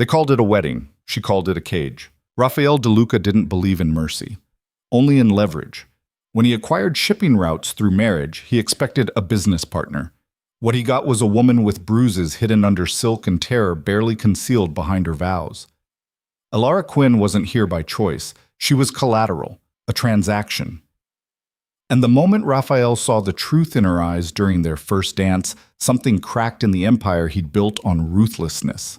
They called it a wedding. She called it a cage. Rafael De Luca didn't believe in mercy, only in leverage. When he acquired shipping routes through marriage, he expected a business partner. What he got was a woman with bruises hidden under silk and terror barely concealed behind her vows. Elara Quinn wasn't here by choice. She was collateral, a transaction. And the moment Raphael saw the truth in her eyes during their first dance, something cracked in the empire he'd built on ruthlessness.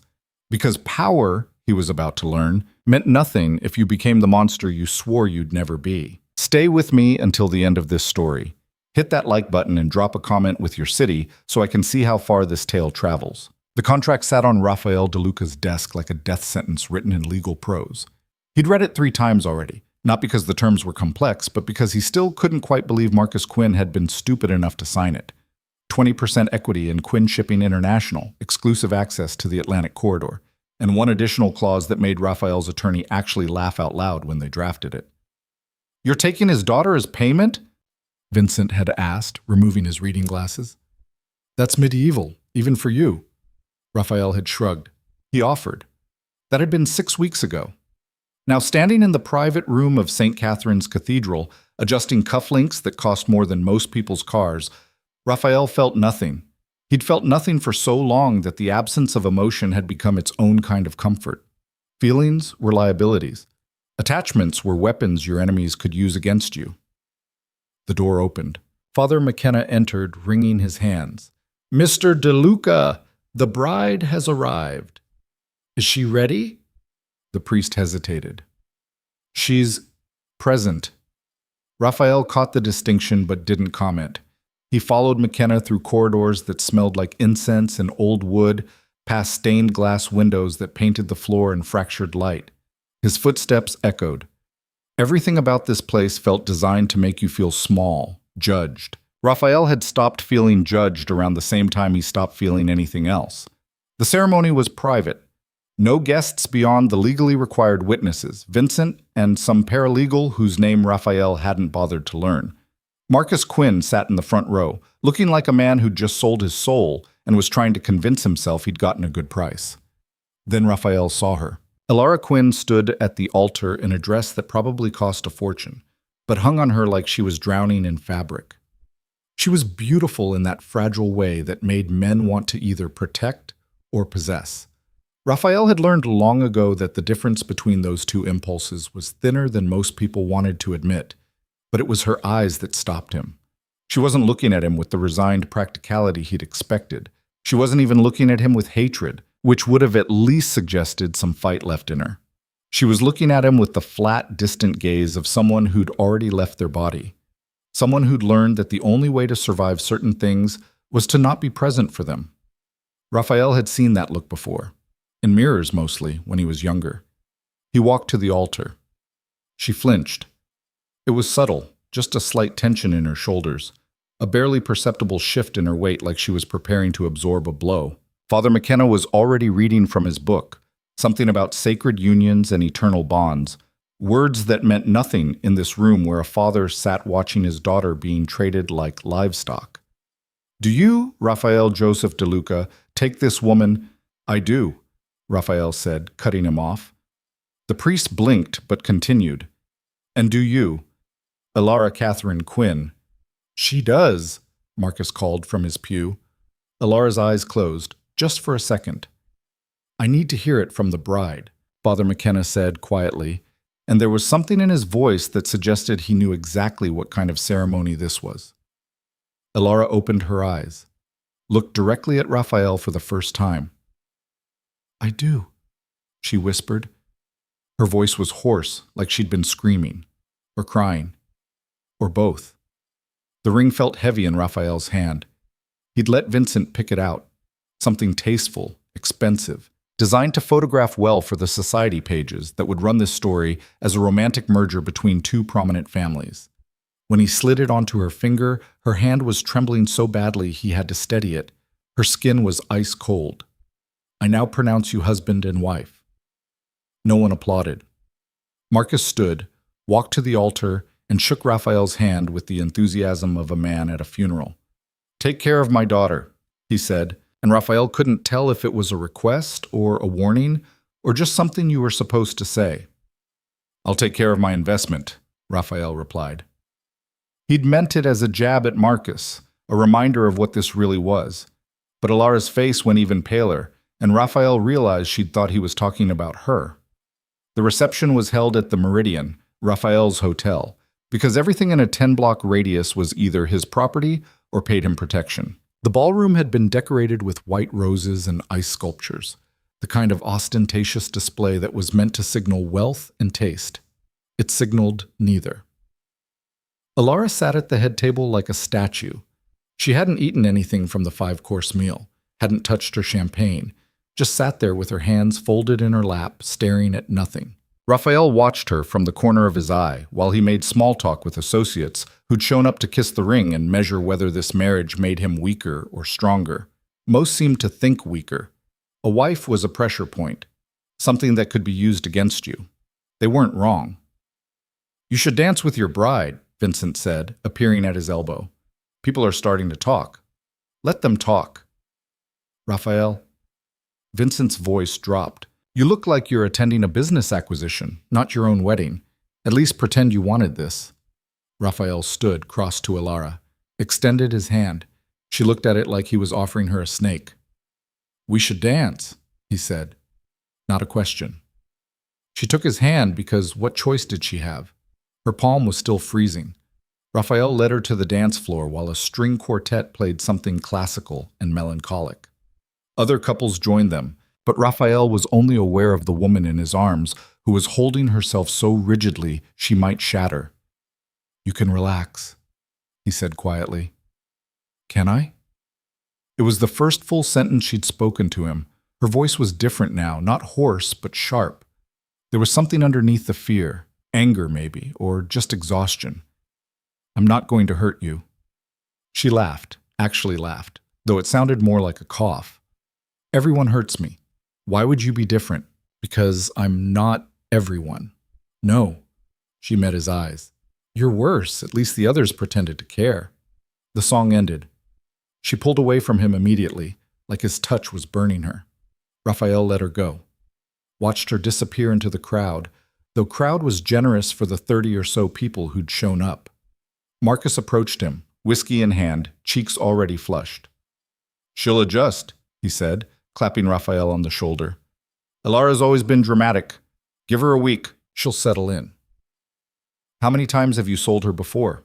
Because power, he was about to learn, meant nothing if you became the monster you swore you'd never be. Stay with me until the end of this story. Hit that like button and drop a comment with your city so I can see how far this tale travels. The contract sat on Rafael De Luca's desk like a death sentence written in legal prose. He'd read it 3 times already, not because the terms were complex, but because he still couldn't quite believe Marcus Quinn had been stupid enough to sign it. 20% equity in Quinn Shipping International, exclusive access to the Atlantic Corridor, and one additional clause that made Raphael's attorney actually laugh out loud when they drafted it. "You're taking his daughter as payment?" Vincent had asked, removing his reading glasses. "That's medieval, even for you." Raphael had shrugged. He offered. That had been 6 weeks ago. Now, standing in the private room of St. Catherine's Cathedral, adjusting cufflinks that cost more than most people's cars, Raphael felt nothing. He'd felt nothing for so long that the absence of emotion had become its own kind of comfort. Feelings were liabilities. Attachments were weapons your enemies could use against you. The door opened. Father McKenna entered, wringing his hands. "Mr. De Luca, the bride has arrived." "Is she ready?" The priest hesitated. "She's present." Raphael caught the distinction but didn't comment. He followed McKenna through corridors that smelled like incense and old wood, past stained glass windows that painted the floor in fractured light. His footsteps echoed. Everything about this place felt designed to make you feel small, judged. Raphael had stopped feeling judged around the same time he stopped feeling anything else. The ceremony was private. No guests beyond the legally required witnesses, Vincent and some paralegal whose name Raphael hadn't bothered to learn. Marcus Quinn sat in the front row, looking like a man who'd just sold his soul and was trying to convince himself he'd gotten a good price. Then Raphael saw her. Elara Quinn stood at the altar in a dress that probably cost a fortune, but hung on her like she was drowning in fabric. She was beautiful in that fragile way that made men want to either protect or possess. Raphael had learned long ago that the difference between those two impulses was thinner than most people wanted to admit, but it was her eyes that stopped him. She wasn't looking at him with the resigned practicality he'd expected. She wasn't even looking at him with hatred, which would have at least suggested some fight left in her. She was looking at him with the flat, distant gaze of someone who'd already left their body. Someone who'd learned that the only way to survive certain things was to not be present for them. Raphael had seen that look before, in mirrors mostly, when he was younger. He walked to the altar. She flinched. It was subtle, just a slight tension in her shoulders, a barely perceptible shift in her weight like she was preparing to absorb a blow. Father McKenna was already reading from his book, something about sacred unions and eternal bonds, words that meant nothing in this room where a father sat watching his daughter being traded like livestock. "Do you, Raphael Joseph De Luca, take this woman?" "I do," Raphael said, cutting him off. The priest blinked but continued. "And do you, Elara Catherine Quinn?" "She does," Marcus called from his pew. Elara's eyes closed, just for a second. "I need to hear it from the bride," Father McKenna said quietly, and there was something in his voice that suggested he knew exactly what kind of ceremony this was. Elara opened her eyes, looked directly at Raphael for the first time. "I do," she whispered. Her voice was hoarse, like she'd been screaming, or crying, or both. The ring felt heavy in Raphael's hand. He'd let Vincent pick it out, something tasteful, expensive, designed to photograph well for the society pages that would run this story as a romantic merger between two prominent families. When he slid it onto her finger, her hand was trembling so badly he had to steady it. Her skin was ice cold. "I now pronounce you husband and wife." No one applauded. Marcus stood, walked to the altar, and shook Raphael's hand with the enthusiasm of a man at a funeral. "Take care of my daughter," he said, and Raphael couldn't tell if it was a request or a warning or just something you were supposed to say? I'll take care of my investment, Raphael replied. He'd meant it as a jab at Marcus, a reminder of what this really was. But Alara's face went even paler, and Raphael realized she'd thought he was talking about her. The reception was held at the Meridian, Raphael's hotel, because everything in a 10-block radius was either his property or paid him protection. The ballroom had been decorated with white roses and ice sculptures, the kind of ostentatious display that was meant to signal wealth and taste. It signaled neither. Alara sat at the head table like a statue. She hadn't eaten anything from the 5-course meal, hadn't touched her champagne, just sat there with her hands folded in her lap, staring at nothing. Raphael watched her from the corner of his eye while he made small talk with associates who'd shown up to kiss the ring and measure whether this marriage made him weaker or stronger. Most seemed to think weaker. A wife was a pressure point, something that could be used against you. They weren't wrong. You should dance with your bride, Vincent said, appearing at his elbow. People are starting to talk. Let them talk. Raphael. Vincent's voice dropped. You look like you're attending a business acquisition, not your own wedding. At least pretend you wanted this. Raphael stood, crossed to Alara, extended his hand. She looked at it like he was offering her a snake. We should dance, he said. Not a question. She took his hand because what choice did she have? Her palm was still freezing. Raphael led her to the dance floor while a string quartet played something classical and melancholic. Other couples joined them, but Raphael was only aware of the woman in his arms who was holding herself so rigidly she might shatter. You can relax, he said quietly. Can I? It was the first full sentence she'd spoken to him. Her voice was different now, not hoarse, but sharp. There was something underneath the fear, anger maybe, or just exhaustion. I'm not going to hurt you. She laughed, actually laughed, though it sounded more like a cough. Everyone hurts me. Why would you be different? Because I'm not everyone. No. She met his eyes. You're worse. At least the others pretended to care. The song ended. She pulled away from him immediately, like his touch was burning her. Raphael let her go. Watched her disappear into the crowd, though crowd was generous for the 30 or so people who'd shown up. Marcus approached him, whiskey in hand, cheeks already flushed. She'll adjust, he said, clapping Raphael on the shoulder. Alara's always been dramatic. Give her a week, she'll settle in. How many times have you sold her before?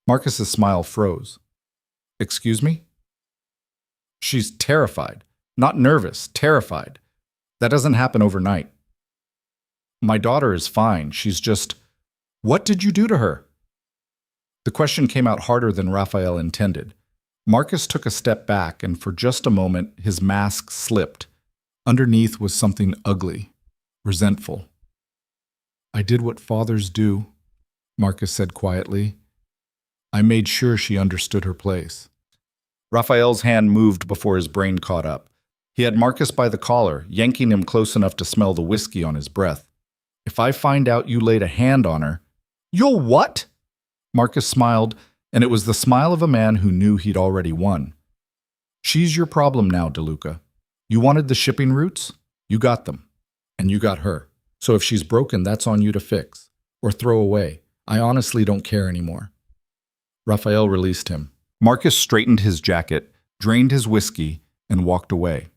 Marcus's smile froze. Excuse me? She's terrified. Not nervous, terrified. That doesn't happen overnight. My daughter is fine. She's just... What did you do to her? The question came out harder than Raphael intended. Marcus took a step back, and for just a moment, his mask slipped. Underneath was something ugly, resentful. I did what fathers do, Marcus said quietly. I made sure she understood her place. Raphael's hand moved before his brain caught up. He had Marcus by the collar, yanking him close enough to smell the whiskey on his breath. If I find out you laid a hand on her... You'll what? Marcus smiled, and it was the smile of a man who knew he'd already won. She's your problem now, DeLuca. You wanted the shipping routes? You got them. And you got her. So if she's broken, that's on you to fix. Or throw away. I honestly don't care anymore. Raphael released him. Marcus straightened his jacket, drained his whiskey, and walked away.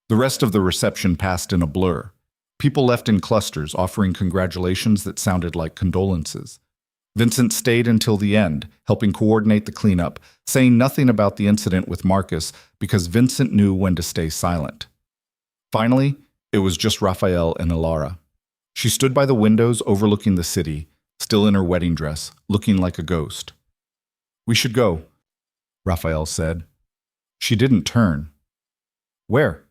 The rest of the reception passed in a blur. People left in clusters, offering congratulations that sounded like condolences. Vincent stayed until the end, helping coordinate the cleanup, saying nothing about the incident with Marcus because Vincent knew when to stay silent. Finally, it was just Raphael and Alara. She stood by the windows overlooking the city, still in her wedding dress, looking like a ghost. We should go, Raphael said. She didn't turn. Where?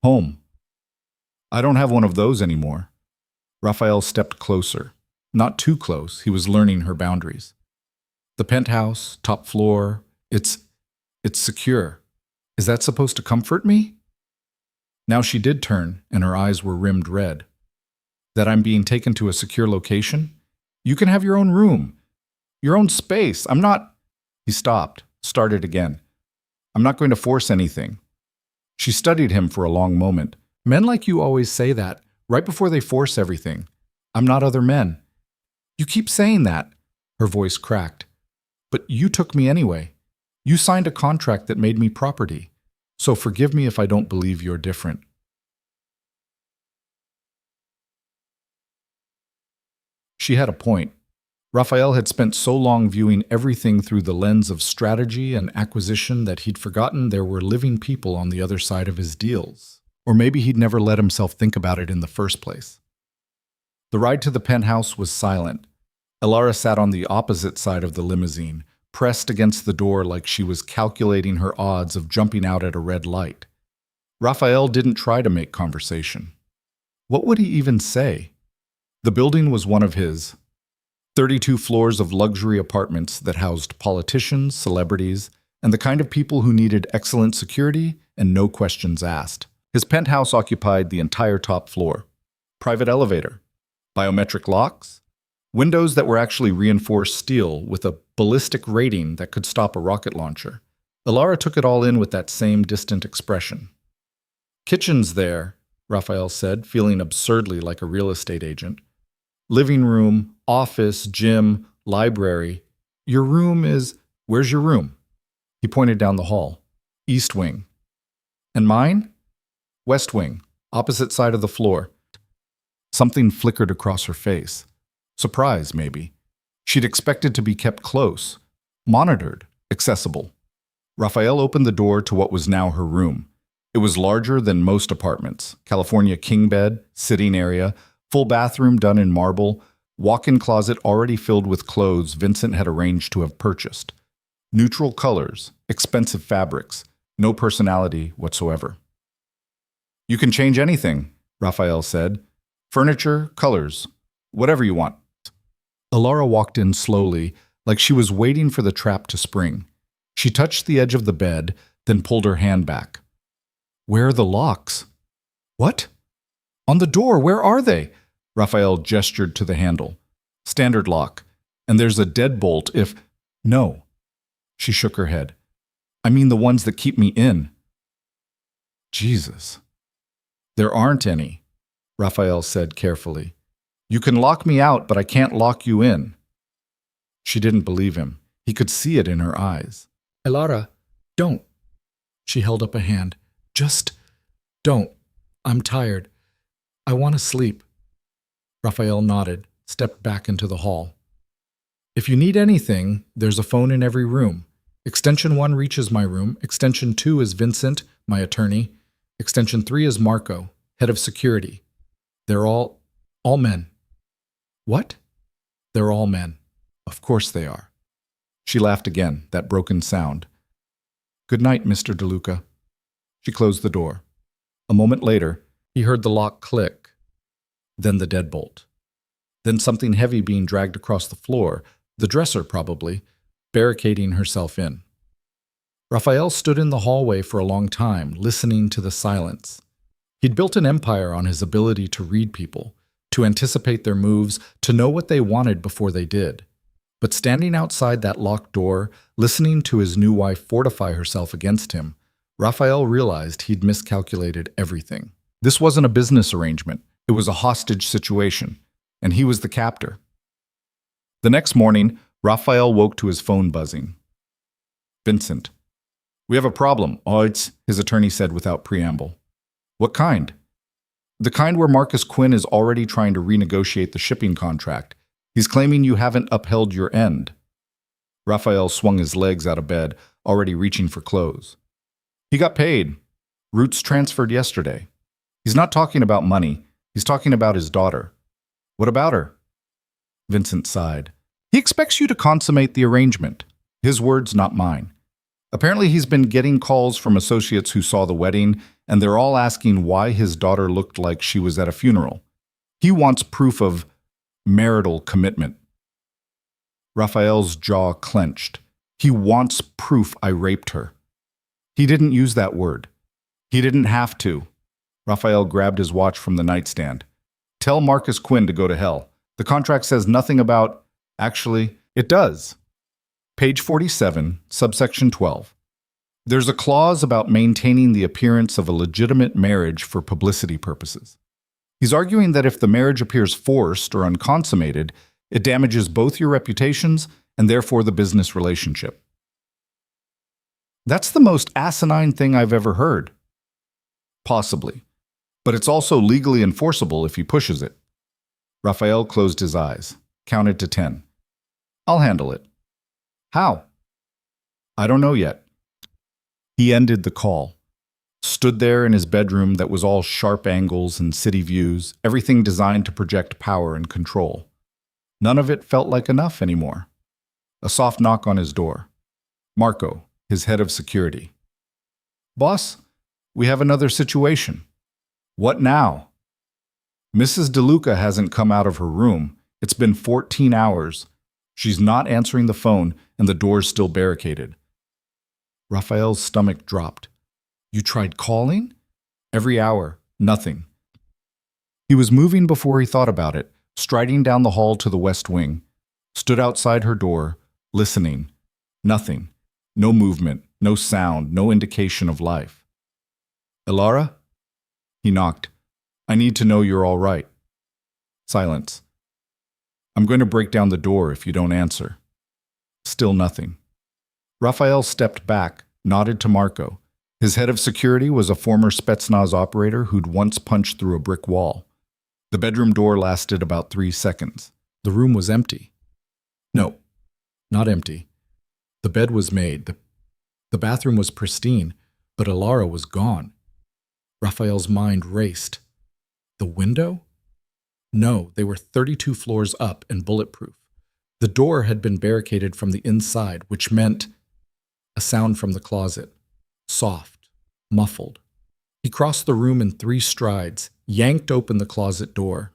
Home. I don't have one of those anymore. Raphael stepped closer. Not too close, he was learning her boundaries. The penthouse, top floor, it's secure. Is that supposed to comfort me? Now she did turn, and her eyes were rimmed red. That I'm being taken to a secure location? You can have your own room, your own space. I'm not... He stopped, started again. I'm not going to force anything. She studied him for a long moment. Men like you always say that, right before they force everything. I'm not other men. You keep saying that. Her voice cracked. But you took me anyway. You signed a contract that made me property. So forgive me if I don't believe you're different. She had a point. Raphael had spent so long viewing everything through the lens of strategy and acquisition that he'd forgotten there were living people on the other side of his deals. Or maybe he'd never let himself think about it in the first place. The ride to the penthouse was silent. Elara sat on the opposite side of the limousine, pressed against the door like she was calculating her odds of jumping out at a red light. Raphael didn't try to make conversation. What would he even say? The building was one of his 32 floors of luxury apartments that housed politicians, celebrities, and the kind of people who needed excellent security and no questions asked. His penthouse occupied the entire top floor. Private elevator, biometric locks, windows that were actually reinforced steel with a ballistic rating that could stop a rocket launcher. Elara took it all in with that same distant expression. Kitchen's there, Raphael said, feeling absurdly like a real estate agent. Living room, office, gym, library. Your room is... Where's your room? He pointed down the hall. East wing. And mine? West wing, opposite side of the floor. Something flickered across her face. Surprise, maybe. She'd expected to be kept close, monitored, accessible. Raphael opened the door to what was now her room. It was larger than most apartments. California king bed, sitting area, full bathroom done in marble, walk-in closet already filled with clothes Vincent had arranged to have purchased. Neutral colors, expensive fabrics, no personality whatsoever. You can change anything, Raphael said. Furniture, colors, whatever you want. Elara walked in slowly, like she was waiting for the trap to spring. She touched the edge of the bed, then pulled her hand back. Where are the locks? What? On the door, where are they? Raphael gestured to the handle. Standard lock. And there's a deadbolt if... No. She shook her head. I mean the ones that keep me in. Jesus. There aren't any, Raphael said carefully. You can lock me out, but I can't lock you in. She didn't believe him. He could see it in her eyes. Elara, don't. She held up a hand. Just don't. I'm tired. I want to sleep. Raphael nodded, stepped back into the hall. If you need anything, there's a phone in every room. Extension 1 reaches my room. Extension 2 is Vincent, my attorney. Extension 3 is Marco, head of security. They're all men. What? They're all men. Of course they are. She laughed again, that broken sound. Good night, Mr. DeLuca. She closed the door. A moment later, he heard the lock click, then the deadbolt. Then something heavy being dragged across the floor, the dresser probably, barricading herself in. Raphael stood in the hallway for a long time, listening to the silence. He'd built an empire on his ability to read people, to anticipate their moves, to know what they wanted before they did. But standing outside that locked door, listening to his new wife fortify herself against him, Raphael realized he'd miscalculated everything. This wasn't a business arrangement. It was a hostage situation, and he was the captor. The next morning, Raphael woke to his phone buzzing. Vincent. We have a problem, his attorney said without preamble. What kind? The kind where Marcus Quinn is already trying to renegotiate the shipping contract. He's claiming you haven't upheld your end. Raphael swung his legs out of bed, already reaching for clothes. He got paid. Roots transferred yesterday. He's not talking about money. He's talking about his daughter. What about her? Vincent sighed. He expects you to consummate the arrangement. His words, not mine. Apparently he's been getting calls from associates who saw the wedding, and they're all asking why his daughter looked like she was at a funeral. He wants proof of marital commitment. Raphael's jaw clenched. He wants proof I raped her. He didn't use that word. He didn't have to. Raphael grabbed his watch from the nightstand. Tell Marcus Quinn to go to hell. The contract says nothing about... Actually, it does. Page 47, subsection 12. There's a clause about maintaining the appearance of a legitimate marriage for publicity purposes. He's arguing that if the marriage appears forced or unconsummated, it damages both your reputations and therefore the business relationship. That's the most asinine thing I've ever heard. Possibly. But it's also legally enforceable if he pushes it. Raphael closed his eyes, counted to 10. I'll handle it. How? I don't know yet. He ended the call, stood there in his bedroom that was all sharp angles and city views, everything designed to project power and control. None of it felt like enough anymore. A soft knock on his door. Marco, his head of security. Boss, we have another situation. What now? Mrs. DeLuca hasn't come out of her room. It's been 14 hours. She's not answering the phone, and the door's still barricaded. Raphael's stomach dropped. You tried calling? Every hour, nothing. He was moving before he thought about it, striding down the hall to the west wing, stood outside her door, listening. Nothing. No movement, no sound, no indication of life. Elara? He knocked. I need to know you're all right. Silence. I'm going to break down the door if you don't answer. Still nothing. Raphael stepped back, nodded to Marco. His head of security was a former Spetsnaz operator who'd once punched through a brick wall. The bedroom door lasted about 3 seconds. The room was empty. No, not empty. The bed was made. The bathroom was pristine, but Elara was gone. Raphael's mind raced. The window? No, they were 32 floors up and bulletproof. The door had been barricaded from the inside, which meant a sound from the closet. Soft, muffled. He crossed the room in 3 strides, yanked open the closet door.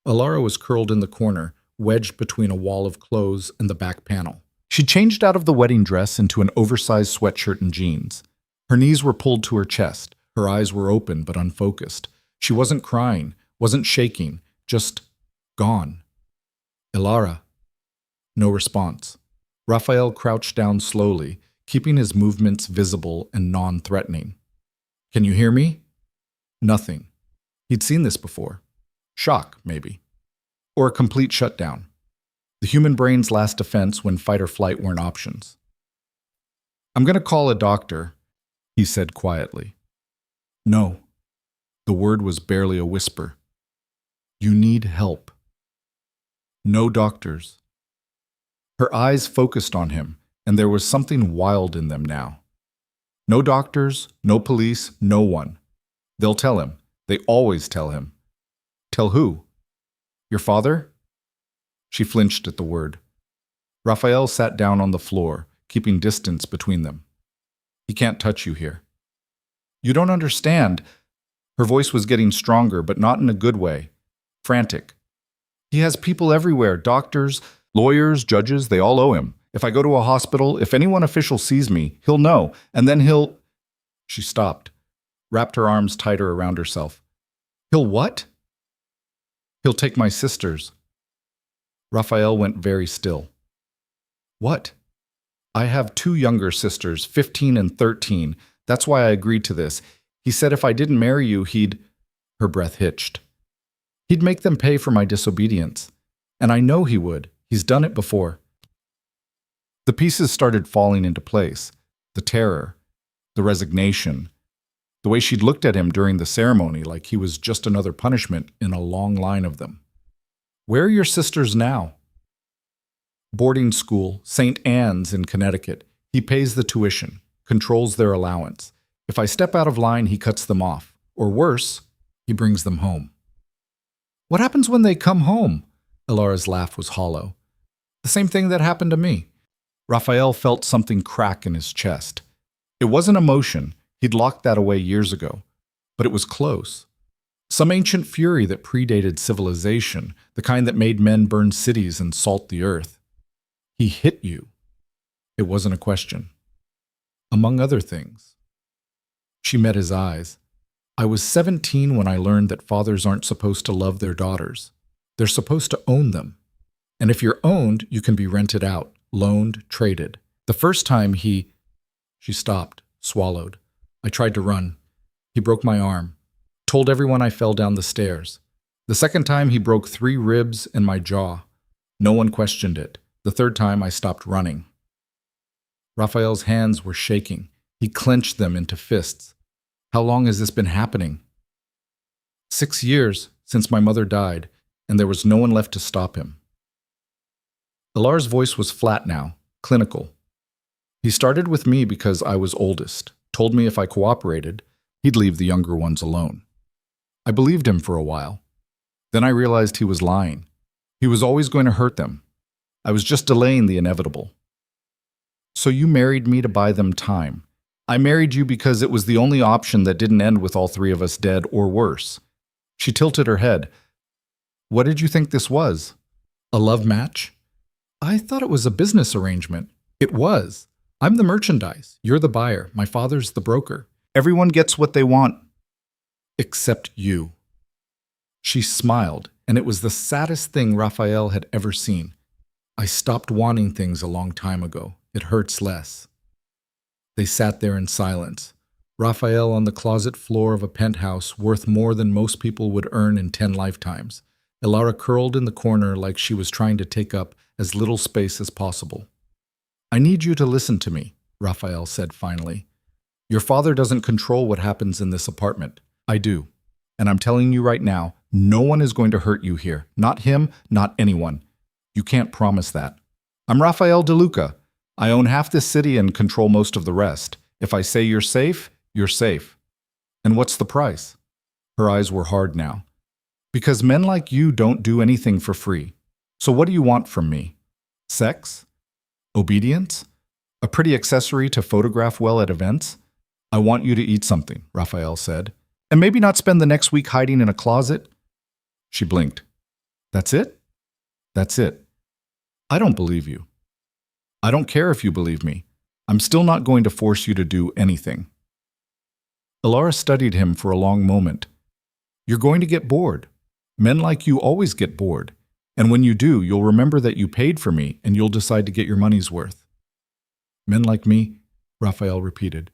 Elara was curled in the corner, wedged between a wall of clothes and the back panel. She changed out of the wedding dress into an oversized sweatshirt and jeans. Her knees were pulled to her chest. Her eyes were open but unfocused. She wasn't crying, wasn't shaking, just gone. Elara. No response. Raphael crouched down slowly, keeping his movements visible and non-threatening. Can you hear me? Nothing. He'd seen this before. Shock, maybe. Or a complete shutdown. The human brain's last defense when fight or flight weren't options. I'm going to call a doctor, he said quietly. No. The word was barely a whisper. You need help. No doctors. Her eyes focused on him, and there was something wild in them now. No doctors, no police, no one. They'll tell him. They always tell him. Tell who? Your father? She flinched at the word. Raphael sat down on the floor, keeping distance between them. He can't touch you here. You don't understand. Her voice was getting stronger, but not in a good way. Frantic. He has people everywhere, doctors, lawyers, judges, they all owe him. If I go to a hospital, if anyone official sees me, he'll know, and then he'll... She stopped, wrapped her arms tighter around herself. He'll what? He'll take my sisters. Raphael went very still. What? I have 2 younger sisters, 15 and 13. That's why I agreed to this. He said if I didn't marry you, he'd... Her breath hitched. He'd make them pay for my disobedience. And I know he would. He's done it before. The pieces started falling into place. The terror, the resignation, the way she'd looked at him during the ceremony like he was just another punishment in a long line of them. Where are your sisters now? Boarding school, St. Anne's in Connecticut. He pays the tuition, controls their allowance. If I step out of line, he cuts them off. Or worse, he brings them home. What happens when they come home? Elara's laugh was hollow. The same thing that happened to me. Raphael felt something crack in his chest. It wasn't emotion. He'd locked that away years ago. But it was close. Some ancient fury that predated civilization, the kind that made men burn cities and salt the earth. He hit you. It wasn't a question. Among other things. She met his eyes. I was 17 when I learned that fathers aren't supposed to love their daughters. They're supposed to own them. And if you're owned, you can be rented out, loaned, traded. The first time She stopped, swallowed. I tried to run. He broke my arm. Told everyone I fell down the stairs. The second time he broke 3 ribs and my jaw. No one questioned it. The third time I stopped running. Raphael's hands were shaking. He clenched them into fists. How long has this been happening? 6 years since my mother died, and there was no one left to stop him. Elara's voice was flat now, clinical. He started with me because I was oldest, told me if I cooperated, he'd leave the younger ones alone. I believed him for a while. Then I realized he was lying. He was always going to hurt them. I was just delaying the inevitable. So you married me to buy them time. I married you because it was the only option that didn't end with all 3 of us dead or worse. She tilted her head. What did you think this was? A love match? I thought it was a business arrangement. It was. I'm the merchandise. You're the buyer. My father's the broker. Everyone gets what they want. Except you. She smiled, and it was the saddest thing Raphael had ever seen. I stopped wanting things a long time ago. It hurts less. They sat there in silence. Raphael on the closet floor of a penthouse worth more than most people would earn in 10 lifetimes. Elara curled in the corner like she was trying to take up as little space as possible. I need you to listen to me, Raphael said finally. Your father doesn't control what happens in this apartment. I do. And I'm telling you right now, no one is going to hurt you here. Not him, not anyone. You can't promise that. I'm Raphael DeLuca. I own half this city and control most of the rest. If I say you're safe, you're safe. And what's the price? Her eyes were hard now. Because men like you don't do anything for free. So what do you want from me? Sex? Obedience? A pretty accessory to photograph well at events? I want you to eat something, Raphael said. And maybe not spend the next week hiding in a closet? She blinked. That's it? That's it. I don't believe you. I don't care if you believe me. I'm still not going to force you to do anything. Elara studied him for a long moment. You're going to get bored. Men like you always get bored. And when you do, you'll remember that you paid for me and you'll decide to get your money's worth. Men like me, Raphael repeated.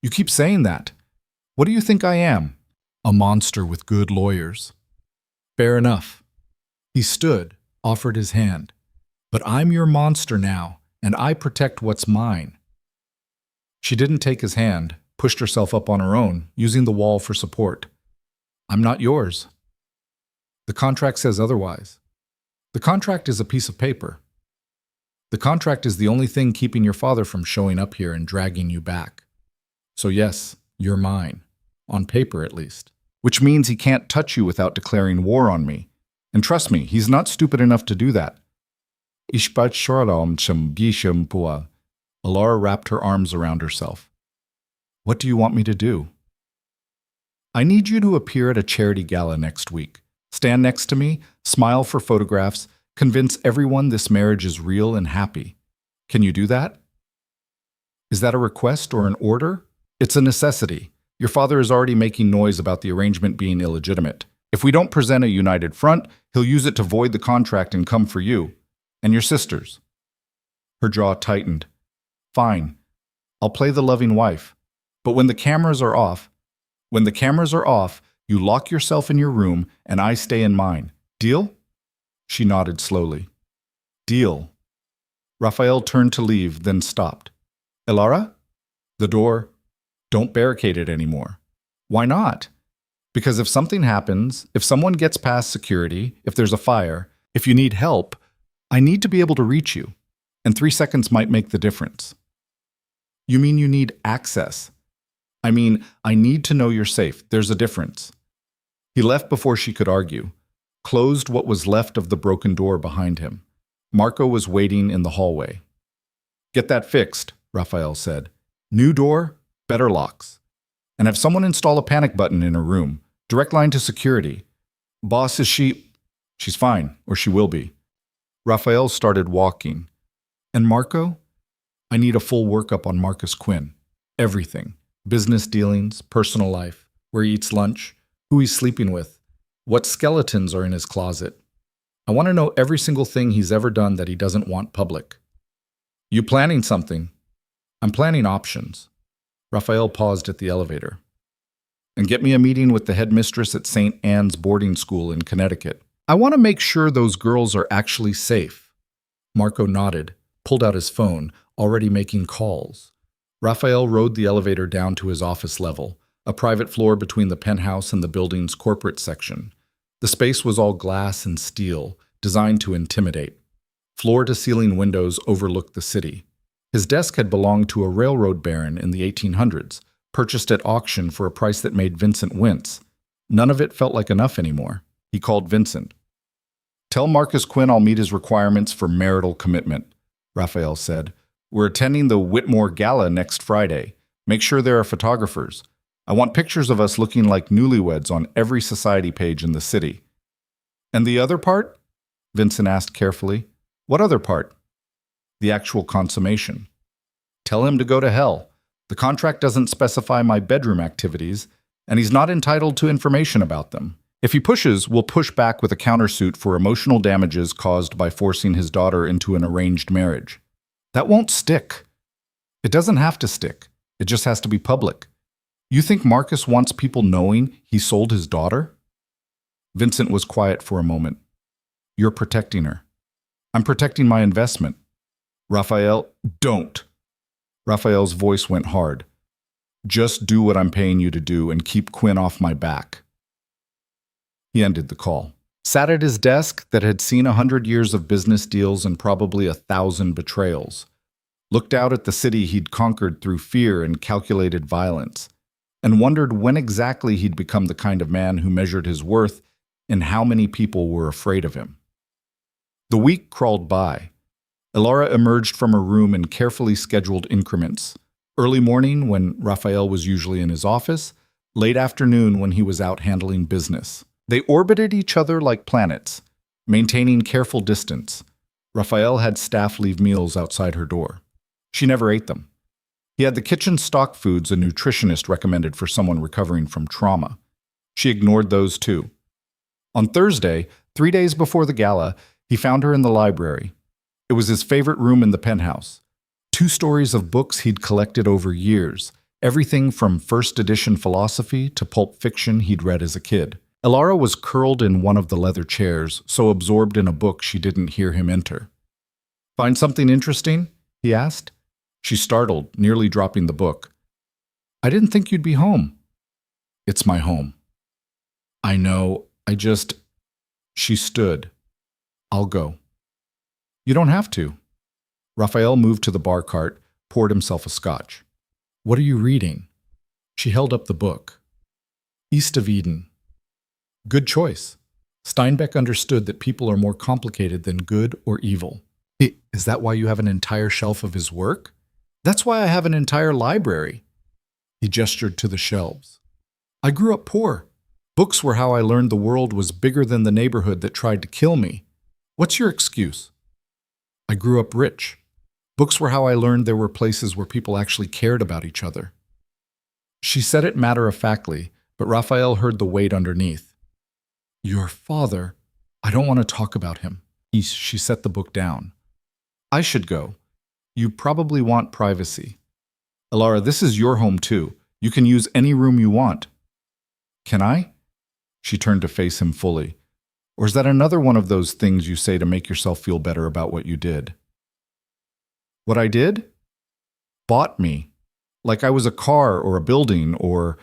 You keep saying that. What do you think I am? A monster with good lawyers. Fair enough. He stood, offered his hand. But I'm your monster now, and I protect what's mine. She didn't take his hand, pushed herself up on her own, using the wall for support. I'm not yours. The contract says otherwise. The contract is a piece of paper. The contract is the only thing keeping your father from showing up here and dragging you back. So yes, you're mine. On paper, at least. Which means he can't touch you without declaring war on me. And trust me, he's not stupid enough to do that. Elara wrapped her arms around herself. What do you want me to do? I need you to appear at a charity gala next week. Stand next to me, smile for photographs, convince everyone this marriage is real and happy. Can you do that? Is that a request or an order? It's a necessity. Your father is already making noise about the arrangement being illegitimate. If we don't present a united front, he'll use it to void the contract and come for you. And your sisters. Her jaw tightened. Fine. I'll play the loving wife. But when the cameras are off, you lock yourself in your room and I stay in mine. Deal? She nodded slowly. Deal. Raphael turned to leave, then stopped. Elara? The door. Don't barricade it anymore. Why not? Because if something happens, if someone gets past security, if there's a fire, if you need help, I need to be able to reach you. And 3 seconds might make the difference. You mean you need access? I mean, I need to know you're safe. There's a difference. He left before she could argue, closed what was left of the broken door behind him. Marco was waiting in the hallway. Get that fixed, Raphael said. New door, better locks. And have someone install a panic button in her room. Direct line to security. Boss, is she? She's fine, or she will be. Raphael started walking. And Marco? I need a full workup on Marcus Quinn. Everything. Business dealings, personal life, where he eats lunch, who he's sleeping with, what skeletons are in his closet. I want to know every single thing he's ever done that he doesn't want public. You planning something? I'm planning options. Raphael paused at the elevator. And get me a meeting with the headmistress at St. Anne's boarding school in Connecticut. I want to make sure those girls are actually safe. Marco nodded, pulled out his phone, already making calls. Raphael rode the elevator down to his office level, a private floor between the penthouse and the building's corporate section. The space was all glass and steel, designed to intimidate. Floor-to-ceiling windows overlooked the city. His desk had belonged to a railroad baron in the 1800s, purchased at auction for a price that made Vincent wince. None of it felt like enough anymore. He called Vincent. "Tell Marcus Quinn I'll meet his requirements for marital commitment," Raphael said. "We're attending the Whitmore Gala next Friday. Make sure there are photographers. I want pictures of us looking like newlyweds on every society page in the city." "And the other part?" Vincent asked carefully. "What other part?" "The actual consummation." "Tell him to go to hell. The contract doesn't specify my bedroom activities, and he's not entitled to information about them. If he pushes, we'll push back with a countersuit for emotional damages caused by forcing his daughter into an arranged marriage." "That won't stick." "It doesn't have to stick. It just has to be public. You think Marcus wants people knowing he sold his daughter?" Vincent was quiet for a moment. "You're protecting her." "I'm protecting my investment." "Raphael, don't." Raphael's voice went hard. "Just do what I'm paying you to do and keep Quinn off my back." He ended the call. Sat at his desk that had seen 100 years of business deals and probably 1,000 betrayals. Looked out at the city he'd conquered through fear and calculated violence, and wondered when exactly he'd become the kind of man who measured his worth in how many people were afraid of him. The week crawled by. Elara emerged from her room in carefully scheduled increments. Early morning, when Raphael was usually in his office, late afternoon when he was out handling business. They orbited each other like planets, maintaining careful distance. Raphael had staff leave meals outside her door. She never ate them. He had the kitchen stock foods a nutritionist recommended for someone recovering from trauma. She ignored those too. On Thursday, 3 days before the gala, he found her in the library. It was his favorite room in the penthouse. 2 stories of books he'd collected over years, everything from first edition philosophy to pulp fiction he'd read as a kid. Elara was curled in one of the leather chairs, so absorbed in a book she didn't hear him enter. "Find something interesting?" he asked. She startled, nearly dropping the book. "I didn't think you'd be home." "It's my home." "I know, She stood. "I'll go." "You don't have to." Raphael moved to the bar cart, poured himself a scotch. "What are you reading?" She held up the book. "East of Eden." Good choice. Steinbeck understood that people are more complicated than good or evil. Is that why you have an entire shelf of his work? That's why I have an entire library. He gestured to the shelves. I grew up poor. Books were how I learned the world was bigger than the neighborhood that tried to kill me. What's your excuse? I grew up rich. Books were how I learned there were places where people actually cared about each other. She said it matter-of-factly, but Raphael heard the weight underneath. Your father, I don't want to talk about him. She set the book down. I should go. You probably want privacy. Elara, this is your home too. You can use any room you want. Can I? She turned to face him fully. Or is that another one of those things you say to make yourself feel better about what you did? What I did? Bought me. Like I was a car or a building or...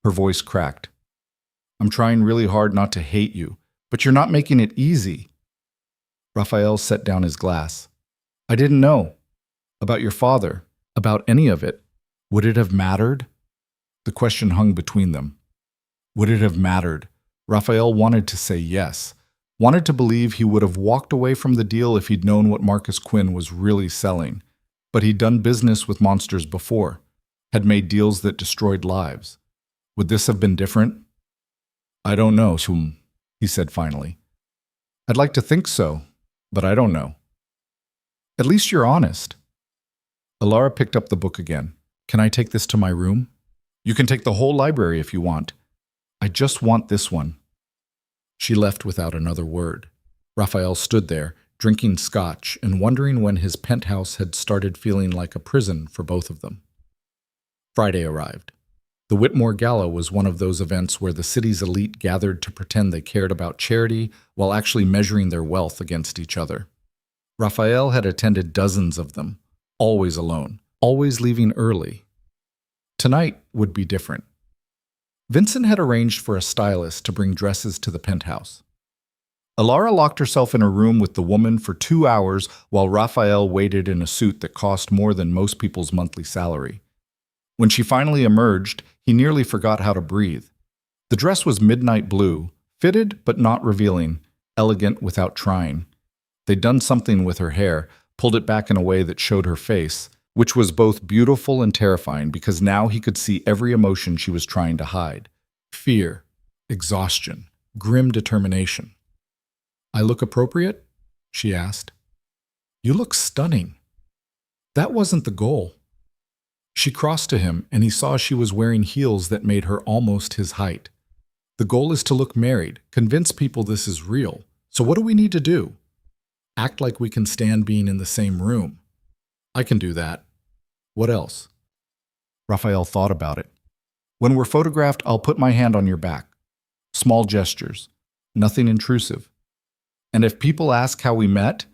Her voice cracked. I'm trying really hard not to hate you, but you're not making it easy. Raphael set down his glass. I didn't know. About your father. About any of it. Would it have mattered? The question hung between them. Would it have mattered? Raphael wanted to say yes. Wanted to believe he would have walked away from the deal if he'd known what Marcus Quinn was really selling. But he'd done business with monsters before. Had made deals that destroyed lives. Would this have been different? I don't know, he said finally. I'd like to think so, but I don't know. At least you're honest. Elara picked up the book again. Can I take this to my room? You can take the whole library if you want. I just want this one. She left without another word. Raphael stood there, drinking scotch and wondering when his penthouse had started feeling like a prison for both of them. Friday arrived. The Whitmore Gala was one of those events where the city's elite gathered to pretend they cared about charity while actually measuring their wealth against each other. Raphael had attended dozens of them, always alone, always leaving early. Tonight would be different. Vincent had arranged for a stylist to bring dresses to the penthouse. Alara locked herself in a room with the woman for 2 hours while Raphael waited in a suit that cost more than most people's monthly salary. When she finally emerged, he nearly forgot how to breathe. The dress was midnight blue, fitted but not revealing, elegant without trying. They'd done something with her hair, pulled it back in a way that showed her face, which was both beautiful and terrifying because now he could see every emotion she was trying to hide. Fear, exhaustion, grim determination. "I look appropriate?" she asked. "You look stunning." That wasn't the goal. She crossed to him, and he saw she was wearing heels that made her almost his height. The goal is to look married, convince people this is real. So what do we need to do? Act like we can stand being in the same room. I can do that. What else? Raphael thought about it. When we're photographed, I'll put my hand on your back. Small gestures. Nothing intrusive. And if people ask how we met,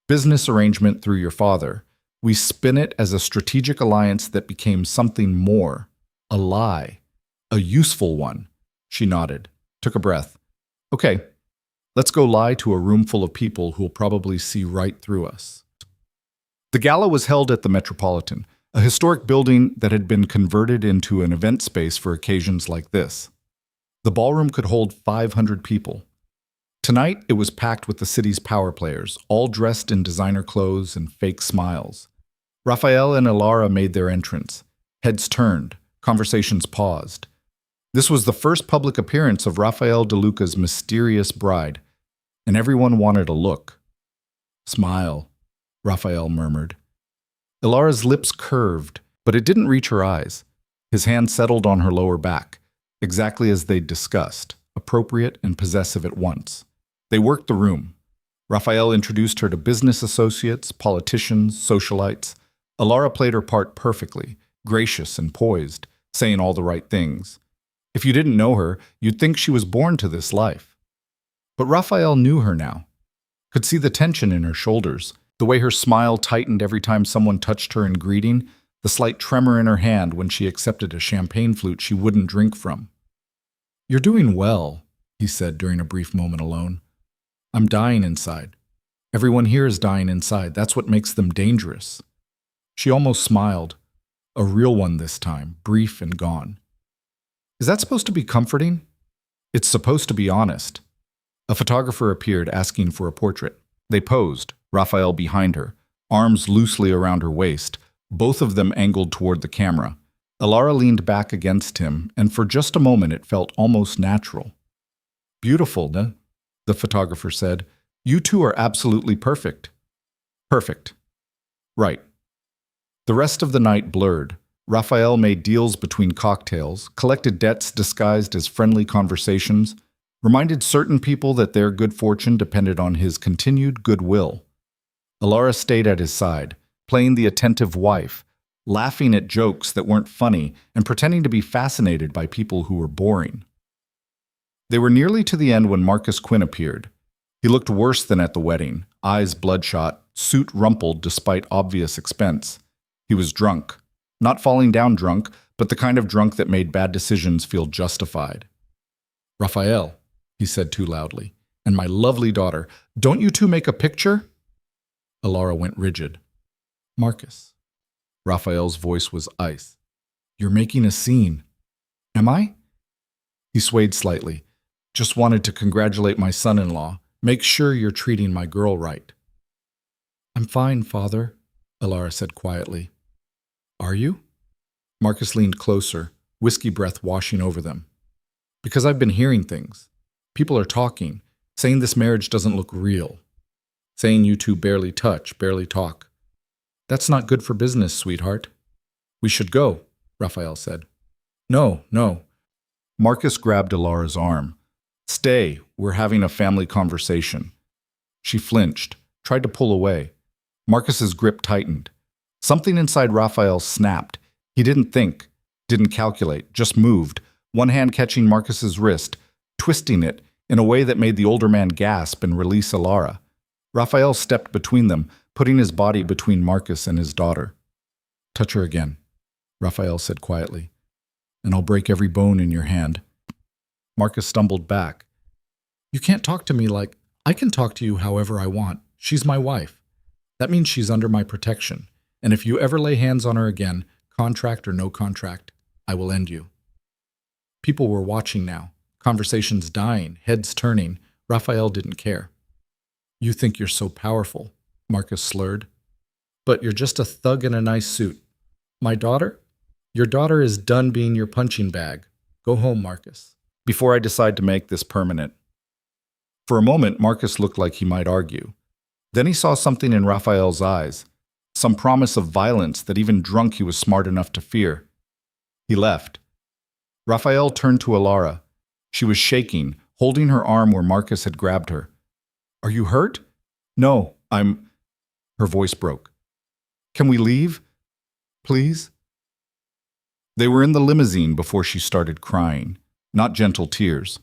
business arrangement through your father, we spin it as a strategic alliance that became something more, a lie, a useful one. She nodded, took a breath. Okay, let's go lie to a room full of people who'll probably see right through us. The gala was held at the Metropolitan, a historic building that had been converted into an event space for occasions like this. The ballroom could hold 500 people. Tonight, it was packed with the city's power players, all dressed in designer clothes and fake smiles. Raphael and Alara made their entrance. Heads turned, conversations paused. This was the first public appearance of Raphael De Luca's mysterious bride, and everyone wanted a look. "Smile," Raphael murmured. Alara's lips curved, but it didn't reach her eyes. His hand settled on her lower back, exactly as they'd discussed, appropriate and possessive at once. They worked the room. Raphael introduced her to business associates, politicians, socialites. Alara played her part perfectly, gracious and poised, saying all the right things. If you didn't know her, you'd think she was born to this life. But Raphael knew her now, could see the tension in her shoulders, the way her smile tightened every time someone touched her in greeting, the slight tremor in her hand when she accepted a champagne flute she wouldn't drink from. "You're doing well," he said during a brief moment alone. "I'm dying inside. Everyone here is dying inside. That's what makes them dangerous." She almost smiled, a real one this time, brief and gone. "Is that supposed to be comforting?" "It's supposed to be honest." A photographer appeared asking for a portrait. They posed, Raphael behind her, arms loosely around her waist, both of them angled toward the camera. Alara leaned back against him, and for just a moment it felt almost natural. "Beautiful, ne?" the photographer said. "You two are absolutely perfect." "Perfect." "Right." The rest of the night blurred. Raphael made deals between cocktails, collected debts disguised as friendly conversations, reminded certain people that their good fortune depended on his continued goodwill. Alara stayed at his side, playing the attentive wife, laughing at jokes that weren't funny and pretending to be fascinated by people who were boring. They were nearly to the end when Marcus Quinn appeared. He looked worse than at the wedding, eyes bloodshot, suit rumpled despite obvious expense. He was drunk. Not falling down drunk, but the kind of drunk that made bad decisions feel justified. "Raphael," he said too loudly, "and my lovely daughter, don't you two make a picture?" Alara went rigid. "Marcus." Raphael's voice was ice. "You're making a scene." "Am I?" He swayed slightly. "Just wanted to congratulate my son-in-law. Make sure you're treating my girl right." "I'm fine, Father," Alara said quietly. "Are you?" Marcus leaned closer, whiskey breath washing over them. "Because I've been hearing things. People are talking, saying this marriage doesn't look real. Saying you two barely touch, barely talk. That's not good for business, sweetheart." "We should go," Raphael said. "No, no." Marcus grabbed Alara's arm. "Stay, we're having a family conversation." She flinched, tried to pull away. Marcus's grip tightened. Something inside Raphael snapped. He didn't think, didn't calculate, just moved, one hand catching Marcus's wrist, twisting it in a way that made the older man gasp and release Alara. Raphael stepped between them, putting his body between Marcus and his daughter. "Touch her again," Raphael said quietly, "and I'll break every bone in your hand." Marcus stumbled back. "You can't talk to me like I can talk to you however I want. She's my wife. That means she's under my protection. And if you ever lay hands on her again, contract or no contract, I will end you." People were watching now. Conversations dying, heads turning. Raphael didn't care. "You think you're so powerful," Marcus slurred. "But you're just a thug in a nice suit. My daughter? Your daughter is done being your punching bag. Go home, Marcus, before I decide to make this permanent." For a moment, Marcus looked like he might argue. Then he saw something in Raphael's eyes, some promise of violence that even drunk he was smart enough to fear. He left. Raphael turned to Alara. She was shaking, holding her arm where Marcus had grabbed her. "Are you hurt?" "No, I'm—" Her voice broke. "Can we leave? Please?" They were in the limousine before she started crying, not gentle tears.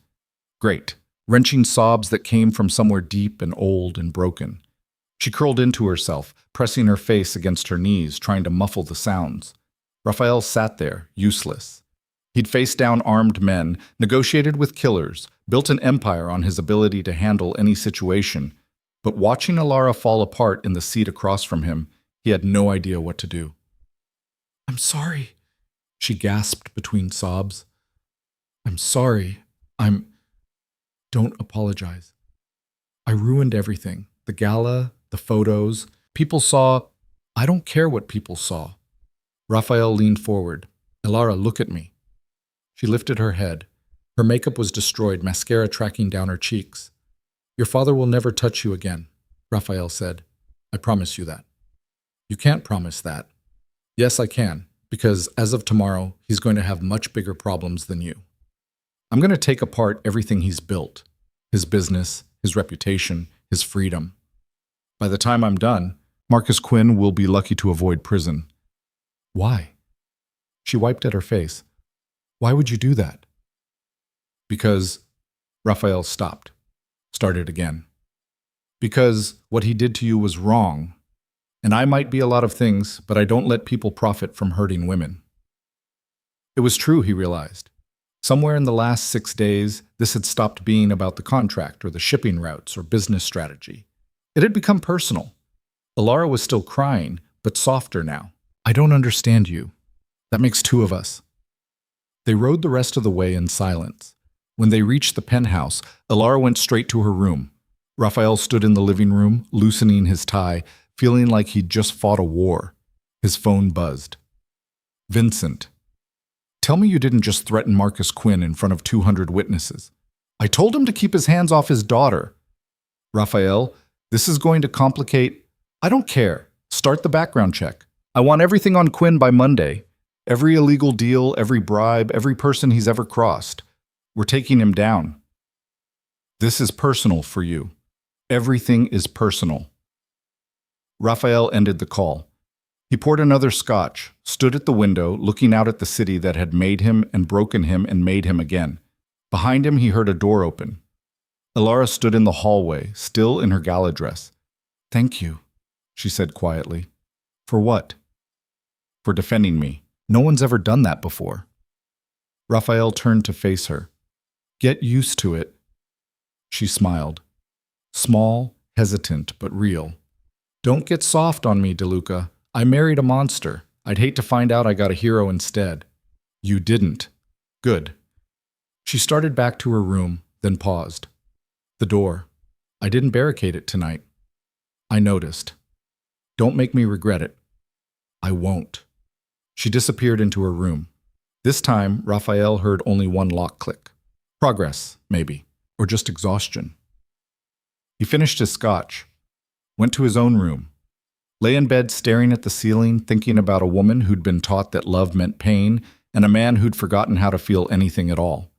Great, wrenching sobs that came from somewhere deep and old and broken. She curled into herself, pressing her face against her knees, trying to muffle the sounds. Raphael sat there, useless. He'd faced down armed men, negotiated with killers, built an empire on his ability to handle any situation. But watching Alara fall apart in the seat across from him, he had no idea what to do. "I'm sorry," she gasped between sobs. "I'm sorry. Don't apologize. I ruined everything. The gala, the photos. People saw. I don't care what people saw." Raphael leaned forward. "Alara, look at me." She lifted her head. Her makeup was destroyed, mascara tracking down her cheeks. "Your father will never touch you again," Raphael said. "I promise you that." "You can't promise that." "Yes, I can, because as of tomorrow, he's going to have much bigger problems than you. I'm going to take apart everything he's built, his business, his reputation, his freedom. By the time I'm done, Marcus Quinn will be lucky to avoid prison." "Why?" She wiped at her face. "Why would you do that?" "Because—" Raphael stopped, started again. "Because what he did to you was wrong. And I might be a lot of things, but I don't let people profit from hurting women." It was true, he realized. Somewhere in the last 6 days, this had stopped being about the contract or the shipping routes or business strategy. It had become personal. Alara was still crying, but softer now. "I don't understand you. That makes two of us." They rode the rest of the way in silence. When they reached the penthouse, Alara went straight to her room. Raphael stood in the living room, loosening his tie, feeling like he'd just fought a war. His phone buzzed. "Vincent. Tell me you didn't just threaten Marcus Quinn in front of 200 witnesses. I told him to keep his hands off his daughter." "Raphael, this is going to complicate—" "I don't care. Start the background check. I want everything on Quinn by Monday. Every illegal deal, every bribe, every person he's ever crossed. We're taking him down. This is personal for you. Everything is personal." Raphael ended the call. He poured another scotch, stood at the window, looking out at the city that had made him and broken him and made him again. Behind him, he heard a door open. Alara stood in the hallway, still in her gala dress. "Thank you," she said quietly. "For what?" "For defending me. No one's ever done that before." Raphael turned to face her. "Get used to it." She smiled. Small, hesitant, but real. "Don't get soft on me, DeLuca. I married a monster. I'd hate to find out I got a hero instead." "You didn't." "Good." She started back to her room, then paused. "The door. I didn't barricade it tonight." "I noticed. Don't make me regret it." "I won't." She disappeared into her room. This time, Raphael heard only one lock click. Progress, maybe, or just exhaustion. He finished his scotch, went to his own room, lay in bed staring at the ceiling, thinking about a woman who'd been taught that love meant pain and a man who'd forgotten how to feel anything at all.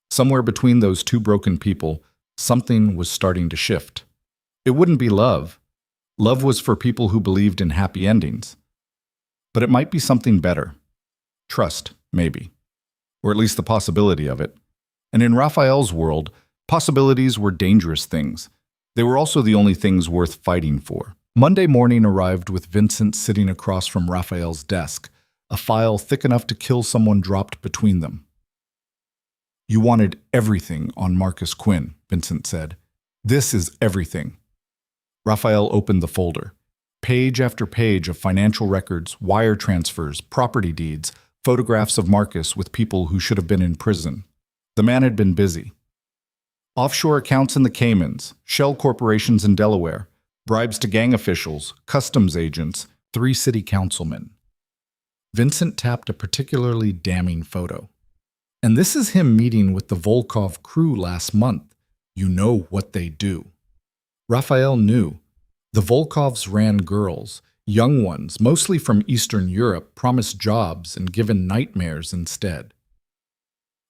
Somewhere between those two broken people, something was starting to shift. It wouldn't be love, Love was for people who believed in happy endings. But it might be something better. Trust, maybe. Or at least the possibility of it. And in Raphael's world, possibilities were dangerous things. They were also the only things worth fighting for. Monday morning arrived with Vincent sitting across from Raphael's desk, a file thick enough to kill someone dropped between them. "You wanted everything on Marcus Quinn," Vincent said. "This is everything." Raphael opened the folder. Page after page of financial records, wire transfers, property deeds, photographs of Marcus with people who should have been in prison. The man had been busy. Offshore accounts in the Caymans, shell corporations in Delaware, bribes to gang officials, customs agents, 3 city councilmen. Vincent tapped a particularly damning photo. And this is him meeting with the Volkov crew last month. You know what they do. Raphael knew. The Volkovs ran girls, young ones, mostly from Eastern Europe, promised jobs and given nightmares instead.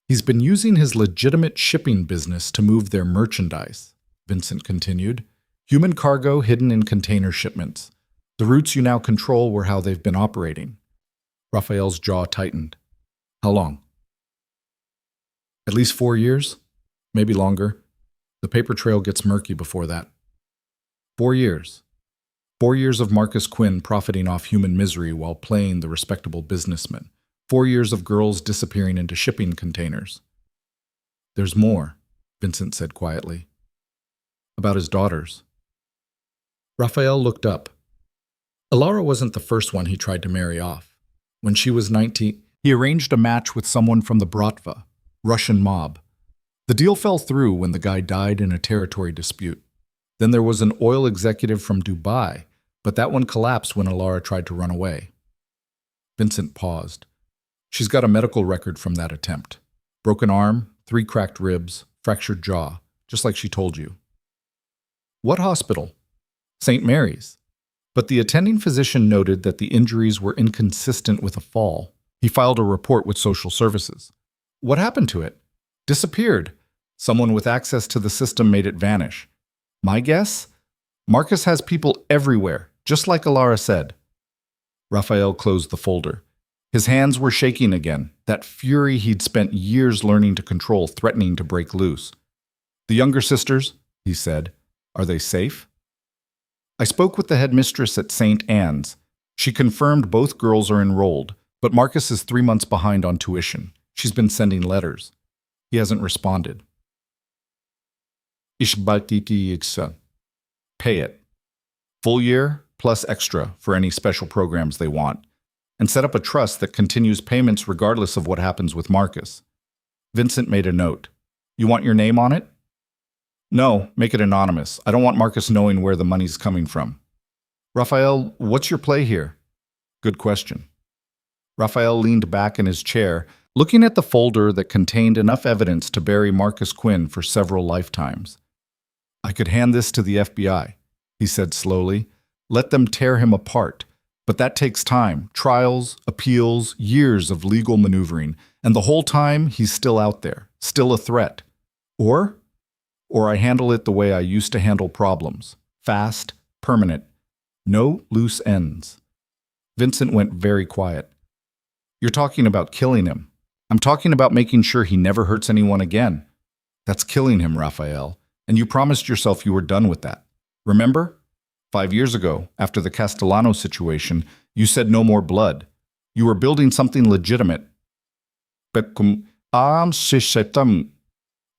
He's been using his legitimate shipping business to move their merchandise, Vincent continued. Human cargo hidden in container shipments. The routes you now control were how they've been operating. Raphael's jaw tightened. How long? At least 4 years? Maybe longer. The paper trail gets murky before that. 4 years. 4 years of Marcus Quinn profiting off human misery while playing the respectable businessman. 4 years of girls disappearing into shipping containers. There's more, Vincent said quietly. About his daughters. Raphael looked up. Alara wasn't the first one he tried to marry off. When she was 19, he arranged a match with someone from the Bratva, Russian mob. The deal fell through when the guy died in a territory dispute. Then there was an oil executive from Dubai, but that one collapsed when Alara tried to run away. Vincent paused. She's got a medical record from that attempt. Broken arm, 3 cracked ribs, fractured jaw, just like she told you. What hospital? St. Mary's. But the attending physician noted that the injuries were inconsistent with a fall. He filed a report with social services. What happened to it? Disappeared. Someone with access to the system made it vanish. My guess? Marcus has people everywhere, just like Alara said. Raphael closed the folder. His hands were shaking again, that fury he'd spent years learning to control threatening to break loose. The younger sisters, he said, are they safe? I spoke with the headmistress at St. Anne's. She confirmed both girls are enrolled, but Marcus is 3 months behind on tuition. She's been sending letters. He hasn't responded. Pay it. Full year plus extra for any special programs they want. And set up a trust that continues payments regardless of what happens with Marcus. Vincent made a note. You want your name on it? No, make it anonymous. I don't want Marcus knowing where the money's coming from. Raphael, what's your play here? Good question. Raphael leaned back in his chair, looking at the folder that contained enough evidence to bury Marcus Quinn for several lifetimes. I could hand this to the FBI, he said slowly. Let them tear him apart. But that takes time, trials, appeals, years of legal maneuvering, and the whole time he's still out there, still a threat. Or I handle it the way I used to handle problems, fast, permanent, no loose ends. Vincent went very quiet. You're talking about killing him. I'm talking about making sure he never hurts anyone again. That's killing him, Raphael, and you promised yourself you were done with that. Remember? 5 years ago, after the Castellano situation, you said no more blood. You were building something legitimate.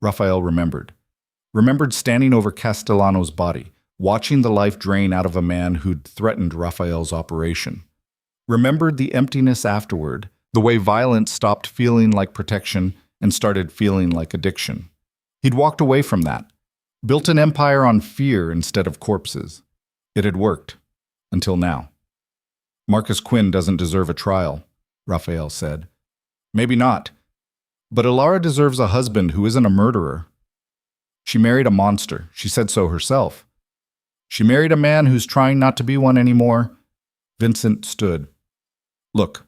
Raphael remembered standing over Castellano's body, watching the life drain out of a man who'd threatened Raphael's operation. Remembered the emptiness afterward, the way violence stopped feeling like protection and started feeling like addiction. He'd walked away from that, built an empire on fear instead of corpses. It had worked, until now. Marcus Quinn doesn't deserve a trial, Raphael said. Maybe not, but Alara deserves a husband who isn't a murderer. She married a monster, she said so herself. She married a man who's trying not to be one anymore. Vincent stood. Look,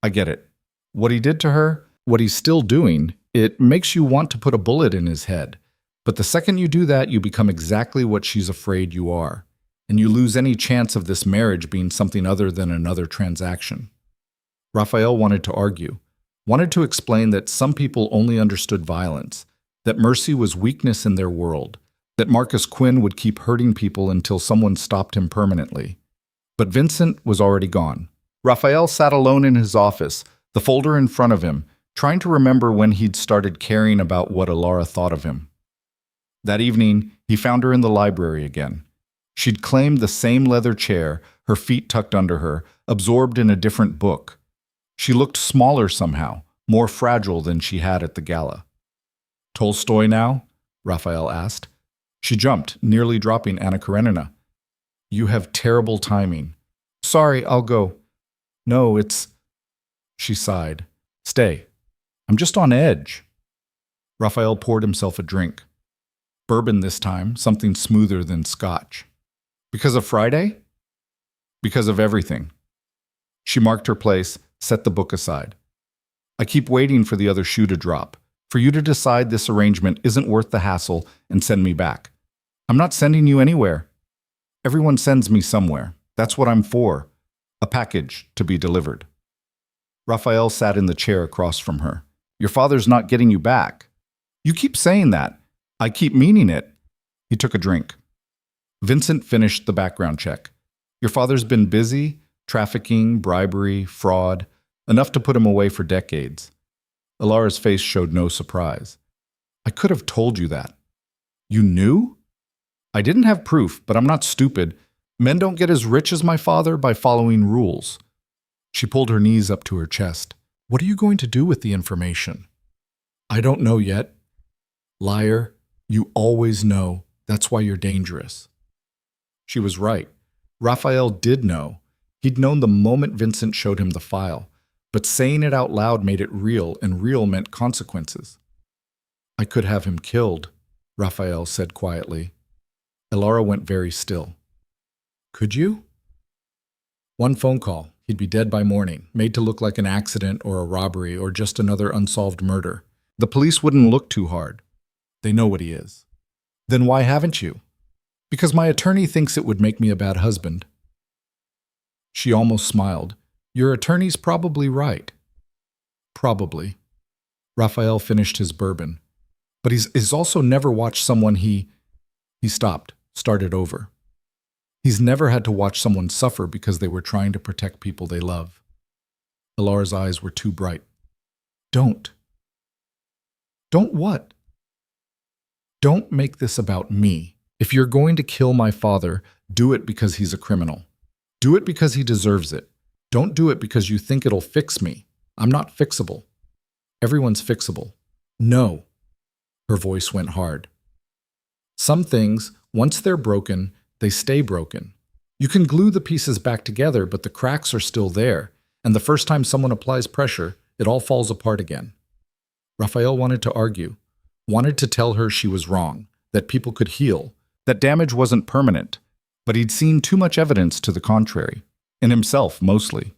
I get it. What he did to her, what he's still doing, it makes you want to put a bullet in his head. But the second you do that, you become exactly what she's afraid you are. and you lose any chance of this marriage being something other than another transaction. Raphael wanted to argue, wanted to explain that some people only understood violence, that mercy was weakness in their world, that Marcus Quinn would keep hurting people until someone stopped him permanently. But Vincent was already gone. Raphael sat alone in his office, the folder in front of him, trying to remember when he'd started caring about what Alara thought of him. That evening, he found her in the library again. She'd claimed the same leather chair, her feet tucked under her, absorbed in a different book. She looked smaller somehow, more fragile than she had at the gala. "Tolstoy now?" Raphael asked. She jumped, nearly dropping Anna Karenina. "You have terrible timing. Sorry, I'll go." "No, it's—" She sighed. "Stay. I'm just on edge." Raphael poured himself a drink. Bourbon this time, something smoother than scotch. "Because of Friday?" "Because of everything." She marked her place, set the book aside. "I keep waiting for the other shoe to drop, for you to decide this arrangement isn't worth the hassle and send me back. I'm not sending you anywhere. Everyone sends me somewhere. That's what I'm for. A package to be delivered." Raphael sat in the chair across from her. "Your father's not getting you back." "You keep saying that. I keep meaning it." He took a drink. Vincent finished the background check. "Your father's been busy, trafficking, bribery, fraud, enough to put him away for decades." Alara's face showed no surprise. "I could have told you that." "You knew?" "I didn't have proof, but I'm not stupid. Men don't get as rich as my father by following rules." She pulled her knees up to her chest. "What are you going to do with the information?" "I don't know yet." "Liar, you always know. That's why you're dangerous." She was right. Raphael did know. He'd known the moment Vincent showed him the file, but saying it out loud made it real, and real meant consequences. "I could have him killed," Raphael said quietly. Alara went very still. "Could you?" "One phone call. He'd be dead by morning, made to look like an accident or a robbery or just another unsolved murder. The police wouldn't look too hard. They know what he is." "Then why haven't you?" "Because my attorney thinks it would make me a bad husband." She almost smiled. "Your attorney's probably right." "Probably." Raphael finished his bourbon. "But he's also never watched someone he stopped, started over. He's never had to watch someone suffer because they were trying to protect people they love." Alara's eyes were too bright. "Don't." "Don't what?" "Don't make this about me. If you're going to kill my father, do it because he's a criminal. Do it because he deserves it. Don't do it because you think it'll fix me. I'm not fixable. Everyone's fixable." "No." Her voice went hard. "Some things, once they're broken, they stay broken. You can glue the pieces back together, but the cracks are still there, and the first time someone applies pressure, it all falls apart again." Raphael wanted to argue, wanted to tell her she was wrong, that people could heal, that damage wasn't permanent, but he'd seen too much evidence to the contrary, in himself mostly.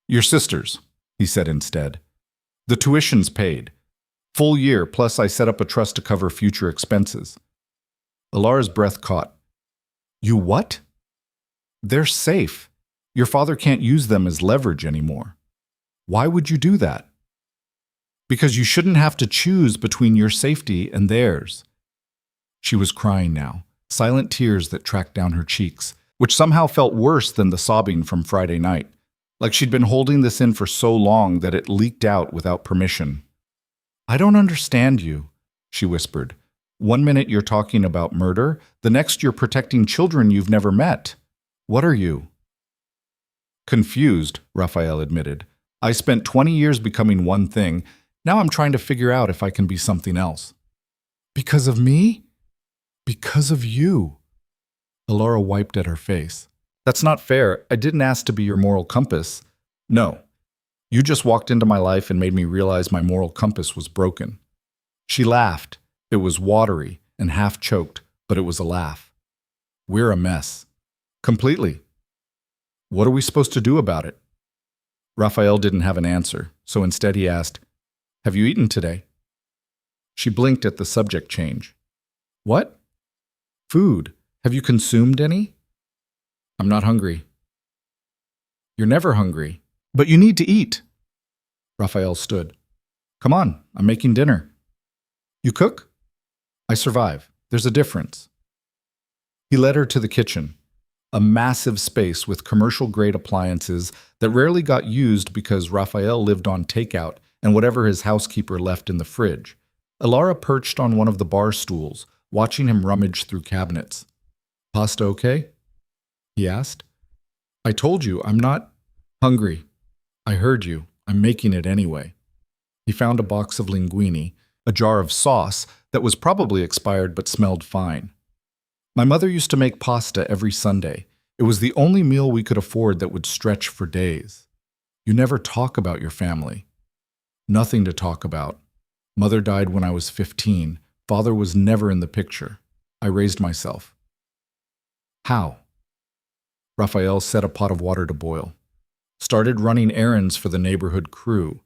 "Your sisters," he said instead. "The tuition's paid. Full year, plus I set up a trust to cover future expenses." Alara's breath caught. "You what?" "They're safe. Your father can't use them as leverage anymore." "Why would you do that?" "Because you shouldn't have to choose between your safety and theirs." She was crying now, silent tears that tracked down her cheeks, which somehow felt worse than the sobbing from Friday night, like she'd been holding this in for so long that it leaked out without permission. "I don't understand you," she whispered. "One minute you're talking about murder, the next you're protecting children you've never met. What are you?" "Confused," Raphael admitted. "I spent 20 years becoming one thing. Now I'm trying to figure out if I can be something else." "Because of me?" "Because of you." Alara wiped at her face. "That's not fair. I didn't ask to be your moral compass." "No. You just walked into my life and made me realize my moral compass was broken." She laughed. It was watery and half-choked, but it was a laugh. "We're a mess. Completely. What are we supposed to do about it?" Raphael didn't have an answer, so instead he asked, "Have you eaten today?" She blinked at the subject change. "What?" "Food. Have you consumed any?" I'm not hungry. You're never hungry. But you need to eat. Raphael stood. Come on, I'm making dinner. You cook? I survive. There's a difference. He led her to the kitchen, a massive space with commercial-grade appliances that rarely got used because Raphael lived on takeout and whatever his housekeeper left in the fridge. Alara perched on one of the bar stools, watching him rummage through cabinets. Pasta okay? He asked. I told you, I'm not hungry. I heard you. I'm making it anyway. He found a box of linguine, a jar of sauce that was probably expired but smelled fine. My mother used to make pasta every Sunday. It was the only meal we could afford that would stretch for days. You never talk about your family. Nothing to talk about. Mother died when I was 15. Father was never in the picture. I raised myself. How? Raphael set a pot of water to boil. Started running errands for the neighborhood crew.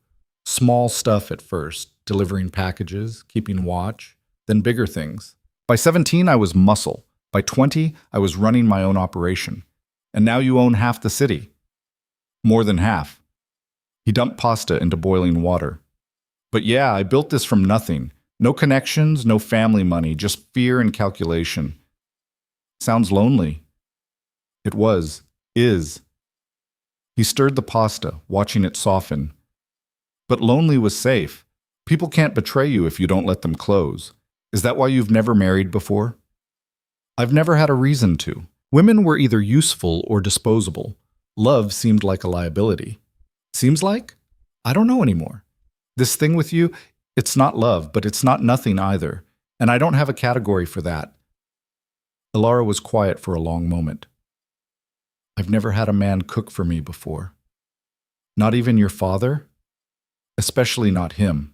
Small stuff at first, delivering packages, keeping watch, then bigger things. By 17, I was muscle. By 20, I was running my own operation. And now you own half the city. More than half. He dumped pasta into boiling water. But yeah, I built this from nothing. No connections, no family money, just fear and calculation. Sounds lonely. It was. Is. He stirred the pasta, watching it soften. But lonely was safe. People can't betray you if you don't let them close. Is that why you've never married before? I've never had a reason to. Women were either useful or disposable. Love seemed like a liability. Seems like? I don't know anymore. This thing with you, it's not love, but it's not nothing either. And I don't have a category for that. Alara was quiet for a long moment. I've never had a man cook for me before. Not even your father? Especially not him.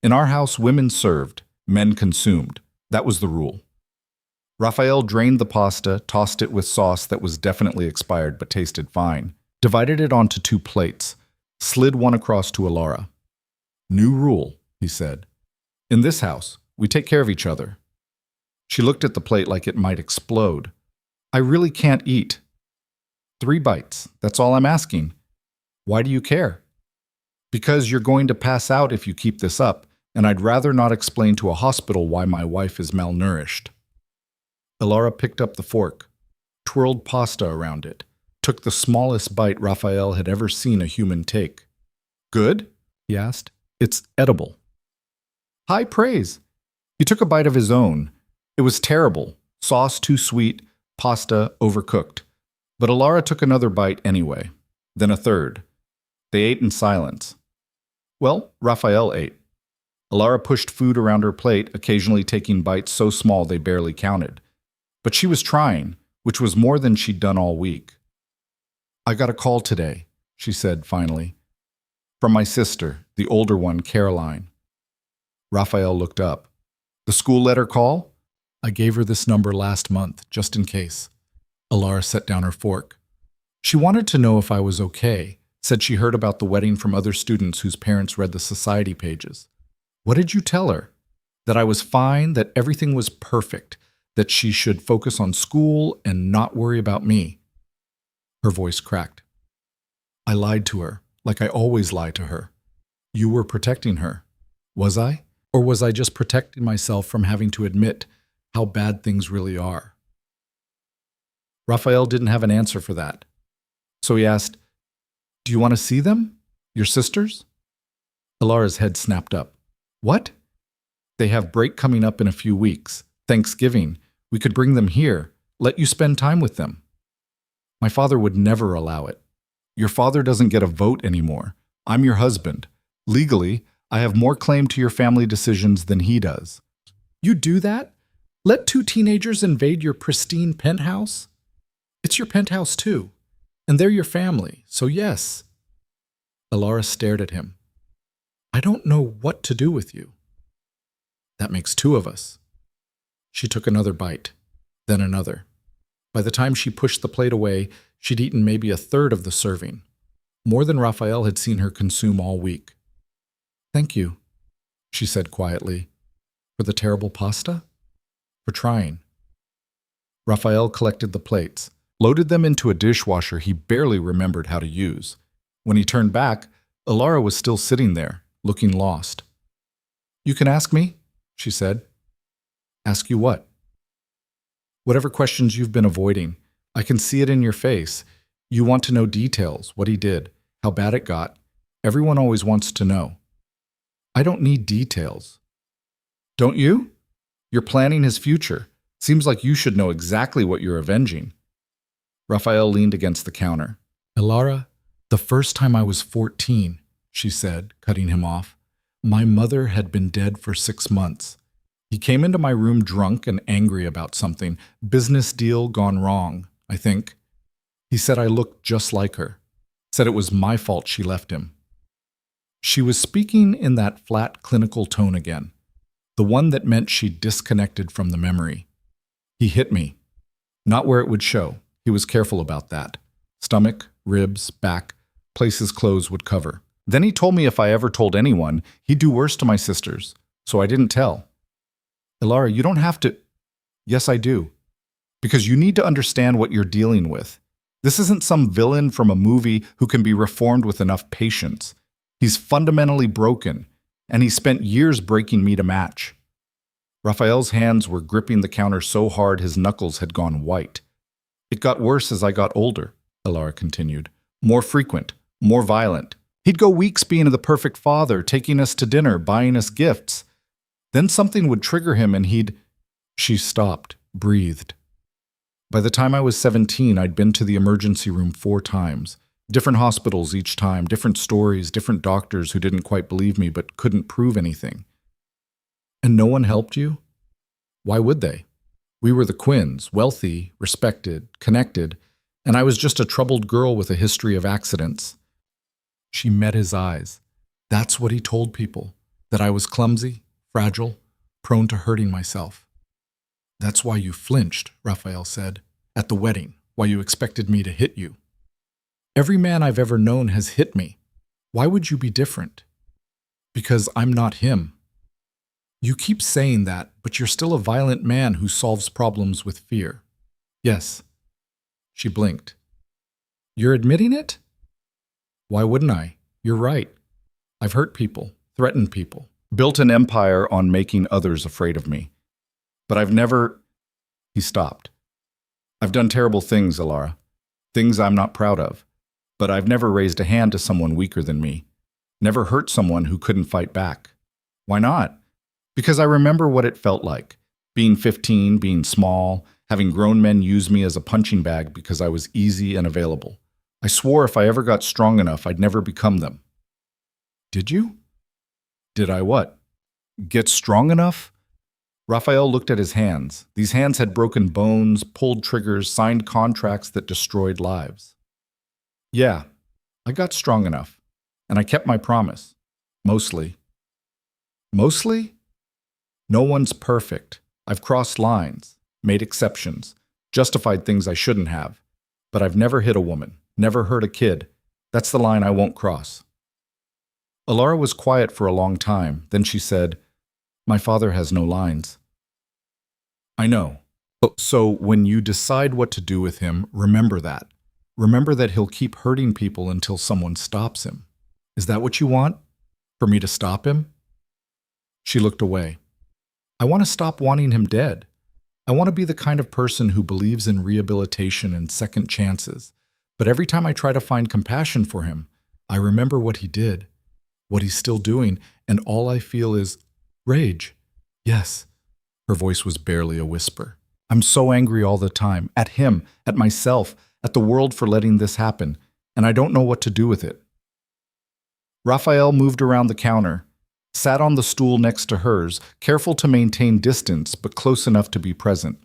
In our house, women served, men consumed. That was the rule. Raphael drained the pasta, tossed it with sauce that was definitely expired but tasted fine, divided it onto 2 plates, slid one across to Alara. New rule, he said. In this house, we take care of each other. She looked at the plate like it might explode. I really can't eat. 3 bites, that's all I'm asking. Why do you care? Because you're going to pass out if you keep this up, and I'd rather not explain to a hospital why my wife is malnourished. Alara picked up the fork, twirled pasta around it, took the smallest bite Raphael had ever seen a human take. Good? He asked. It's edible. High praise. He took a bite of his own. It was terrible. Sauce too sweet, pasta overcooked. But Alara took another bite anyway, then a third. They ate in silence. Well, Raphael ate. Alara pushed food around her plate, occasionally taking bites so small they barely counted. But she was trying, which was more than she'd done all week. I got a call today, she said finally. From my sister, the older one, Caroline. Raphael looked up. The school let her call? I gave her this number last month, just in case. Alara set down her fork. She wanted to know if I was okay, said she heard about the wedding from other students whose parents read the society pages. What did you tell her? That I was fine, that everything was perfect, that she should focus on school and not worry about me. Her voice cracked. I lied to her, like I always lie to her. You were protecting her. Was I? Or was I just protecting myself from having to admit how bad things really are? Raphael didn't have an answer for that. So he asked, Do you want to see them? Your sisters? Alara's head snapped up. What? They have break coming up in a few weeks. Thanksgiving. We could bring them here. Let you spend time with them. My father would never allow it. Your father doesn't get a vote anymore. I'm your husband. Legally, I have more claim to your family decisions than he does. You do that? Let 2 teenagers invade your pristine penthouse? It's your penthouse too. And they're your family, so yes. Alara stared at him. I don't know what to do with you. That makes 2 of us. She took another bite, then another. By the time she pushed the plate away, she'd eaten maybe a third of the serving, more than Raphael had seen her consume all week. Thank you, she said quietly. For the terrible pasta? For trying. Raphael collected the plates, loaded them into a dishwasher he barely remembered how to use. When he turned back, Ilara was still sitting there, looking lost. "You can ask me," she said. "Ask you what?" "Whatever questions you've been avoiding. I can see it in your face. You want to know details, what he did, how bad it got. Everyone always wants to know." "I don't need details." "Don't you? You're planning his future. Seems like you should know exactly what you're avenging." Raphael leaned against the counter. "Ilara, the first time I was 14, she said, cutting him off, my mother had been dead for 6 months. He came into my room drunk and angry about something. Business deal gone wrong, I think. He said I looked just like her. Said it was my fault she left him." She was speaking in that flat clinical tone again, the one that meant she disconnected from the memory. "He hit me. Not where it would show. He was careful about that. Stomach, ribs, back, places clothes would cover. Then he told me if I ever told anyone, he'd do worse to my sisters. So I didn't tell." "Ilara, you don't have to—" "Yes, I do. Because you need to understand what you're dealing with. This isn't some villain from a movie who can be reformed with enough patience. He's fundamentally broken, and he spent years breaking me to match." Raphael's hands were gripping the counter so hard his knuckles had gone white. "It got worse as I got older," Ilara continued. "More frequent, more violent. He'd go weeks being the perfect father, taking us to dinner, buying us gifts. Then something would trigger him and he'd—" She stopped, breathed. "By the time I was 17, I'd been to the emergency room 4 times. Different hospitals each time, different stories, different doctors who didn't quite believe me but couldn't prove anything." "And no one helped you?" "Why would they? We were the Quinns, wealthy, respected, connected, and I was just a troubled girl with a history of accidents." She met his eyes. "That's what he told people, that I was clumsy, fragile, prone to hurting myself." "That's why you flinched," Raphael said, "at the wedding, why you expected me to hit you." "Every man I've ever known has hit me. Why would you be different?" "Because I'm not him." "You keep saying that, but you're still a violent man who solves problems with fear." "Yes." She blinked. "You're admitting it?" "Why wouldn't I? You're right. I've hurt people, threatened people, built an empire on making others afraid of me. But I've never—" He stopped. "I've done terrible things, Ilara. Things I'm not proud of. But I've never raised a hand to someone weaker than me. Never hurt someone who couldn't fight back. Why not? Because I remember what it felt like. Being 15, being small, having grown men use me as a punching bag because I was easy and available. I swore if I ever got strong enough, I'd never become them." "Did you?" "Did I what? Get strong enough?" Raphael looked at his hands. These hands had broken bones, pulled triggers, signed contracts that destroyed lives. "Yeah, I got strong enough. And I kept my promise. Mostly." "Mostly?" "No one's perfect. I've crossed lines, made exceptions, justified things I shouldn't have. But I've never hit a woman, never hurt a kid. That's the line I won't cross." Ilara was quiet for a long time. Then she said, "My father has no lines." "I know. So when you decide what to do with him, remember that. Remember that he'll keep hurting people until someone stops him. Is that what you want? For me to stop him?" She looked away. "I want to stop wanting him dead. I want to be the kind of person who believes in rehabilitation and second chances. But every time I try to find compassion for him, I remember what he did, what he's still doing, and all I feel is rage. Yes." Her voice was barely a whisper. "I'm so angry all the time, at him, at myself, at the world for letting this happen, and I don't know what to do with it." Raphael moved around the counter, sat on the stool next to hers, careful to maintain distance but close enough to be present.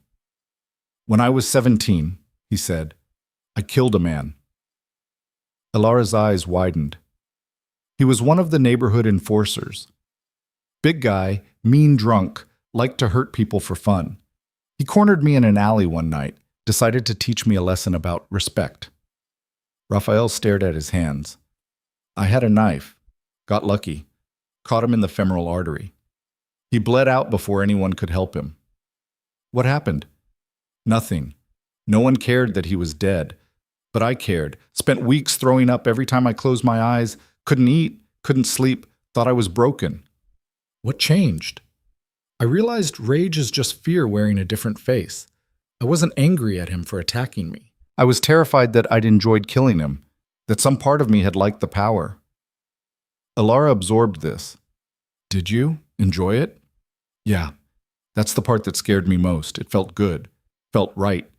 "When I was 17, he said, I killed a man." Ilara's eyes widened. He was one of the neighborhood enforcers. Big guy, mean drunk, liked to hurt people for fun. He cornered me in an alley one night, decided to teach me a lesson about respect. Raphael stared at his hands. "I had a knife. Got lucky. Caught him in the femoral artery. He bled out before anyone could help him." "What happened?" "Nothing. No one cared that he was dead. But I cared. Spent weeks throwing up every time I closed my eyes. Couldn't eat, couldn't sleep, thought I was broken. What changed? I realized rage is just fear wearing a different face. I wasn't angry at him for attacking me. I was terrified that I'd enjoyed killing him, that some part of me had liked the power. Alara absorbed this. Did you enjoy it? Yeah, that's the part that scared me most. It felt good, felt right,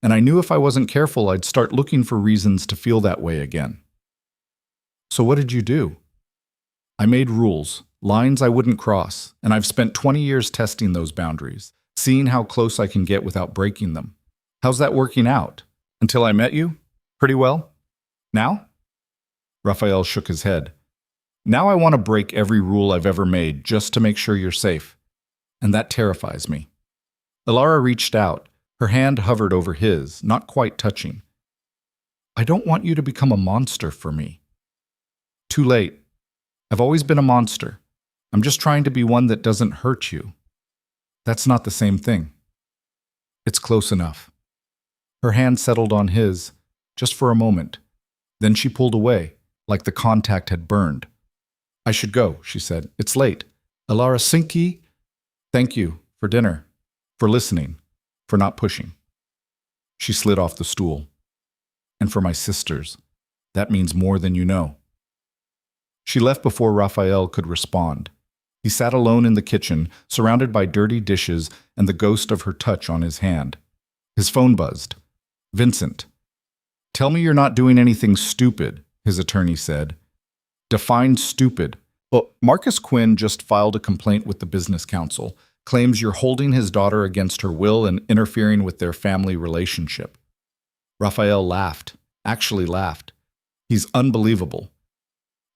and I knew if I wasn't careful, I'd start looking for reasons to feel that way again. So what did you do? I made rules, lines I wouldn't cross, and I've spent 20 years testing those boundaries, seeing how close I can get without breaking them. How's that working out? Until I met you? Pretty well? Now? Raphael shook his head. Now I want to break every rule I've ever made just to make sure you're safe. And that terrifies me. Alara reached out. Her hand hovered over his, not quite touching. I don't want you to become a monster for me. Too late. I've always been a monster. I'm just trying to be one that doesn't hurt you. That's not the same thing. It's close enough. Her hand settled on his, just for a moment. Then she pulled away, like the contact had burned. I should go, she said. It's late. Alara Sinki, thank you for dinner, for listening, for not pushing. She slid off the stool. And for my sisters, that means more than you know. She left before Raphael could respond. He sat alone in the kitchen, surrounded by dirty dishes and the ghost of her touch on his hand. His phone buzzed. Vincent. Tell me you're not doing anything stupid, his attorney said. Define stupid. Well, Marcus Quinn just filed a complaint with the business council, claims you're holding his daughter against her will and interfering with their family relationship. Raphael laughed, actually laughed. He's unbelievable.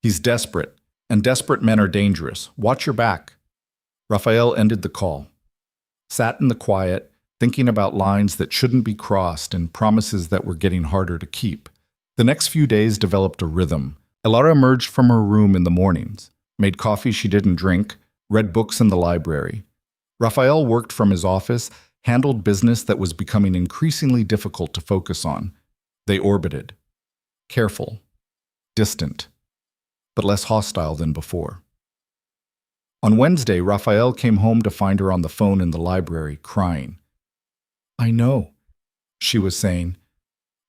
He's desperate, and desperate men are dangerous. Watch your back. Raphael ended the call, sat in the quiet, thinking about lines that shouldn't be crossed and promises that were getting harder to keep. The next few days developed a rhythm. Alara emerged from her room in the mornings, made coffee she didn't drink, read books in the library. Raphael worked from his office, handled business that was becoming increasingly difficult to focus on. They orbited. Careful, distant, but less hostile than before. On Wednesday, Raphael came home to find her on the phone in the library, crying. I know, she was saying.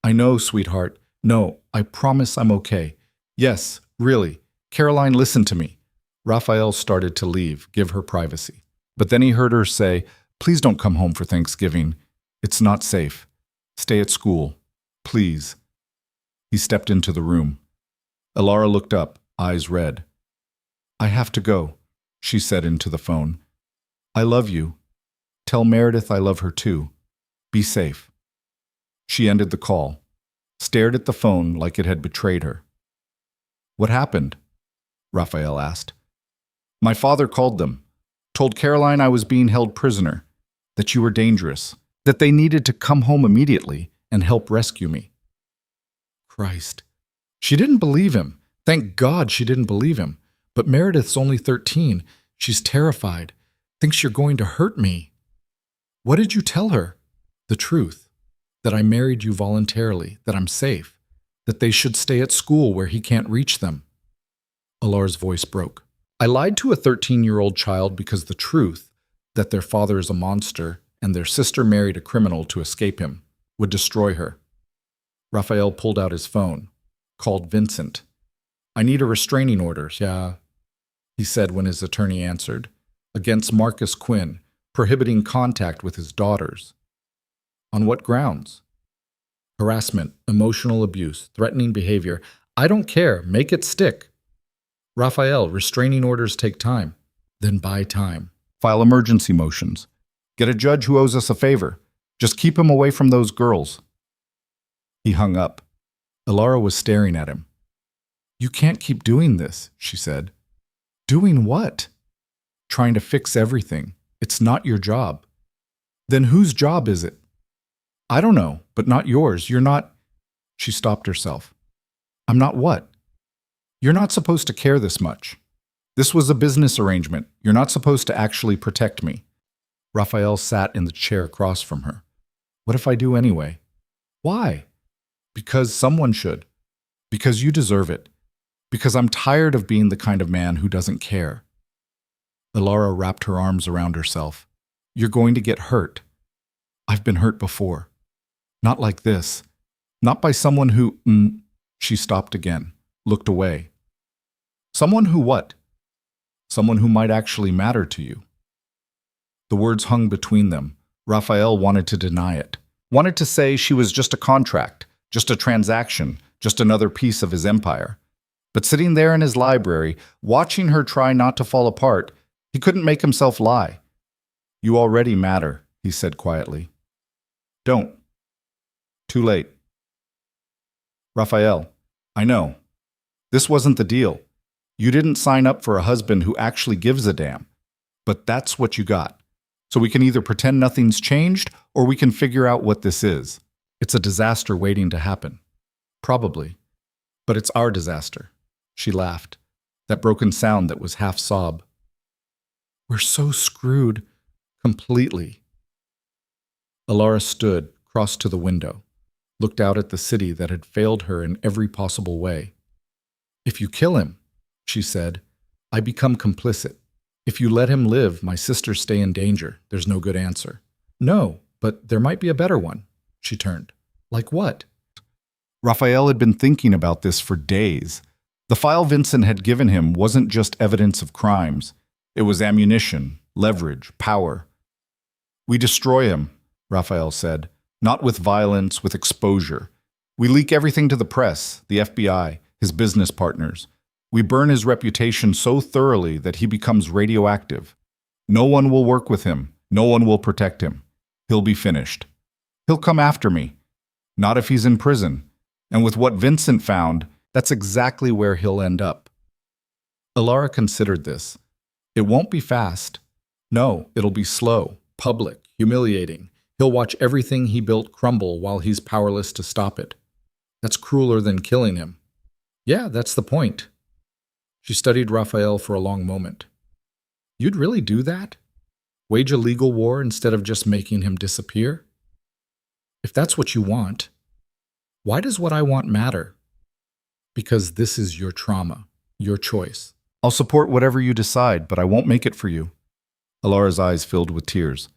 I know, sweetheart. No, I promise I'm okay. Yes, really. Caroline, listen to me. Raphael started to leave, give her privacy. But then he heard her say, please don't come home for Thanksgiving. It's not safe. Stay at school. Please. He stepped into the room. Alara looked up, eyes red. I have to go, she said into the phone. I love you. Tell Meredith I love her too. Be safe. She ended the call, stared at the phone like it had betrayed her. What happened? Raphael asked. My father called them, told Caroline I was being held prisoner, that you were dangerous, that they needed to come home immediately and help rescue me. Christ. She didn't believe him. Thank God she didn't believe him. But Meredith's only 13. She's terrified. Thinks you're going to hurt me. What did you tell her? The truth. That I married you voluntarily, that I'm safe, that they should stay at school where he can't reach them. Alara's voice broke. I lied to a 13-year-old child because the truth, that their father is a monster and their sister married a criminal to escape him, would destroy her. Raphael pulled out his phone, called Vincent. I need a restraining order, yeah, he said when his attorney answered, against Marcus Quinn, prohibiting contact with his daughters. On what grounds? Harassment, emotional abuse, threatening behavior. I don't care. Make it stick. Raphael, restraining orders take time. Then buy time. File emergency motions. Get a judge who owes us a favor. Just keep him away from those girls. He hung up. Alara was staring at him. You can't keep doing this, she said. Doing what? Trying to fix everything. It's not your job. Then whose job is it? I don't know, but not yours. You're not... She stopped herself. I'm not what? You're not supposed to care this much. This was a business arrangement. You're not supposed to actually protect me. Raphael sat in the chair across from her. What if I do anyway? Why? Because someone should. Because you deserve it. Because I'm tired of being the kind of man who doesn't care. Ilara wrapped her arms around herself. You're going to get hurt. I've been hurt before. Not like this. Not by someone who… She stopped again, looked away. Someone who what? Someone who might actually matter to you. The words hung between them. Raphael wanted to deny it. Wanted to say she was just a contract, just a transaction, just another piece of his empire. But sitting there in his library, watching her try not to fall apart, he couldn't make himself lie. You already matter, he said quietly. Don't. Too late. Raphael, I know. This wasn't the deal. You didn't sign up for a husband who actually gives a damn. But that's what you got. So we can either pretend nothing's changed, or we can figure out what this is. It's a disaster waiting to happen. Probably. But it's our disaster. She laughed, that broken sound that was half sob. We're so screwed. Completely. Ilara stood, crossed to the window, looked out at the city that had failed her in every possible way. If you kill him, she said, I become complicit. If you let him live, my sisters stay in danger. There's no good answer. No, but there might be a better one. She turned. Like what? Raphael had been thinking about this for days. The file Vincent had given him wasn't just evidence of crimes. It was ammunition, leverage, power. We destroy him, Raphael said. Not with violence, with exposure. We leak everything to the press, the FBI, his business partners. We burn his reputation so thoroughly that he becomes radioactive. No one will work with him. No one will protect him. He'll be finished. He'll come after me. Not if he's in prison. And with what Vincent found, that's exactly where he'll end up. Ilara considered this. It won't be fast. No, it'll be slow, public, humiliating. He'll watch everything he built crumble while he's powerless to stop it. That's crueler than killing him. Yeah, that's the point. She studied Raphael for a long moment. You'd really do that? Wage a legal war instead of just making him disappear? If that's what you want, why does what I want matter? Because this is your trauma, your choice. I'll support whatever you decide, but I won't make it for you. Ilara's eyes filled with tears.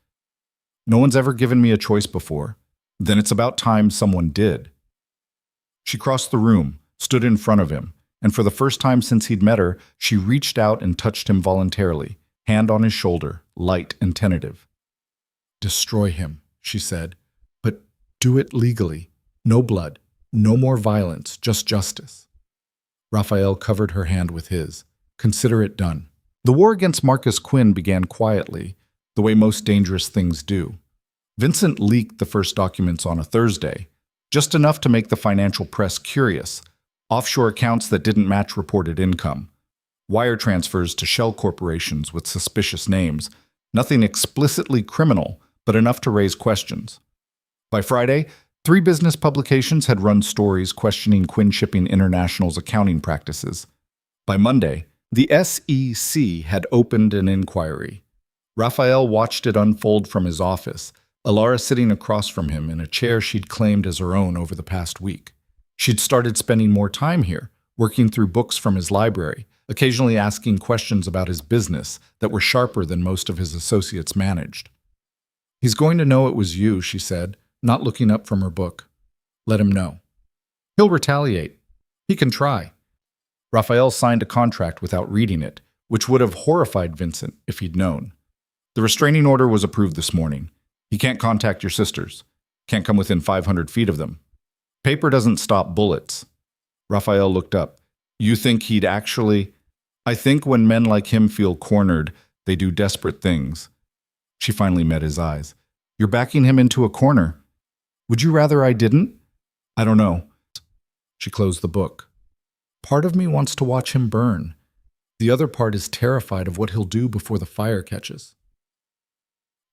No one's ever given me a choice before. Then it's about time someone did. She crossed the room, stood in front of him, and for the first time since he'd met her, she reached out and touched him voluntarily, hand on his shoulder, light and tentative. Destroy him, she said, but do it legally. No blood, no more violence, just justice. Raphael covered her hand with his. Consider it done. The war against Marcus Quinn began quietly, the way most dangerous things do. Vincent leaked the first documents on a Thursday, just enough to make the financial press curious. Offshore accounts that didn't match reported income. Wire transfers to shell corporations with suspicious names. Nothing explicitly criminal, but enough to raise questions. By Friday, 3 business publications had run stories questioning Quinn Shipping International's accounting practices. By Monday, the SEC had opened an inquiry. Raphael watched it unfold from his office, Ilara sitting across from him in a chair she'd claimed as her own over the past week. She'd started spending more time here, working through books from his library, occasionally asking questions about his business that were sharper than most of his associates managed. He's going to know it was you, she said, not looking up from her book. Let him know. He'll retaliate. He can try. Raphael signed a contract without reading it, which would have horrified Vincent if he'd known. The restraining order was approved this morning. He can't contact your sisters. Can't come within 500 feet of them. Paper doesn't stop bullets. Raphael looked up. You think he'd actually… I think when men like him feel cornered, they do desperate things. She finally met his eyes. You're backing him into a corner. Would you rather I didn't? I don't know. She closed the book. Part of me wants to watch him burn. The other part is terrified of what he'll do before the fire catches.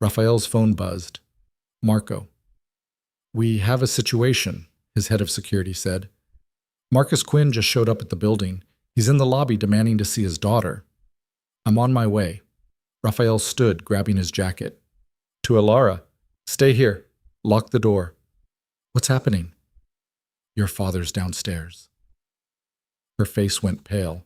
Raphael's phone buzzed. Marco. We have a situation, his head of security said. Marcus Quinn just showed up at the building. He's in the lobby demanding to see his daughter. I'm on my way. Raphael stood, grabbing his jacket. To Ilara. Stay here. Lock the door. What's happening? Your father's downstairs. Her face went pale.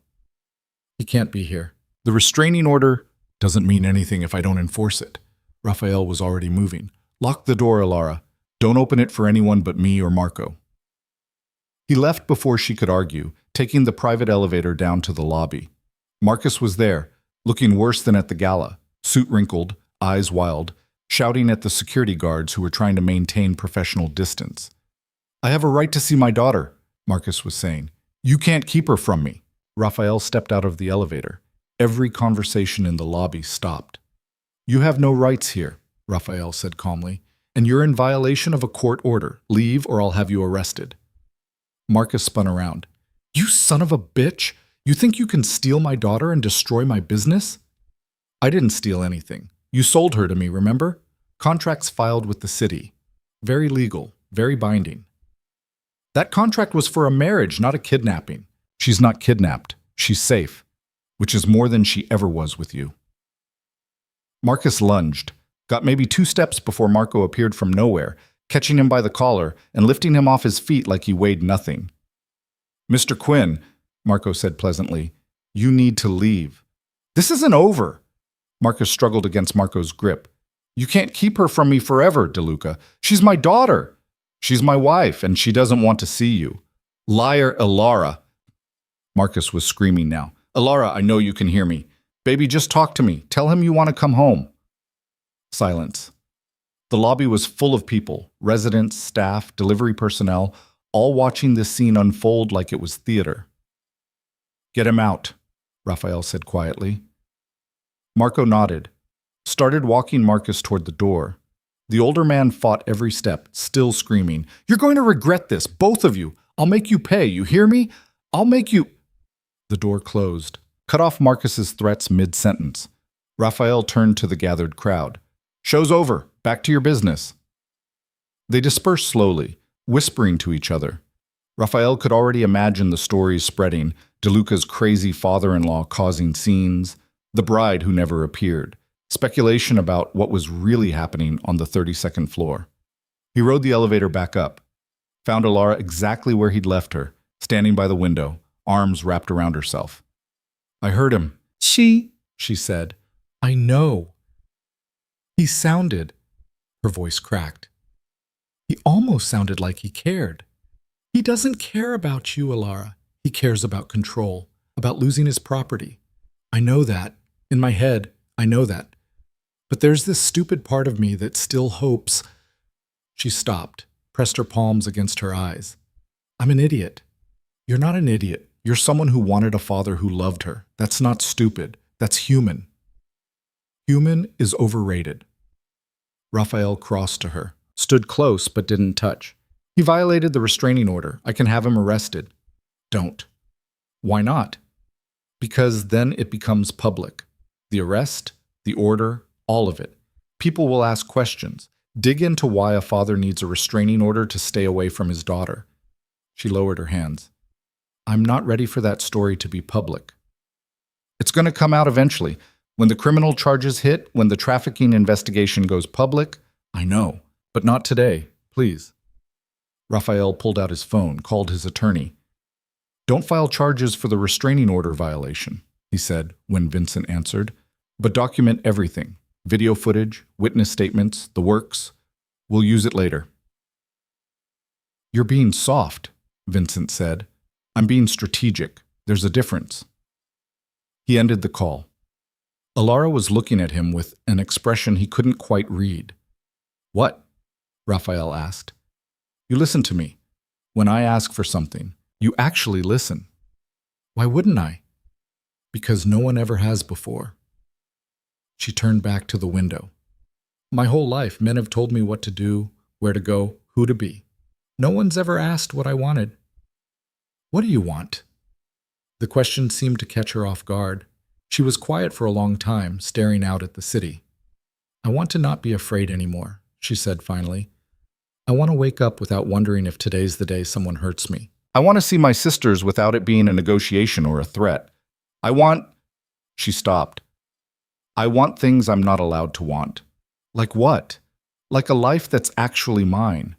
He can't be here. The restraining order doesn't mean anything if I don't enforce it. Raphael was already moving. Lock the door, Alara. Don't open it for anyone but me or Marco. He left before she could argue, taking the private elevator down to the lobby. Marcus was there, looking worse than at the gala, suit wrinkled, eyes wild, shouting at the security guards who were trying to maintain professional distance. I have a right to see my daughter, Marcus was saying. You can't keep her from me. Raphael stepped out of the elevator. Every conversation in the lobby stopped. You have no rights here, Raphael said calmly, and you're in violation of a court order. Leave or I'll have you arrested. Marcus spun around. You son of a bitch! You think you can steal my daughter and destroy my business? I didn't steal anything. You sold her to me, remember? Contracts filed with the city. Very legal, very binding. That contract was for a marriage, not a kidnapping. She's not kidnapped. She's safe, which is more than she ever was with you. Marcus lunged, got maybe 2 steps before Marco appeared from nowhere, catching him by the collar and lifting him off his feet like he weighed nothing. Mr. Quinn, Marco said pleasantly, you need to leave. This isn't over. Marcus struggled against Marco's grip. You can't keep her from me forever, DeLuca. She's my daughter. She's my wife, and she doesn't want to see you. Liar, Alara. Marcus was screaming now. Alara, I know you can hear me. Baby, just talk to me. Tell him you want to come home. Silence. The lobby was full of people, residents, staff, delivery personnel, all watching this scene unfold like it was theater. Get him out, Raphael said quietly. Marco nodded, started walking Marcus toward the door. The older man fought every step, still screaming, You're going to regret this, both of you. I'll make you pay, you hear me? I'll make you… The door closed, cut off Marcus's threats mid-sentence. Raphael turned to the gathered crowd. Show's over. Back to your business. They dispersed slowly, whispering to each other. Raphael could already imagine the stories spreading, DeLuca's crazy father-in-law causing scenes, the bride who never appeared, speculation about what was really happening on the 32nd floor. He rode the elevator back up, found Alara exactly where he'd left her, standing by the window, arms wrapped around herself. I heard him. She said. I know. He sounded. Her voice cracked. He almost sounded like he cared. He doesn't care about you, Alara. He cares about control, about losing his property. I know that. In my head, I know that. But there's this stupid part of me that still hopes. She stopped, pressed her palms against her eyes. I'm an idiot. You're not an idiot. You're someone who wanted a father who loved her. That's not stupid. That's human. Human is overrated. Raphael crossed to her, stood close but didn't touch. He violated the restraining order. I can have him arrested. Don't. Why not? Because then it becomes public. The arrest, the order, all of it. People will ask questions, dig into why a father needs a restraining order to stay away from his daughter. She lowered her hands. I'm not ready for that story to be public. It's going to come out eventually. When the criminal charges hit, when the trafficking investigation goes public, I know, but not today, please. Raphael pulled out his phone, called his attorney. Don't file charges for the restraining order violation, he said when Vincent answered, but document everything. Video footage, witness statements, the works. We'll use it later. You're being soft, Vincent said. I'm being strategic. There's a difference. He ended the call. Alara was looking at him with an expression he couldn't quite read. What? Raphael asked. You listen to me. When I ask for something, you actually listen. Why wouldn't I? Because no one ever has before. She turned back to the window. My whole life, men have told me what to do, where to go, who to be. No one's ever asked what I wanted. What do you want? The question seemed to catch her off guard. She was quiet for a long time, staring out at the city. I want to not be afraid anymore, she said finally. I want to wake up without wondering if today's the day someone hurts me. I want to see my sisters without it being a negotiation or a threat. I want… She stopped. I want things I'm not allowed to want. Like what? Like a life that's actually mine.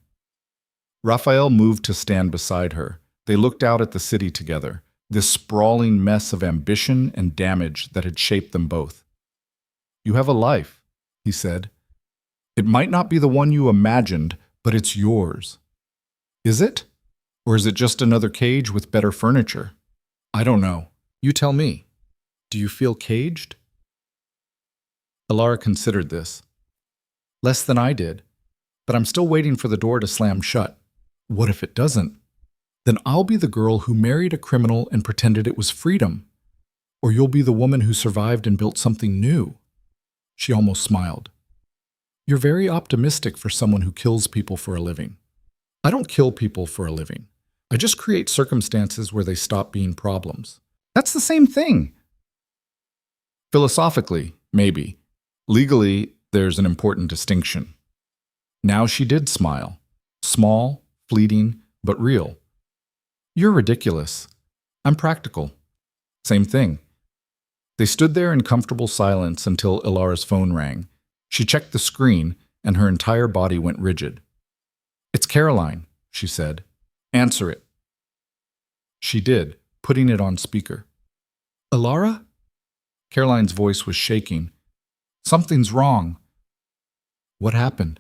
Raphael moved to stand beside her. They looked out at the city together, this sprawling mess of ambition and damage that had shaped them both. "You have a life," he said. "It might not be the one you imagined, but it's yours." "Is it? Or is it just another cage with better furniture?" "I don't know. You tell me. Do you feel caged?" Alara considered this. "Less than I did, but I'm still waiting for the door to slam shut. What if it doesn't? Then I'll be the girl who married a criminal and pretended it was freedom. Or you'll be the woman who survived and built something new." She almost smiled. "You're very optimistic for someone who kills people for a living." "I don't kill people for a living. I just create circumstances where they stop being problems." "That's the same thing." "Philosophically, maybe. Legally, there's an important distinction." Now she did smile. Small, fleeting, but real. "You're ridiculous. I'm practical." "Same thing." They stood there in comfortable silence until Ilara's phone rang. She checked the screen, and her entire body went rigid. "It's Caroline," she said. "Answer it." She did, putting it on speaker. "Ilara?" Caroline's voice was shaking. "Something's wrong." "What happened?"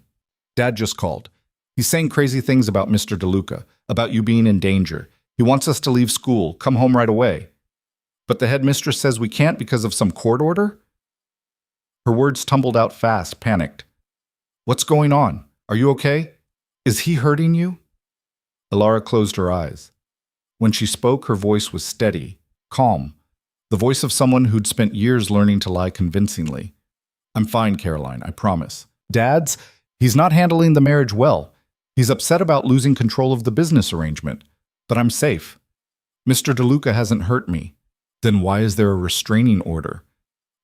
"Dad just called. He's saying crazy things about Mr. DeLuca, about you being in danger. He wants us to leave school, come home right away. But the headmistress says we can't because of some court order?" Her words tumbled out fast, panicked. "What's going on? Are you okay? Is he hurting you?" Ilara closed her eyes. When she spoke, her voice was steady, calm, the voice of someone who'd spent years learning to lie convincingly. "I'm fine, Caroline, I promise. He's not handling the marriage well. He's upset about losing control of the business arrangement. But I'm safe. Mr. DeLuca hasn't hurt me. Then why is there a restraining order?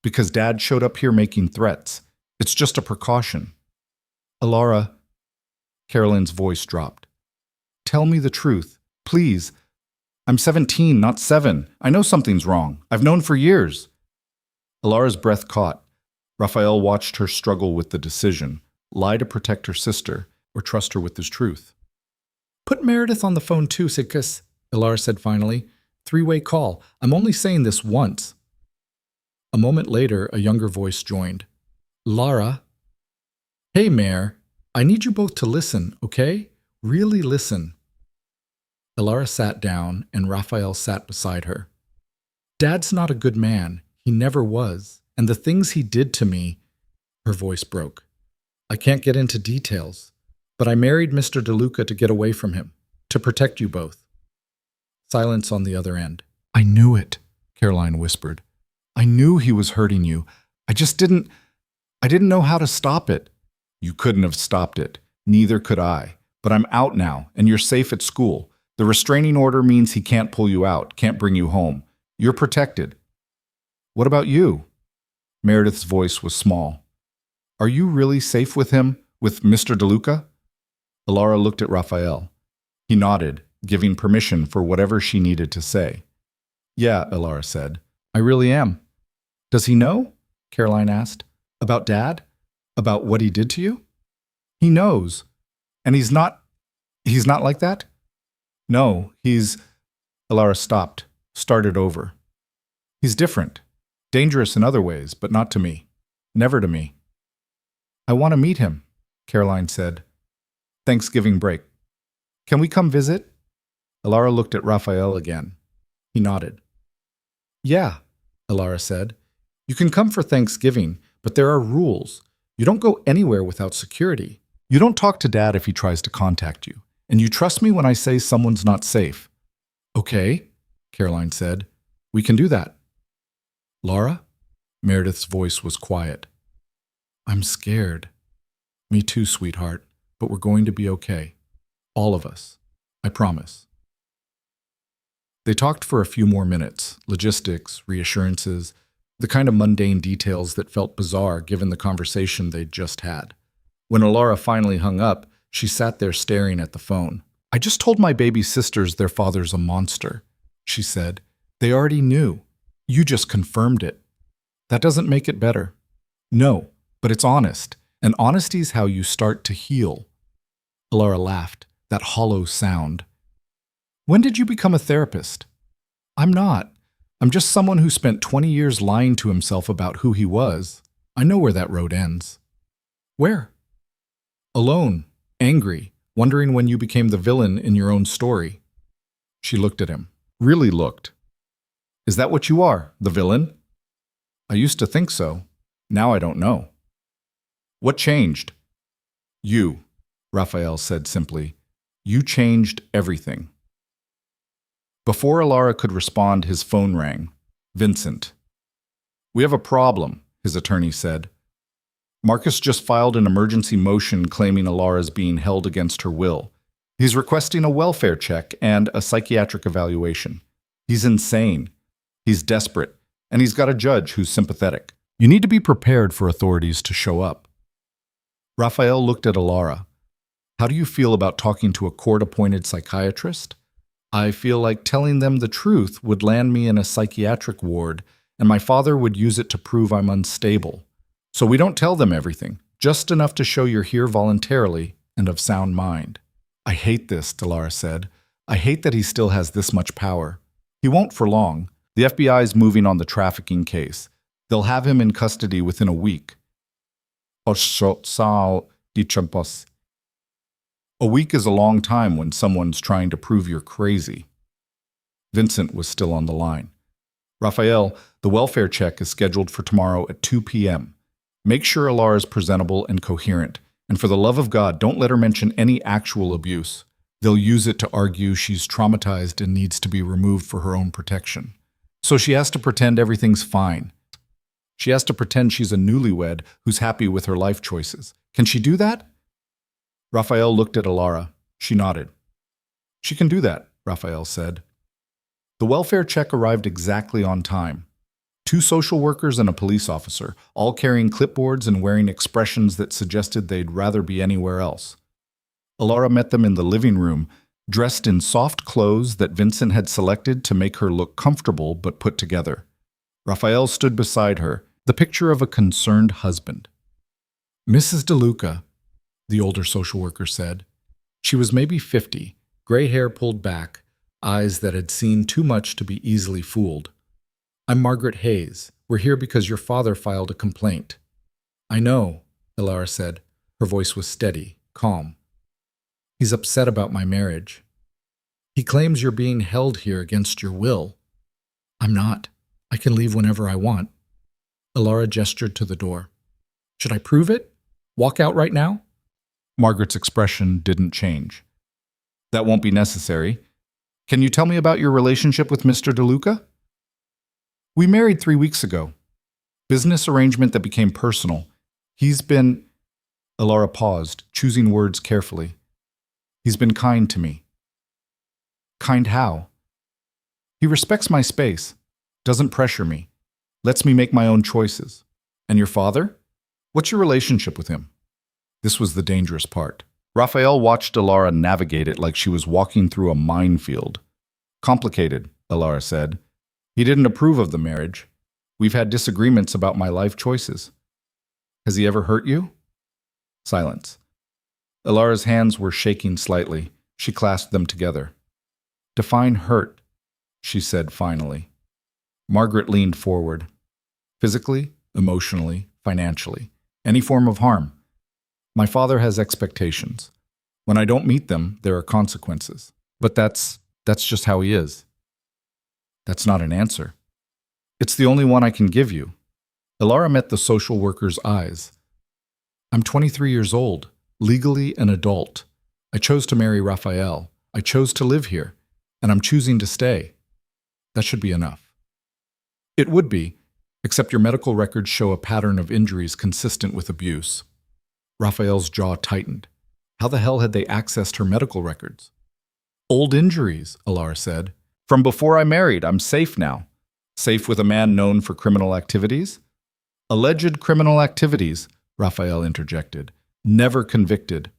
Because Dad showed up here making threats. It's just a precaution." "Ilara," Caroline's voice dropped. "Tell me the truth, please. I'm 17, not 7. I know something's wrong. I've known for years." Ilara's breath caught. Raphael watched her struggle with the decision, lie to protect her sister, or trust her with his truth. "Put Meredith on the phone too, Sidkus," Ilara said finally. "Three-way call. I'm only saying this once." A moment later, a younger voice joined. "Lara?" "Hey, Mare. I need you both to listen, okay? Really listen." Ilara sat down, and Raphael sat beside her. "Dad's not a good man. He never was. And the things he did to me—" Her voice broke. "I can't get into details, but I married Mr. DeLuca to get away from him, to protect you both." Silence on the other end. "I knew it," Caroline whispered. "I knew he was hurting you. I didn't know how to stop it." "You couldn't have stopped it. Neither could I. But I'm out now, and you're safe at school. The restraining order means he can't pull you out, can't bring you home. You're protected." "What about you?" Meredith's voice was small. "Are you really safe with him, with Mr. DeLuca?" Ilara looked at Raphael. He nodded, giving permission for whatever she needed to say. "Yeah," Ilara said. "I really am." "Does he know?" Caroline asked. "About Dad? About what he did to you?" "He knows. And he's not like that?" "No, Ilara stopped, started over. "He's different. Dangerous in other ways, but not to me. Never to me." "I want to meet him," Caroline said. "Thanksgiving break. Can we come visit?" Ilara looked at Raphael again. He nodded. "Yeah," Ilara said. "You can come for Thanksgiving, but there are rules. You don't go anywhere without security. You don't talk to Dad if he tries to contact you. And you trust me when I say someone's not safe." "Okay," Caroline said. "We can do that." "Lara?" Meredith's voice was quiet. "I'm scared." "Me too, sweetheart, but we're going to be okay. All of us. I promise." They talked for a few more minutes, logistics, reassurances, the kind of mundane details that felt bizarre given the conversation they'd just had. When Ilara finally hung up, she sat there staring at the phone. "I just told my baby sisters their father's a monster," she said. "They already knew. You just confirmed it. That doesn't make it better." "No, but it's honest, and honesty's how you start to heal." Ilara laughed. that hollow sound. When did you become a therapist? I'm not. I'm just someone who spent 20 years lying to himself about who he was. I know where that road ends. Where? Alone, angry, wondering when you became the villain in your own story. She looked at him. Really looked. Is that what you are, the villain? I used to think so. Now I don't know. What changed? You, Raphael said simply. You changed everything. Before Alara could respond, his phone rang. Vincent. We have a problem, his attorney said. Marcus just filed an emergency motion claiming Alara's being held against her will. He's requesting a welfare check and a psychiatric evaluation. He's insane. He's desperate. And he's got a judge who's sympathetic. You need to be prepared for authorities to show up. Raphael looked at Alara. How do you feel about talking to a court-appointed psychiatrist? I feel like telling them the truth would land me in a psychiatric ward, and my father would use it to prove I'm unstable. So we don't tell them everything, just enough to show you're here voluntarily and of sound mind. I hate this, Delara said. I hate that he still has this much power. He won't for long. The FBI's moving on the trafficking case. They'll have him in custody within a week. A week is a long time when someone's trying to prove you're crazy. Vincent was still on the line. Raphael, the welfare check is scheduled for tomorrow at 2 p.m. Make sure Alara is presentable and coherent, and for the love of God, don't let her mention any actual abuse. They'll use it to argue she's traumatized and needs to be removed for her own protection. So she has to pretend everything's fine. She has to pretend she's a newlywed who's happy with her life choices. Can she do that? Raphael looked at Alara. She nodded. She can do that, Raphael said. The welfare check arrived exactly on time. 2 social workers and a police officer, all carrying clipboards and wearing expressions that suggested they'd rather be anywhere else. Alara met them in the living room, dressed in soft clothes that Vincent had selected to make her look comfortable but put together. Raphael stood beside her, the picture of a concerned husband. Mrs. DeLuca, the older social worker said. She was maybe 50, gray hair pulled back, eyes that had seen too much to be easily fooled. I'm Margaret Hayes. We're here because your father filed a complaint. I know, Alara said. Her voice was steady, calm. He's upset about my marriage. He claims you're being held here against your will. I'm not. I can leave whenever I want. Alara gestured to the door. Should I prove it? Walk out right now? Margaret's expression didn't change. That won't be necessary. Can you tell me about your relationship with Mr. DeLuca? We married 3 weeks ago. Business arrangement that became personal. He's been... Alara paused, choosing words carefully. He's been kind to me. Kind how? He respects my space, doesn't pressure me, lets me make my own choices. And your father? What's your relationship with him? This was the dangerous part. Raphael watched Alara navigate it like she was walking through a minefield. Complicated, Alara said. He didn't approve of the marriage. We've had disagreements about my life choices. Has he ever hurt you? Silence. Alara's hands were shaking slightly. She clasped them together. Define hurt, she said finally. Margaret leaned forward. Physically, emotionally, financially. Any form of harm. My father has expectations. When I don't meet them, there are consequences. But that's just how he is. That's not an answer. It's the only one I can give you. Alara met the social worker's eyes. I'm 23 years old, legally an adult. I chose to marry Raphael. I chose to live here, and I'm choosing to stay. That should be enough. It would be, except your medical records show a pattern of injuries consistent with abuse. Raphael's jaw tightened. How the hell had they accessed her medical records? Old injuries, Alara said. From before I married, I'm safe now. Safe with a man known for criminal activities? Alleged criminal activities, Raphael interjected. Never convicted.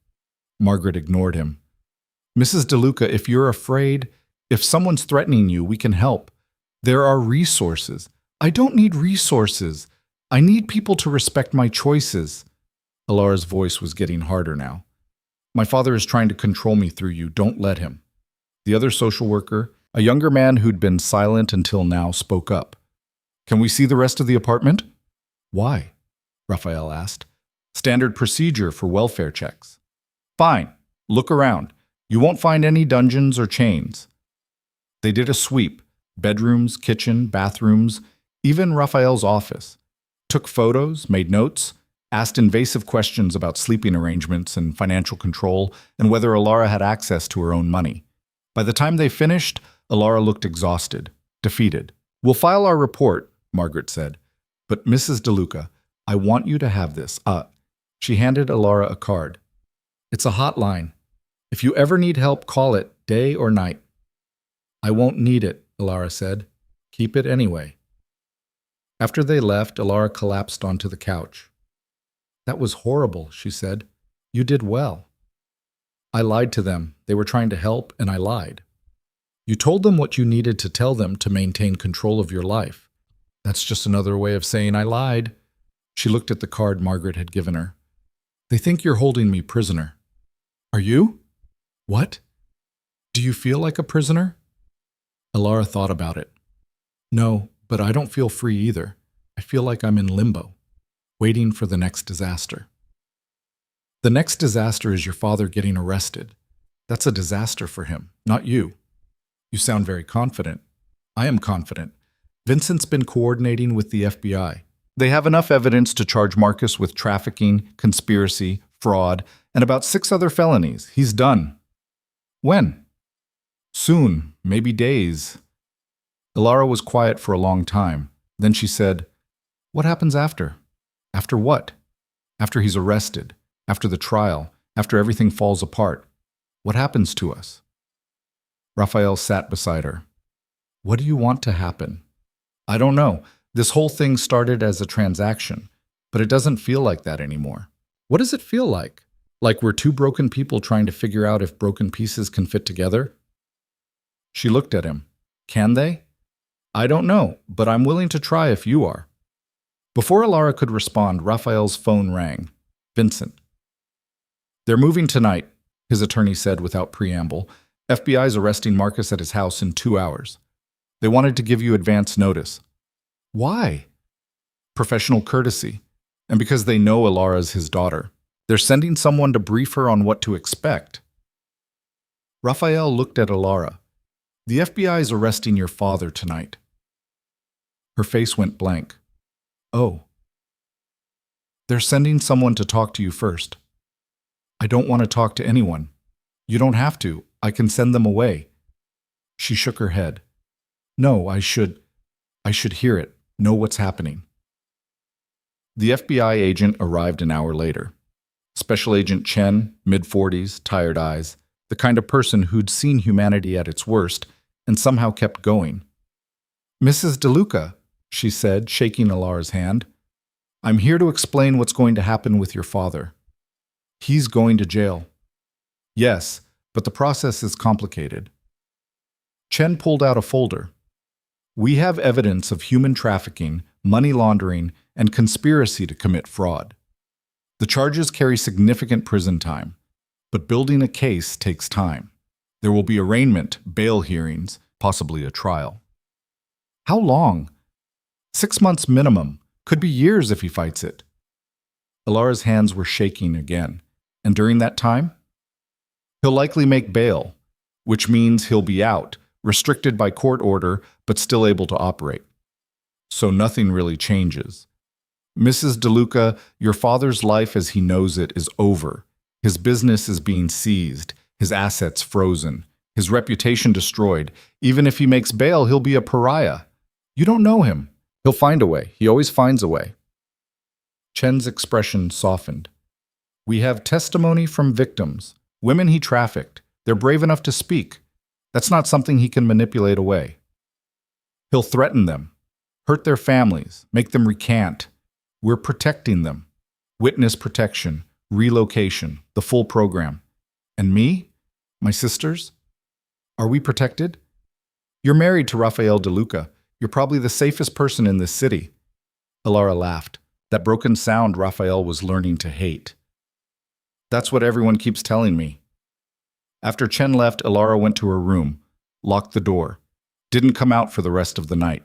Margaret ignored him. Mrs. DeLuca, if you're afraid, if someone's threatening you, we can help. There are resources. I don't need resources. I need people to respect my choices. Alara's voice was getting harder now. My father is trying to control me through you. Don't let him. The other social worker, a younger man who'd been silent until now, spoke up. Can we see the rest of the apartment? Why? Raphael asked. Standard procedure for welfare checks. Fine. Look around. You won't find any dungeons or chains. They did a sweep. Bedrooms, kitchen, bathrooms, even Raphael's office. Took photos, made notes, asked invasive questions about sleeping arrangements and financial control and whether Alara had access to her own money. By the time they finished, Alara looked exhausted, defeated. We'll file our report, Margaret said. But Mrs. DeLuca, I want you to have this. She handed Alara a card. It's a hotline. If you ever need help, call it, day or night. I won't need it, Alara said. Keep it anyway. After they left, Alara collapsed onto the couch. That was horrible, she said. You did well. I lied to them. They were trying to help, and I lied. You told them what you needed to tell them to maintain control of your life. That's just another way of saying I lied. She looked at the card Margaret had given her. They think you're holding me prisoner. Are you? What? Do you feel like a prisoner? Alara thought about it. No, but I don't feel free either. I feel like I'm in limbo, waiting for the next disaster. The next disaster is your father getting arrested. That's a disaster for him, not you. You sound very confident. I am confident. Vincent's been coordinating with the FBI. They have enough evidence to charge Marcus with trafficking, conspiracy, fraud, and about 6 other felonies. He's done. When? Soon, maybe days. Alara was quiet for a long time. Then she said, What happens after? After what? After he's arrested, after the trial, after everything falls apart. What happens to us? Raphael sat beside her. What do you want to happen? I don't know. This whole thing started as a transaction, but it doesn't feel like that anymore. What does it feel like? Like we're two broken people trying to figure out if broken pieces can fit together? She looked at him. Can they? I don't know, but I'm willing to try if you are. Before Alara could respond, Raphael's phone rang. Vincent. They're moving tonight, his attorney said without preamble. FBI's arresting Marcus at his house in 2 hours. They wanted to give you advance notice. Why? Professional courtesy. And because they know Alara's his daughter. They're sending someone to brief her on what to expect. Raphael looked at Alara. The FBI is arresting your father tonight. Her face went blank. Oh. They're sending someone to talk to you first. I don't want to talk to anyone. You don't have to. I can send them away. She shook her head. No, I should hear it, know what's happening. The FBI agent arrived an hour later. Special Agent Chen, mid-40s, tired eyes, the kind of person who'd seen humanity at its worst and somehow kept going. Mrs. DeLuca, she said, shaking Alara's hand, I'm here to explain what's going to happen with your father. He's going to jail. Yes, but the process is complicated. Chen pulled out a folder. We have evidence of human trafficking, money laundering, and conspiracy to commit fraud. The charges carry significant prison time, but building a case takes time. There will be arraignment, bail hearings, possibly a trial. How long? 6 months minimum. Could be years if he fights it. Alara's hands were shaking again. And during that time? He'll likely make bail, which means he'll be out, restricted by court order, but still able to operate. So nothing really changes. Mrs. DeLuca, your father's life as he knows it is over. His business is being seized, his assets frozen, his reputation destroyed. Even if he makes bail, he'll be a pariah. You don't know him. He'll find a way. He always finds a way. Chen's expression softened. We have testimony from victims, women he trafficked. They're brave enough to speak. That's not something he can manipulate away. He'll threaten them, hurt their families, make them recant. We're protecting them. Witness protection, relocation, the full program. And me? My sisters? Are we protected? You're married to Raphael DeLuca. You're probably the safest person in this city. Alara laughed. That broken sound Raphael was learning to hate. That's what everyone keeps telling me. After Chen left, Ilara went to her room, locked the door, didn't come out for the rest of the night.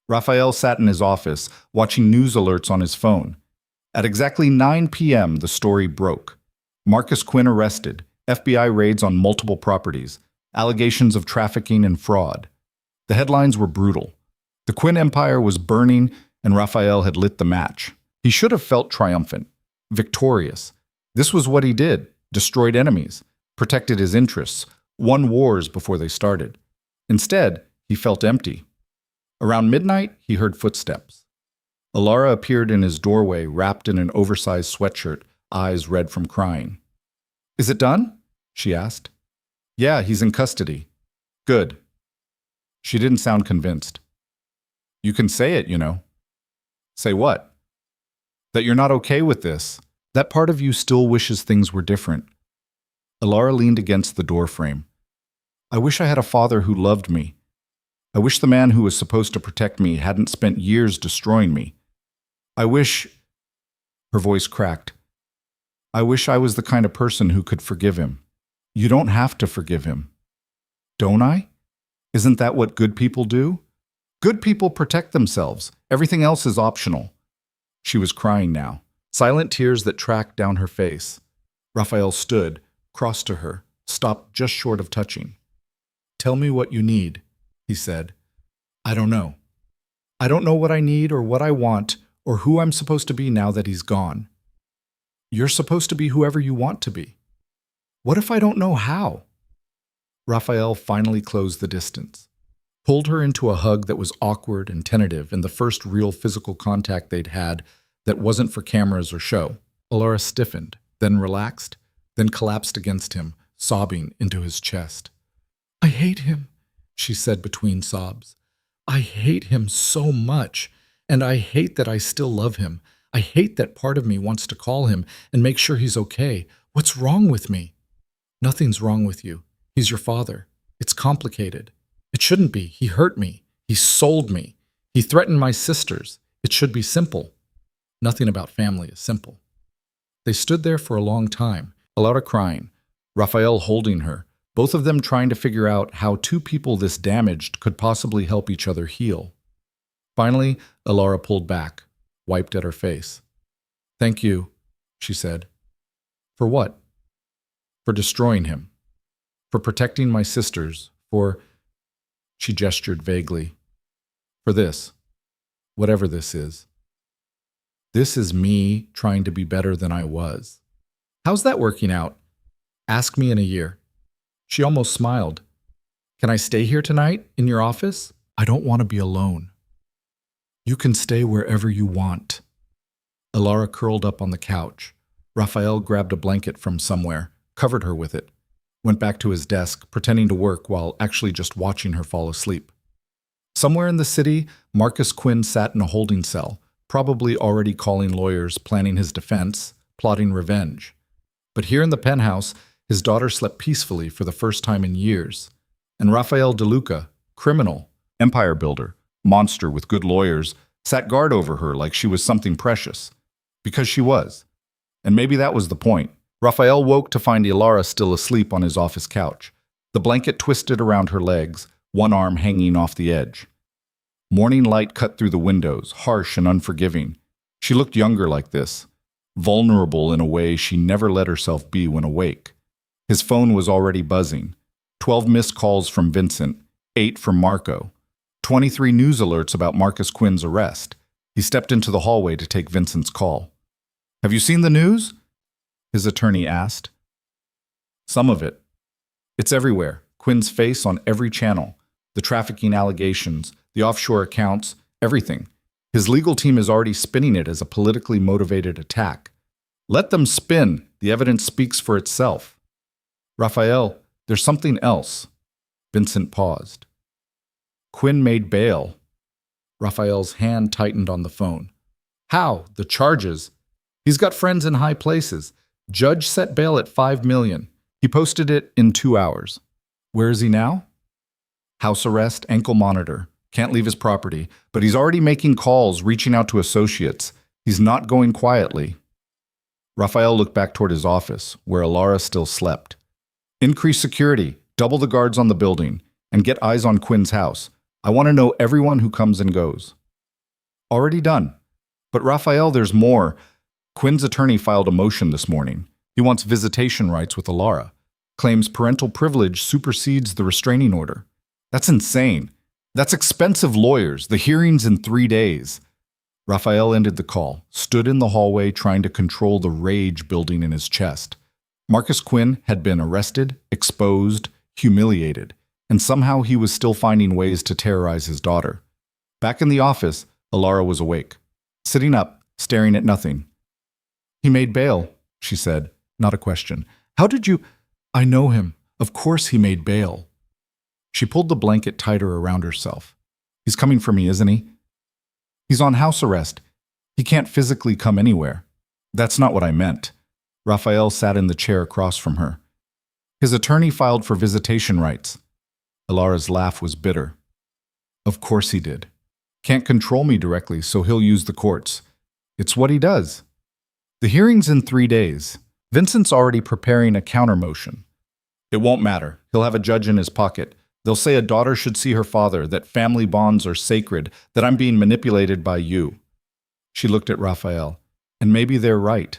Raphael sat in his office, watching news alerts on his phone. At exactly 9 p.m., the story broke. Marcus Quinn arrested, FBI raids on multiple properties, allegations of trafficking and fraud. The headlines were brutal. The Quinn empire was burning, and Raphael had lit the match. He should have felt triumphant, victorious. This was what he did: destroyed enemies, protected his interests, won wars before they started. Instead, he felt empty. Around midnight, he heard footsteps. Ilara appeared in his doorway, wrapped in an oversized sweatshirt, eyes red from crying. "Is it done?" she asked. "Yeah, he's in custody." "Good." She didn't sound convinced. "You can say it, you know." "Say what?" "That you're not okay with this. That part of you still wishes things were different." Ilara leaned against the doorframe. "I wish I had a father who loved me. I wish the man who was supposed to protect me hadn't spent years destroying me. I wish—" Her voice cracked. "I wish I was the kind of person who could forgive him." "You don't have to forgive him." "Don't I? Isn't that what good people do? Good people protect themselves. Everything else is optional." She was crying now, silent tears that tracked down her face. Raphael stood, crossed to her, stopped just short of touching. "Tell me what you need," he said. "I don't know. I don't know what I need or what I want or who I'm supposed to be now that he's gone." "You're supposed to be whoever you want to be." "What if I don't know how?" Raphael finally closed the distance, pulled her into a hug that was awkward and tentative and the first real physical contact they'd had that wasn't for cameras or show. Ilara stiffened, then relaxed, then collapsed against him, sobbing into his chest. "I hate him," she said between sobs. "I hate him so much, and I hate that I still love him. I hate that part of me wants to call him and make sure he's okay. What's wrong with me?" "Nothing's wrong with you. He's your father. It's complicated. It shouldn't be. He hurt me. He sold me. He threatened my sisters. It should be simple." Nothing about family is simple. They stood there for a long time, Ilara crying, Raphael holding her, both of them trying to figure out how two people this damaged could possibly help each other heal. Finally, Ilara pulled back, wiped at her face. "Thank you," she said. "For what?" "For destroying him. For protecting my sisters. For—" She gestured vaguely. "For this. Whatever this is. This is me trying to be better than I was. How's that working out? Ask me in a year." She almost smiled. "Can I stay here tonight, in your office? I don't want to be alone." "You can stay wherever you want." Ilara curled up on the couch. Raphael grabbed a blanket from somewhere, covered her with it, went back to his desk, pretending to work while actually just watching her fall asleep. Somewhere in the city, Marcus Quinn sat in a holding cell, probably already calling lawyers, planning his defense, plotting revenge. But here in the penthouse, his daughter slept peacefully for the first time in years. And Raphael DeLuca, criminal, empire builder, monster with good lawyers, sat guard over her like she was something precious. Because she was. And maybe that was the point. Raphael woke to find Ilara still asleep on his office couch, the blanket twisted around her legs, one arm hanging off the edge. Morning light cut through the windows, harsh and unforgiving. She looked younger like this, vulnerable in a way she never let herself be when awake. His phone was already buzzing. 12 missed calls from Vincent, 8 from Marco. 23 news alerts about Marcus Quinn's arrest. He stepped into the hallway to take Vincent's call. "Have you seen the news?" his attorney asked. "Some of it. It's everywhere. Quinn's face on every channel. The trafficking allegations, the offshore accounts, everything. His legal team is already spinning it as a politically motivated attack. Let them spin. The evidence speaks for itself." "Raphael, there's something else." Vincent paused. "Quinn made bail." Raphael's hand tightened on the phone. "How? The charges? He's got friends in high places. Judge set bail at $5 million. He posted it in 2 hours. Where is he now?" "House arrest, ankle monitor. Can't leave his property, but he's already making calls, reaching out to associates. He's not going quietly." Raphael looked back toward his office, where Alara still slept. Increase security, double the guards on the building, and get eyes on Quinn's house. I want to know everyone who comes and goes. Already done. But Raphael, there's more. Quinn's attorney filed a motion this morning. He wants visitation rights with Alara. Claims parental privilege supersedes the restraining order. That's insane. That's expensive lawyers. The hearing's in 3 days. Raphael ended the call, stood in the hallway trying to control the rage building in his chest. Marcus Quinn had been arrested, exposed, humiliated, and somehow he was still finding ways to terrorize his daughter. Back in the office, Alara was awake, sitting up, staring at nothing. He made bail, she said, not a question. How did you... I know him. Of course he made bail. She pulled the blanket tighter around herself. He's coming for me, isn't he? He's on house arrest. He can't physically come anywhere. That's not what I meant. Raphael sat in the chair across from her. His attorney filed for visitation rights. Alara's laugh was bitter. Of course he did. Can't control me directly, so he'll use the courts. It's what he does. The hearing's in 3 days. Vincent's already preparing a counter motion. It won't matter. He'll have a judge in his pocket. They'll say a daughter should see her father, that family bonds are sacred, that I'm being manipulated by you. She looked at Raphael. And maybe they're right.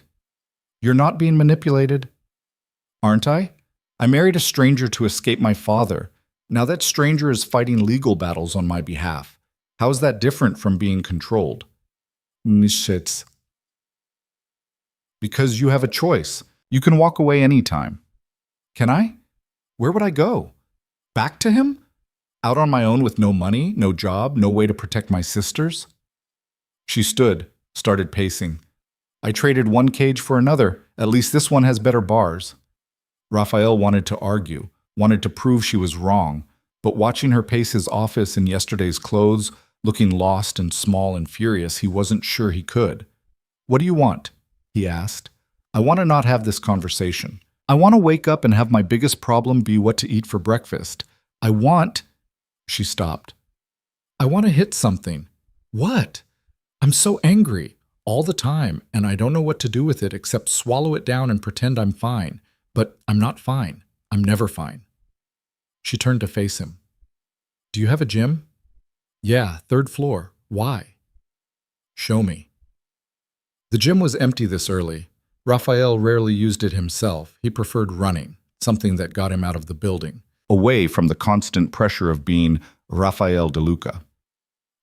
You're not being manipulated, aren't I? I married a stranger to escape my father. Now that stranger is fighting legal battles on my behalf. How is that different from being controlled? Innocence. Because you have a choice. You can walk away anytime. Can I? Where would I go? Back to him? Out on my own with no money, no job, no way to protect my sisters? She stood, started pacing. I traded one cage for another. At least this one has better bars. Raphael wanted to argue, wanted to prove she was wrong, but watching her pace his office in yesterday's clothes, looking lost and small and furious, he wasn't sure he could. What do you want? He asked. I want to not have this conversation. I want to wake up and have my biggest problem be what to eat for breakfast. I want... She stopped. I want to hit something. What? I'm so angry. All the time, and I don't know what to do with it except swallow it down and pretend I'm fine. But I'm not fine. I'm never fine. She turned to face him. Do you have a gym? Yeah, 3rd floor. Why? Show me. The gym was empty this early. Raphael rarely used it himself. He preferred running, something that got him out of the building, away from the constant pressure of being Raphael DeLuca.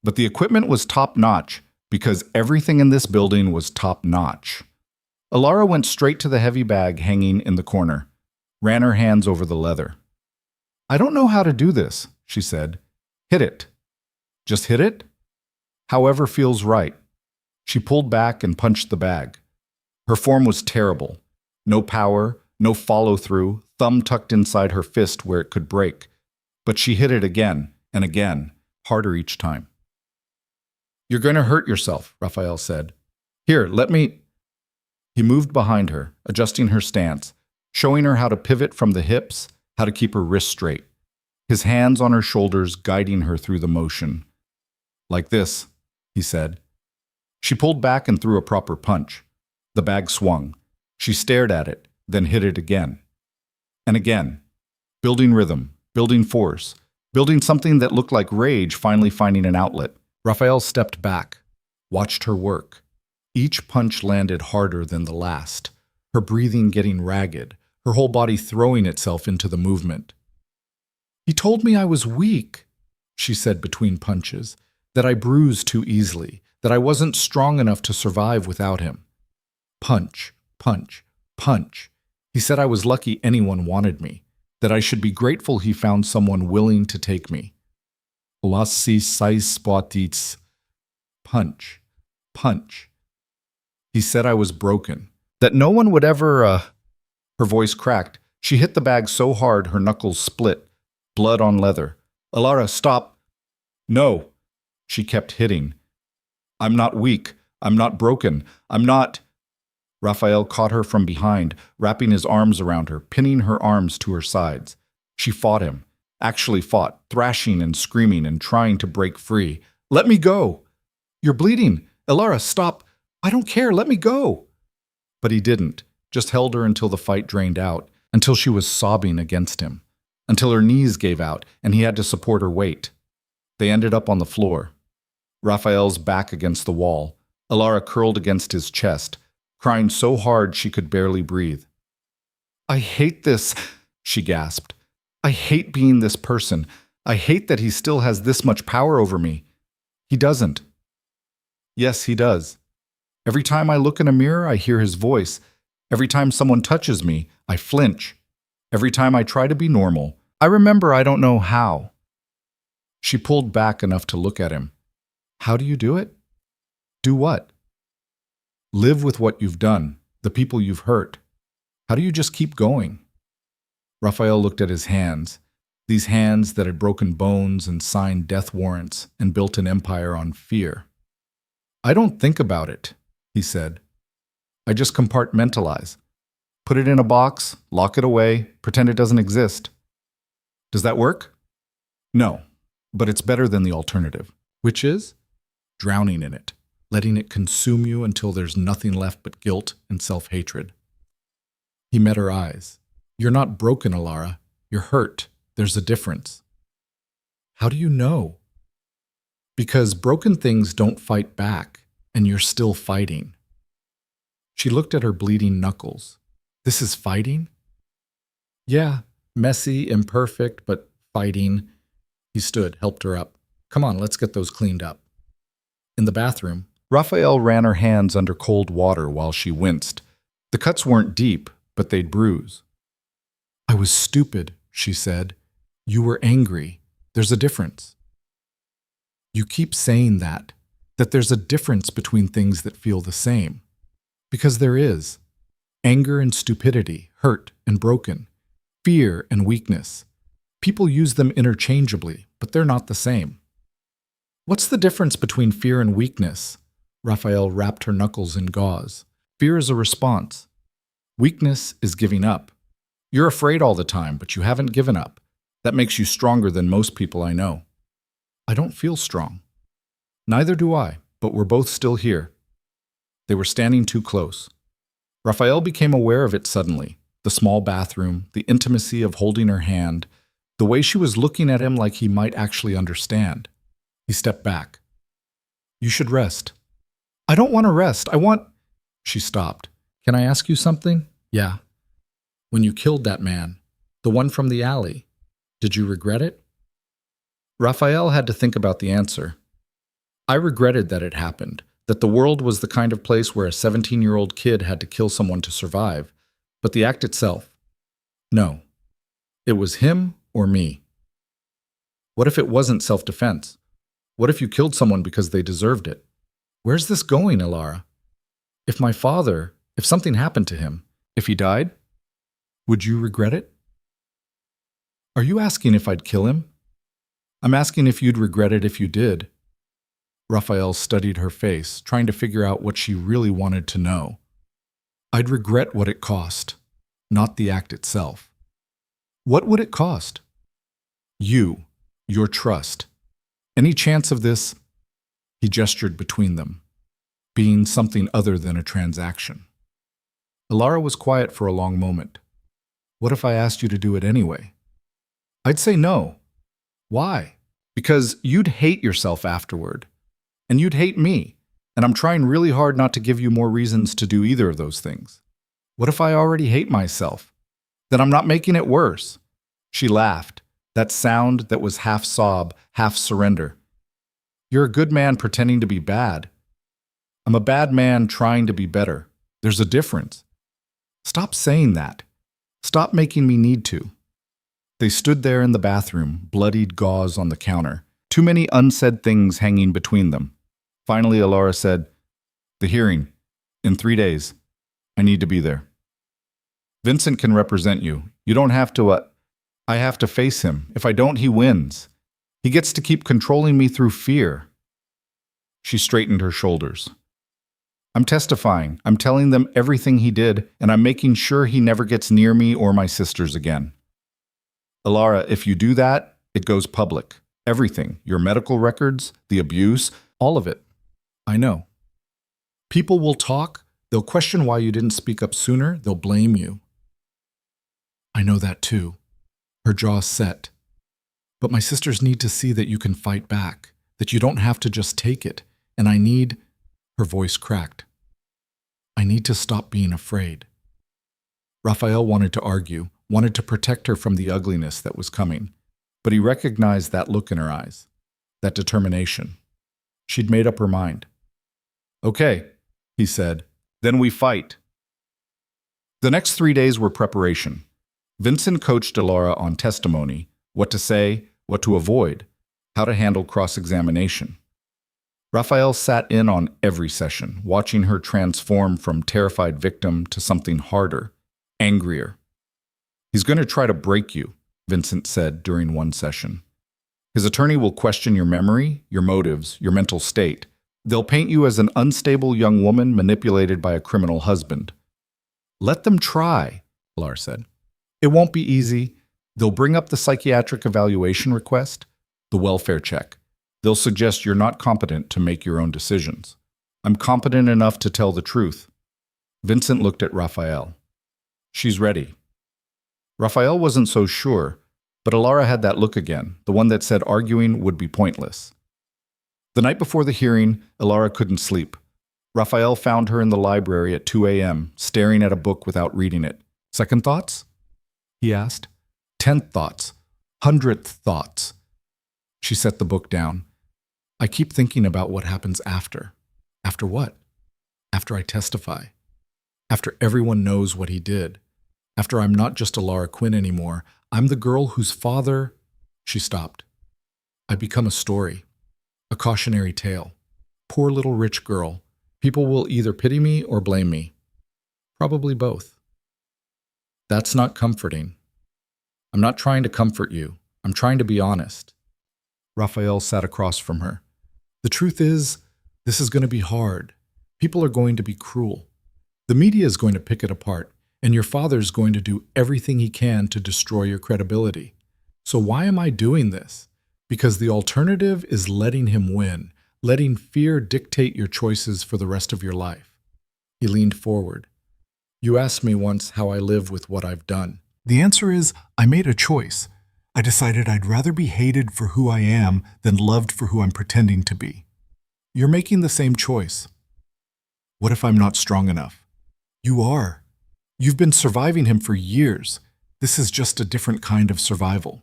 But the equipment was top-notch, because everything in this building was top-notch. Alara went straight to the heavy bag hanging in the corner, ran her hands over the leather. I don't know how to do this, she said. Hit it. Just hit it? However feels right. She pulled back and punched the bag. Her form was terrible. No power, no follow-through, thumb tucked inside her fist where it could break. But she hit it again and again, harder each time. You're going to hurt yourself, Raphael said. Here, let me... He moved behind her, adjusting her stance, showing her how to pivot from the hips, how to keep her wrists straight. His hands on her shoulders guiding her through the motion. Like this, he said. She pulled back and threw a proper punch. The bag swung. She stared at it, then hit it again. And again. Building rhythm, building force, building something that looked like rage finally finding an outlet. Raphael stepped back, watched her work. Each punch landed harder than the last, her breathing getting ragged, her whole body throwing itself into the movement. He told me I was weak, she said between punches, that I bruised too easily, that I wasn't strong enough to survive without him. Punch, punch, punch. He said I was lucky anyone wanted me, that I should be grateful he found someone willing to take me. Lassi sais spotits. Punch, punch. He said I was broken, that no one would ever, Her voice cracked. She hit the bag so hard her knuckles split, blood on leather. Alara, stop. No. She kept hitting. I'm not weak. I'm not broken. I'm not... Raphael caught her from behind, wrapping his arms around her, pinning her arms to her sides. She fought him. Actually fought, thrashing and screaming and trying to break free. Let me go. You're bleeding. Alara, stop. I don't care. Let me go. But he didn't, just held her until the fight drained out, until she was sobbing against him, until her knees gave out and he had to support her weight. They ended up on the floor. Raphael's back against the wall, Alara curled against his chest, crying so hard she could barely breathe. "I hate this," she gasped. "I hate being this person. I hate that he still has this much power over me. He doesn't." "Yes, he does. Every time I look in a mirror, I hear his voice. Every time someone touches me, I flinch. Every time I try to be normal, I remember I don't know how." She pulled back enough to look at him. "How do you do it?" "Do what?" "Live with what you've done, the people you've hurt. How do you just keep going?" Raphael looked at his hands, these hands that had broken bones and signed death warrants and built an empire on fear. "I don't think about it," he said. "I just compartmentalize. Put it in a box, lock it away, pretend it doesn't exist." "Does that work?" "No, but it's better than the alternative." "Which is?" "Drowning in it, letting it consume you until there's nothing left but guilt and self-hatred." He met her eyes. "You're not broken, Alara. You're hurt. There's a difference." "How do you know?" "Because broken things don't fight back, and you're still fighting." She looked at her bleeding knuckles. "This is fighting?" "Yeah, messy, imperfect, but fighting." He stood, helped her up. "Come on, let's get those cleaned up." In the bathroom, Raphael ran her hands under cold water while she winced. The cuts weren't deep, but they'd bruise. "I was stupid," she said. "You were angry. There's a difference." "You keep saying that there's a difference between things that feel the same. Because there is. Anger and stupidity, hurt and broken, fear and weakness. People use them interchangeably, but they're not the same." "What's the difference between fear and weakness?" Raphael wrapped her knuckles in gauze. "Fear is a response. Weakness is giving up. You're afraid all the time, but you haven't given up. That makes you stronger than most people I know." "I don't feel strong." "Neither do I, but we're both still here." They were standing too close. Raphael became aware of it suddenly, the small bathroom, the intimacy of holding her hand, the way she was looking at him like he might actually understand. He stepped back. "You should rest." "I don't want to rest. I want—" She stopped. "Can I ask you something?" "Yeah." "When you killed that man, the one from the alley, did you regret it?" Raphael had to think about the answer. "I regretted that it happened, that the world was the kind of place where a 17-year-old kid had to kill someone to survive. But the act itself, no. It was him or me." "What if it wasn't self-defense? What if you killed someone because they deserved it?" "Where's this going, Alara? If my father, if something happened to him, if he died, would you regret it?" "Are you asking if I'd kill him?" "I'm asking if you'd regret it if you did." Raphael studied her face, trying to figure out what she really wanted to know. "I'd regret what it cost, not the act itself." "What would it cost?" "You, your trust. Any chance of this—" He gestured between them, "being something other than a transaction." Alara was quiet for a long moment. "What if I asked you to do it anyway?" "I'd say no." "Why?" "Because you'd hate yourself afterward. And you'd hate me. And I'm trying really hard not to give you more reasons to do either of those things." "What if I already hate myself?" "Then I'm not making it worse." She laughed, that sound that was half sob, half surrender. "You're a good man pretending to be bad. I'm a bad man trying to be better. There's a difference." "Stop saying that. Stop making me need to." They stood there in the bathroom, bloodied gauze on the counter, too many unsaid things hanging between them. Finally, Alara said, "The hearing. In 3 days. I need to be there. Vincent can represent you. You don't have to, I have to face him. If I don't, he wins. He gets to keep controlling me through fear." She straightened her shoulders. "I'm testifying. I'm telling them everything he did, and I'm making sure he never gets near me or my sisters again. Alara, if you do that, it goes public. Everything. Your medical records, the abuse, all of it." "I know. People will talk. They'll question why you didn't speak up sooner. They'll blame you. I know that too. Her jaw set. But my sisters need to see that you can fight back, that you don't have to just take it. And I need, her voice cracked. I need to stop being afraid. Raphael wanted to argue, wanted to protect her from the ugliness that was coming. But he recognized that look in her eyes, that determination. She'd made up her mind. Okay, he said, then we fight. The next 3 days were preparation. Vincent coached Elara on testimony, what to say, what to avoid, how to handle cross-examination. Raphael sat in on every session, watching her transform from terrified victim to something harder, angrier. He's going to try to break you, Vincent said during one session. His attorney will question your memory, your motives, your mental state. They'll paint you as an unstable young woman manipulated by a criminal husband. Let them try, Elara said. It won't be easy. They'll bring up the psychiatric evaluation request, the welfare check. They'll suggest you're not competent to make your own decisions. I'm competent enough to tell the truth. Vincent looked at Raphael. She's ready. Raphael wasn't so sure, but Elara had that look again, the one that said arguing would be pointless. The night before the hearing, Elara couldn't sleep. Raphael found her in the library at 2 a.m., staring at a book without reading it. Second thoughts? He asked. 10th thoughts. 100th thoughts. She set the book down. I keep thinking about what happens after. After what? After I testify. After everyone knows what he did. After I'm not just Elara Quinn anymore. I'm the girl whose father... She stopped. I become a story. A cautionary tale. Poor little rich girl. People will either pity me or blame me. Probably both. That's not comforting. I'm not trying to comfort you. I'm trying to be honest. Raphael sat across from her. The truth is, this is going to be hard. People are going to be cruel. The media is going to pick it apart, and your father's going to do everything he can to destroy your credibility. So why am I doing this? Because the alternative is letting him win, letting fear dictate your choices for the rest of your life. He leaned forward. You asked me once how I live with what I've done. The answer is, I made a choice. I decided I'd rather be hated for who I am than loved for who I'm pretending to be. You're making the same choice. What if I'm not strong enough? You are. You've been surviving him for years. This is just a different kind of survival.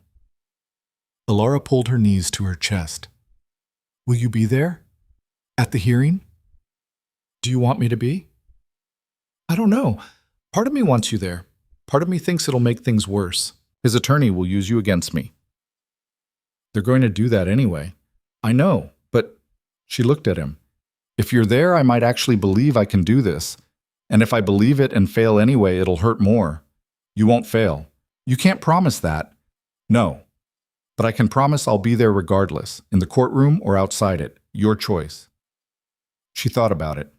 Elara pulled her knees to her chest. Will you be there? At the hearing? Do you want me to be? I don't know. Part of me wants you there. Part of me thinks it'll make things worse. His attorney will use you against me. They're going to do that anyway. I know, but... She looked at him. If you're there, I might actually believe I can do this. And if I believe it and fail anyway, it'll hurt more. You won't fail. You can't promise that. No. But I can promise I'll be there regardless, in the courtroom or outside it. Your choice. She thought about it.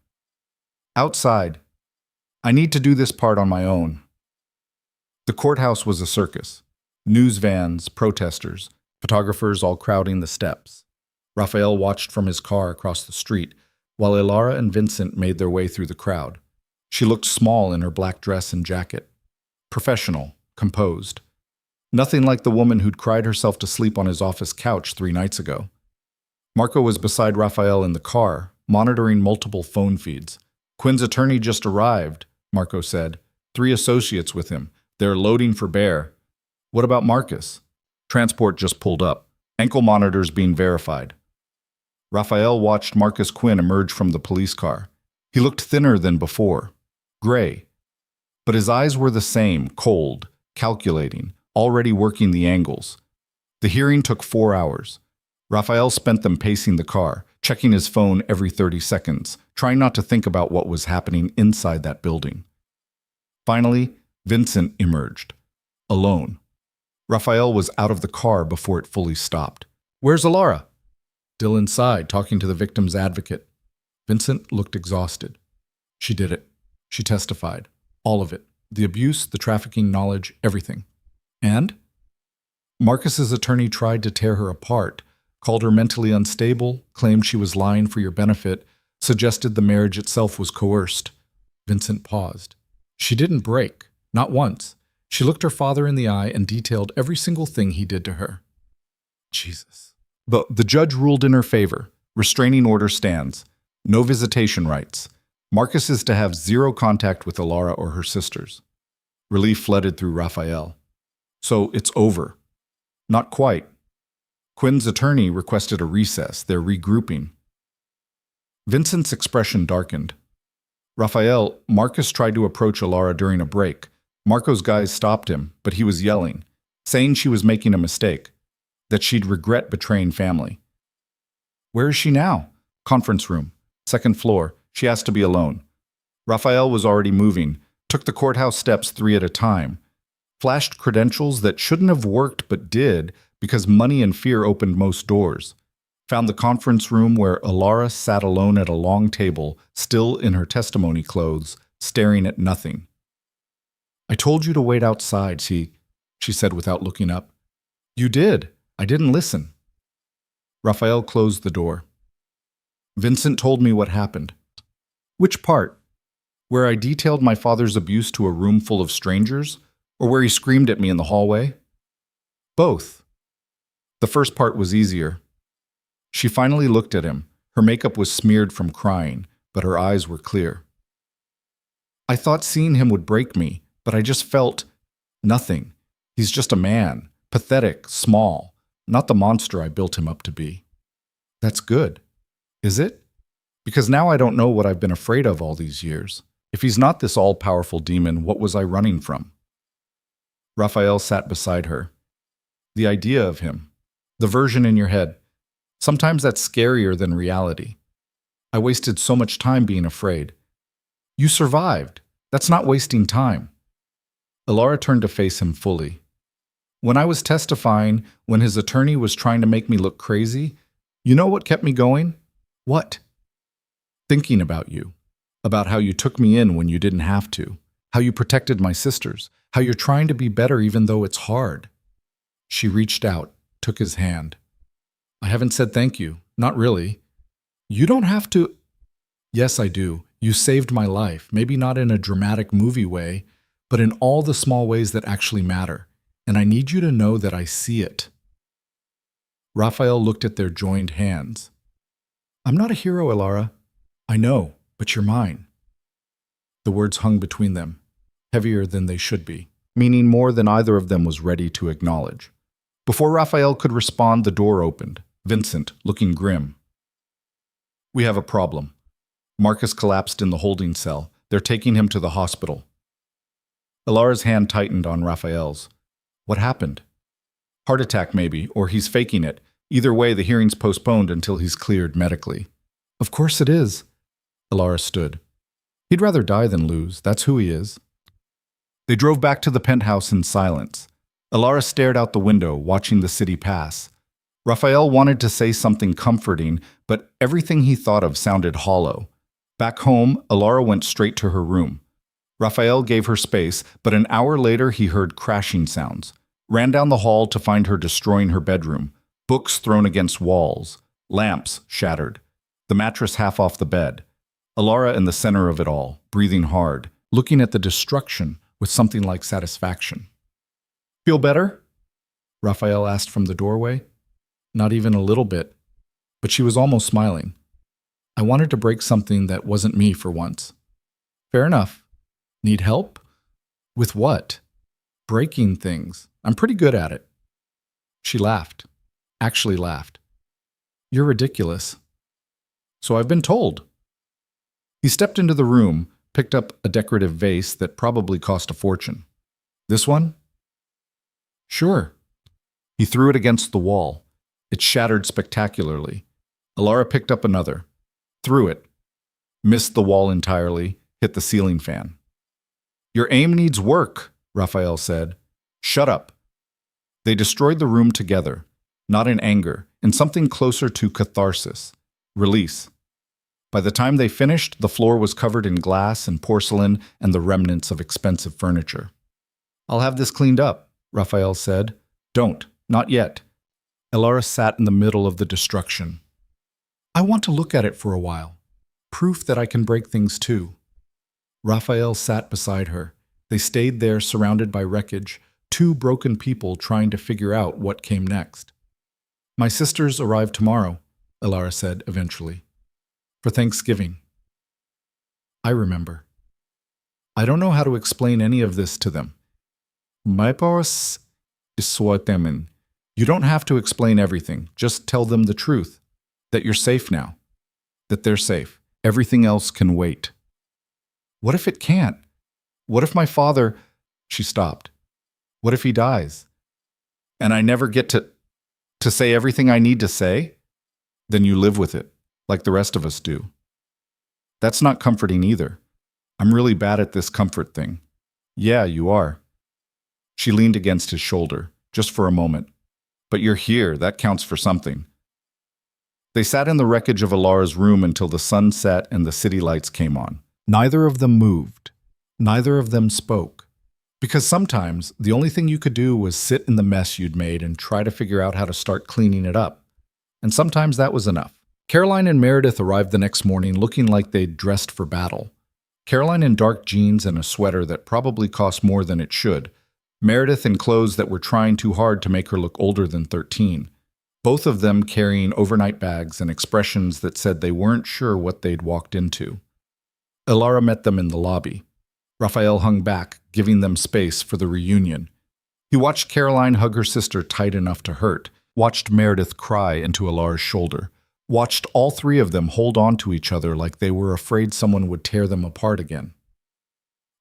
Outside. I need to do this part on my own. The courthouse was a circus. News vans, protesters, photographers all crowding the steps. Raphael watched from his car across the street, while Elara and Vincent made their way through the crowd. She looked small in her black dress and jacket. Professional, composed. Nothing like the woman who'd cried herself to sleep on his office couch 3 nights ago. Marco was beside Raphael in the car, monitoring multiple phone feeds. Quinn's attorney just arrived, Marco said. 3 associates with him. They're loading for bear. What about Marcus? Transport just pulled up. Ankle monitors being verified. Raphael watched Marcus Quinn emerge from the police car. He looked thinner than before. Gray. But his eyes were the same, cold, calculating, already working the angles. The hearing took 4 hours. Raphael spent them pacing the car, checking his phone every 30 seconds, trying not to think about what was happening inside that building. Finally, Vincent emerged. Alone. Raphael was out of the car before it fully stopped. Where's Elara? Still inside, talking to the victim's advocate. Vincent looked exhausted. She did it. She testified. All of it. The abuse, the trafficking knowledge, everything. And? Marcus's attorney tried to tear her apart, called her mentally unstable, claimed she was lying for your benefit, suggested the marriage itself was coerced. Vincent paused. She didn't break, not once. She looked her father in the eye and detailed every single thing he did to her. Jesus. The judge ruled in her favor. Restraining order stands. No visitation rights. Marcus is to have zero contact with Alara or her sisters. Relief flooded through Raphael. So it's over. Not quite. Quinn's attorney requested a recess. They're regrouping. Vincent's expression darkened. Raphael, Marcus tried to approach Alara during a break. Marco's guys stopped him, but he was yelling, saying she was making a mistake, that she'd regret betraying family. Where is she now? Conference room, second floor. She asked to be alone. Raphael was already moving, took the courthouse steps 3 at a time, flashed credentials that shouldn't have worked but did because money and fear opened most doors. Found the conference room where Alara sat alone at a long table, still in her testimony clothes, staring at nothing. I told you to wait outside, she said without looking up. You did. I didn't listen. Raphael closed the door. Vincent told me what happened. Which part? Where I detailed my father's abuse to a room full of strangers, or where he screamed at me in the hallway? Both. The first part was easier. She finally looked at him. Her makeup was smeared from crying, but her eyes were clear. I thought seeing him would break me, but I just felt nothing. He's just a man, pathetic, small, not the monster I built him up to be. That's good. Is it? Because now I don't know what I've been afraid of all these years. If he's not this all-powerful demon, what was I running from? Raphael sat beside her. The idea of him, the version in your head, sometimes that's scarier than reality. I wasted so much time being afraid. You survived. That's not wasting time. Alara turned to face him fully. When I was testifying, when his attorney was trying to make me look crazy, you know what kept me going? What? Thinking about you. About how you took me in when you didn't have to. How you protected my sisters. How you're trying to be better even though it's hard. She reached out, took his hand. I haven't said thank you. Not really. You don't have to. Yes, I do. You saved my life. Maybe not in a dramatic movie way, but in all the small ways that actually matter. And I need you to know that I see it. Raphael looked at their joined hands. I'm not a hero, Alara. I know, but you're mine. The words hung between them, heavier than they should be, meaning more than either of them was ready to acknowledge. Before Raphael could respond, the door opened. Vincent, looking grim. We have a problem. Marcus collapsed in the holding cell. They're taking him to the hospital. Alara's hand tightened on Raphael's. What happened? Heart attack, maybe, or he's faking it. Either way, the hearing's postponed until he's cleared medically. Of course it is. Alara stood. He'd rather die than lose. That's who he is. They drove back to the penthouse in silence. Alara stared out the window, watching the city pass. Raphael wanted to say something comforting, but everything he thought of sounded hollow. Back home, Alara went straight to her room. Raphael gave her space, but an hour later he heard crashing sounds. Ran down the hall to find her destroying her bedroom. Books thrown against walls. Lamps shattered. The mattress half off the bed. Alara in the center of it all, breathing hard, looking at the destruction with something like satisfaction. Feel better? Raphael asked from the doorway. Not even a little bit, but she was almost smiling. I wanted to break something that wasn't me for once. Fair enough. Need help? With what? Breaking things. I'm pretty good at it. She laughed. Actually laughed. You're ridiculous. So I've been told. He stepped into the room, picked up a decorative vase that probably cost a fortune. This one? Sure. He threw it against the wall. It shattered spectacularly. Alara picked up another. Threw it. Missed the wall entirely, hit the ceiling fan. Your aim needs work, Raphael said. Shut up. They destroyed the room together, not in anger, in something closer to catharsis, release. By the time they finished, the floor was covered in glass and porcelain and the remnants of expensive furniture. I'll have this cleaned up, Raphael said. Don't, not yet. Alara sat in the middle of the destruction. I want to look at it for a while. Proof that I can break things too. Raphael sat beside her. They stayed there surrounded by wreckage, two broken people trying to figure out what came next. My sisters arrive tomorrow, Elara said eventually. For Thanksgiving. I remember. I don't know how to explain any of this to them. My boss is suotemen. You don't have to explain everything. Just tell them the truth. That you're safe now. That they're safe. Everything else can wait. What if it can't? What if my father... She stopped. What if he dies? And I never get to say everything I need to say? Then you live with it, like the rest of us do. That's not comforting either. I'm really bad at this comfort thing. Yeah, you are. She leaned against his shoulder, just for a moment. But you're here, that counts for something. They sat in the wreckage of Elara's room until the sun set and the city lights came on. Neither of them moved. Neither of them spoke. Because sometimes the only thing you could do was sit in the mess you'd made and try to figure out how to start cleaning it up. And sometimes that was enough. Caroline and Meredith arrived the next morning looking like they'd dressed for battle. Caroline in dark jeans and a sweater that probably cost more than it should. Meredith in clothes that were trying too hard to make her look older than 13. Both of them carrying overnight bags and expressions that said they weren't sure what they'd walked into. Elara met them in the lobby. Raphael hung back, giving them space for the reunion. He watched Caroline hug her sister tight enough to hurt, watched Meredith cry into Elara's shoulder, watched all three of them hold on to each other like they were afraid someone would tear them apart again.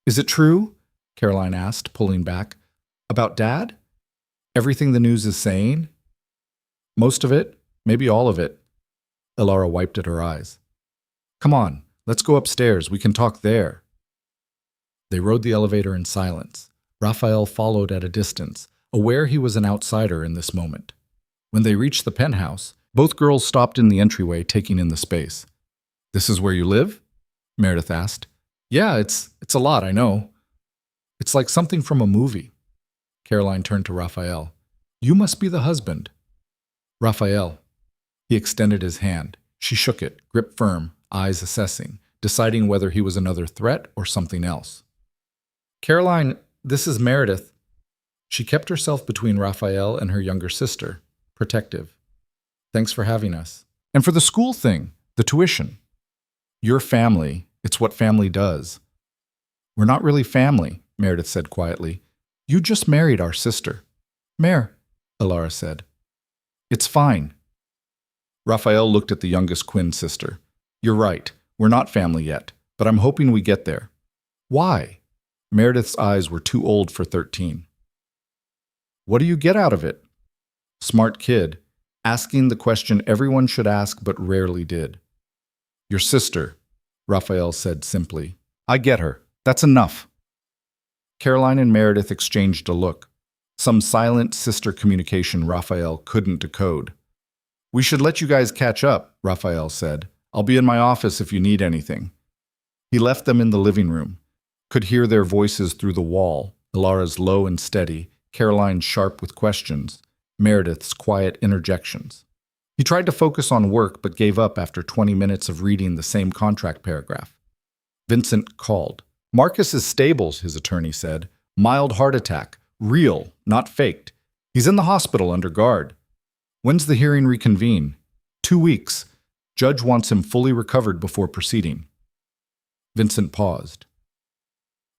Is it true? Caroline asked, pulling back. About Dad? Everything the news is saying? Most of it, maybe all of it. Elara wiped at her eyes. Come on, let's go upstairs. We can talk there. They rode the elevator in silence. Raphael followed at a distance, aware he was an outsider in this moment. When they reached the penthouse, both girls stopped in the entryway, taking in the space. This is where you live? Meredith asked. Yeah, it's a lot, I know. It's like something from a movie. Caroline turned to Raphael. You must be the husband. Raphael. He extended his hand. She shook it, grip firm, eyes assessing, deciding whether he was another threat or something else. Caroline, this is Meredith. She kept herself between Raphael and her younger sister, protective. Thanks for having us. And for the school thing, the tuition. Your family, it's what family does. We're not really family, Meredith said quietly. You just married our sister. Elara said. It's fine. Raphael looked at the youngest twin sister. You're right, we're not family yet, but I'm hoping we get there. Why? Meredith's eyes were too old for 13. What do you get out of it? Smart kid, asking the question everyone should ask but rarely did. Your sister, Raphael said simply. I get her. That's enough. Caroline and Meredith exchanged a look. Some silent sister communication Raphael couldn't decode. We should let you guys catch up, Raphael said. I'll be in my office if you need anything. He left them in the living room. Could hear their voices through the wall, Elara's low and steady, Caroline's sharp with questions, Meredith's quiet interjections. He tried to focus on work but gave up after 20 minutes of reading the same contract paragraph. Vincent called. Marcus's stables, his attorney said. Mild heart attack. Real, not faked. He's in the hospital under guard. When's the hearing reconvene? 2 weeks. Judge wants him fully recovered before proceeding. Vincent paused.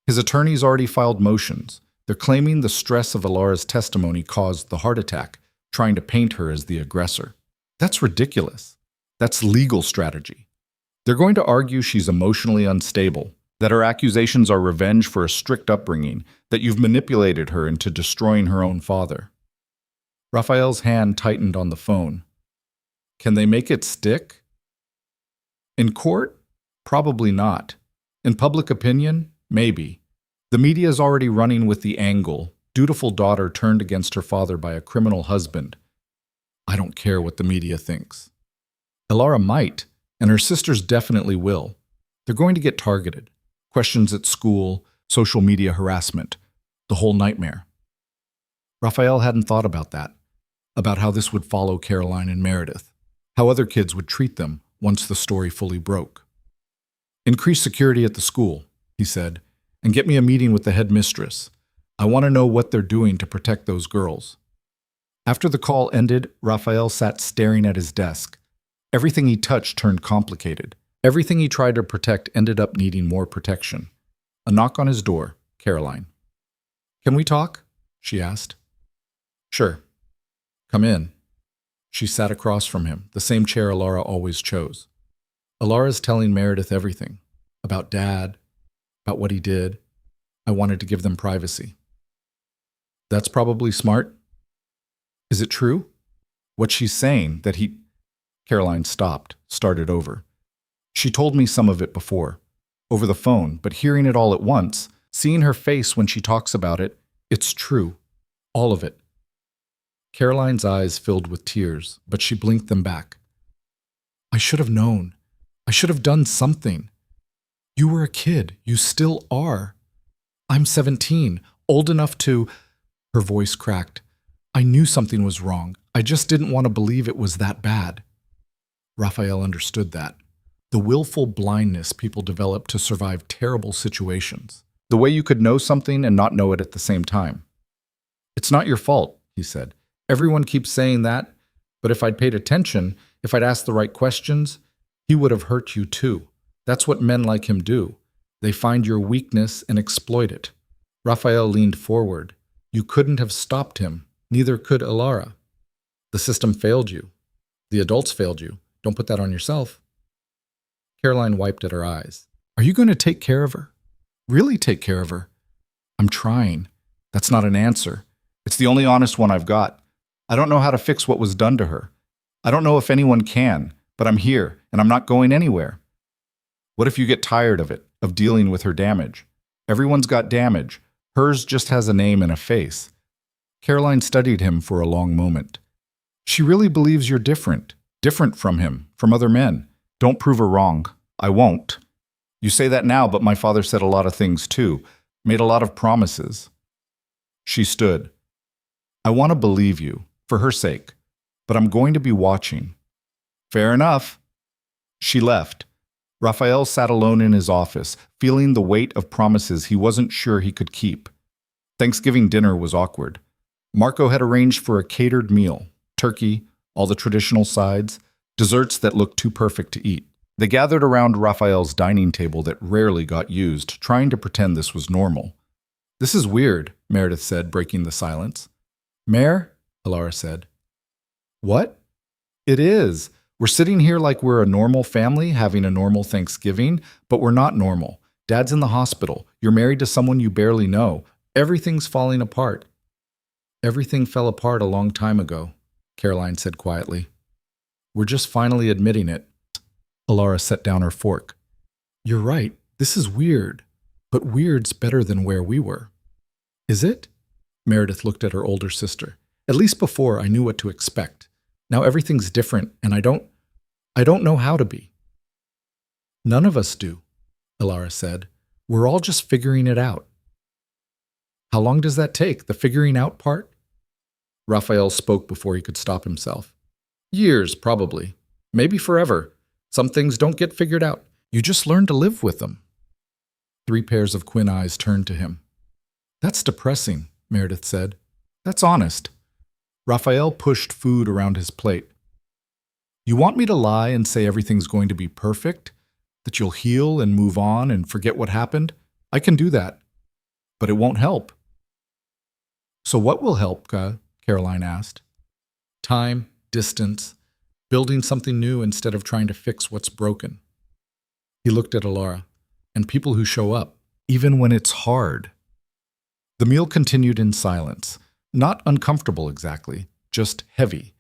His attorneys already filed motions. They're claiming the stress of Elara's testimony caused the heart attack, trying to paint her as the aggressor. That's ridiculous. That's legal strategy. They're going to argue she's emotionally unstable, that her accusations are revenge for a strict upbringing, that you've manipulated her into destroying her own father. Raphael's hand tightened on the phone. Can they make it stick? In court? Probably not. In public opinion? Maybe. The media is already running with the angle, dutiful daughter turned against her father by a criminal husband. I don't care what the media thinks. Elara might, and her sisters definitely will. They're going to get targeted. Questions at school, social media harassment, the whole nightmare. Raphael hadn't thought about that, about how this would follow Caroline and Meredith, how other kids would treat them once the story fully broke. Increase security at the school. he said, and get me a meeting with the headmistress. I want to know what they're doing to protect those girls. After the call ended, Raphael sat staring at his desk. Everything he touched turned complicated. Everything he tried to protect ended up needing more protection. A knock on his door. Caroline. "Can we talk?" she asked. "Sure. Come in." She sat across from him, the same chair Alara always chose. Alara's telling Meredith everything. About Dad, about what he did. I wanted to give them privacy. "That's probably smart. Is it true? What she's saying, that he—" Caroline stopped, started over. "She told me some of it before, over the phone, but hearing it all at once, seeing her face when she talks about it, it's true. All of it." Caroline's eyes filled with tears, but she blinked them back. "I should have known. I should have done something. You were a kid. You still are. I'm 17, old enough to—" Her voice cracked. "I knew something was wrong. I just didn't want to believe it was that bad." Raphael understood that. The willful blindness people develop to survive terrible situations. The way you could know something and not know it at the same time. "It's not your fault," he said. "Everyone keeps saying that, but if I'd paid attention, if I'd asked the right questions, he would have hurt you too. That's what men like him do. They find your weakness and exploit it." Raphael leaned forward. "You couldn't have stopped him. Neither could Alara. The system failed you. The adults failed you. Don't put that on yourself." Caroline wiped at her eyes. "Are you going to take care of her? Really take care of her?" "I'm trying. That's not an answer. It's the only honest one I've got. I don't know how to fix what was done to her. I don't know if anyone can, but I'm here, and I'm not going anywhere." "What if you get tired of it, of dealing with her damage? Everyone's got damage. Hers just has a name and a face." Caroline studied him for a long moment. "She really believes you're different from him, from other men. Don't prove her wrong. I won't. You say that now, but my father said a lot of things too, made a lot of promises." She stood. "I want to believe you, for her sake, but I'm going to be watching." "Fair enough." She left. Raphael sat alone in his office, feeling the weight of promises he wasn't sure he could keep. Thanksgiving dinner was awkward. Marco had arranged for a catered meal, turkey, all the traditional sides, desserts that looked too perfect to eat. They gathered around Raphael's dining table that rarely got used, trying to pretend this was normal. "This is weird," Meredith said, breaking the silence. "Mare?" Alara said. "What?" "It is. We're sitting here like we're a normal family, having a normal Thanksgiving, but we're not normal. Dad's in the hospital. You're married to someone you barely know. Everything's falling apart." "Everything fell apart a long time ago," Caroline said quietly. "We're just finally admitting it." Alara set down her fork. "You're right. This is weird. But weird's better than where we were." "Is it?" Meredith looked at her older sister. "At least before I knew what to expect. Now everything's different, and I don't know how to be." "None of us do," Alara said. "We're all just figuring it out." "How long does that take, the figuring out part?" Raphael spoke before he could stop himself. "Years, probably. Maybe forever. Some things don't get figured out. You just learn to live with them." 3 pairs of Quinn eyes turned to him. "That's depressing," Meredith said. "That's honest." Raphael pushed food around his plate. "You want me to lie and say everything's going to be perfect? That you'll heal and move on and forget what happened? I can do that. But it won't help." "So what will help?" Caroline asked. "Time, distance, building something new instead of trying to fix what's broken." He looked at Alara. "And people who show up, even when it's hard." The meal continued in silence. Not uncomfortable exactly, just heavy.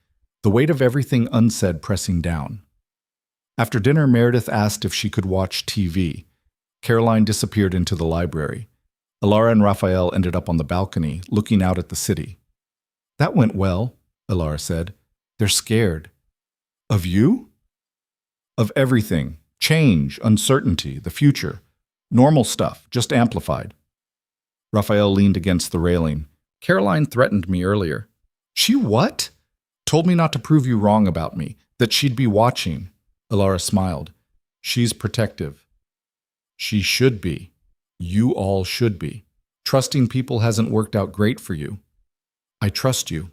The weight of everything unsaid pressing down. After dinner, Meredith asked if she could watch TV. Caroline disappeared into the library. Alara and Raphael ended up on the balcony, looking out at the city. "That went well," Alara said. "They're scared." "Of you?" "Of everything. Change, uncertainty, the future. Normal stuff, just amplified." Raphael leaned against the railing. "Caroline threatened me earlier." "She what?" "Told me not to prove you wrong about me, that she'd be watching." Alara smiled. "She's protective." "She should be." You all should be. Trusting people hasn't worked out great for you. I trust you.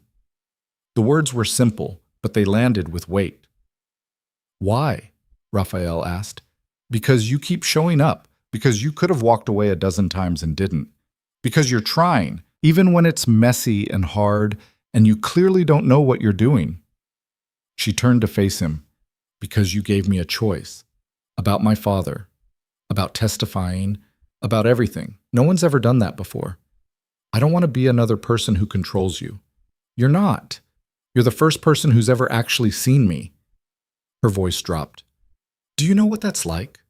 The words were simple, but they landed with weight. Why? Raphael asked. Because you keep showing up. Because you could have walked away a dozen times and didn't. Because you're trying, even when it's messy and hard, and you clearly don't know what you're doing. She turned to face him. Because you gave me a choice. About my father. About testifying. About everything. No one's ever done that before. I don't want to be another person who controls you. You're not. You're the first person who's ever actually seen me. Her voice dropped. Do you know what that's like?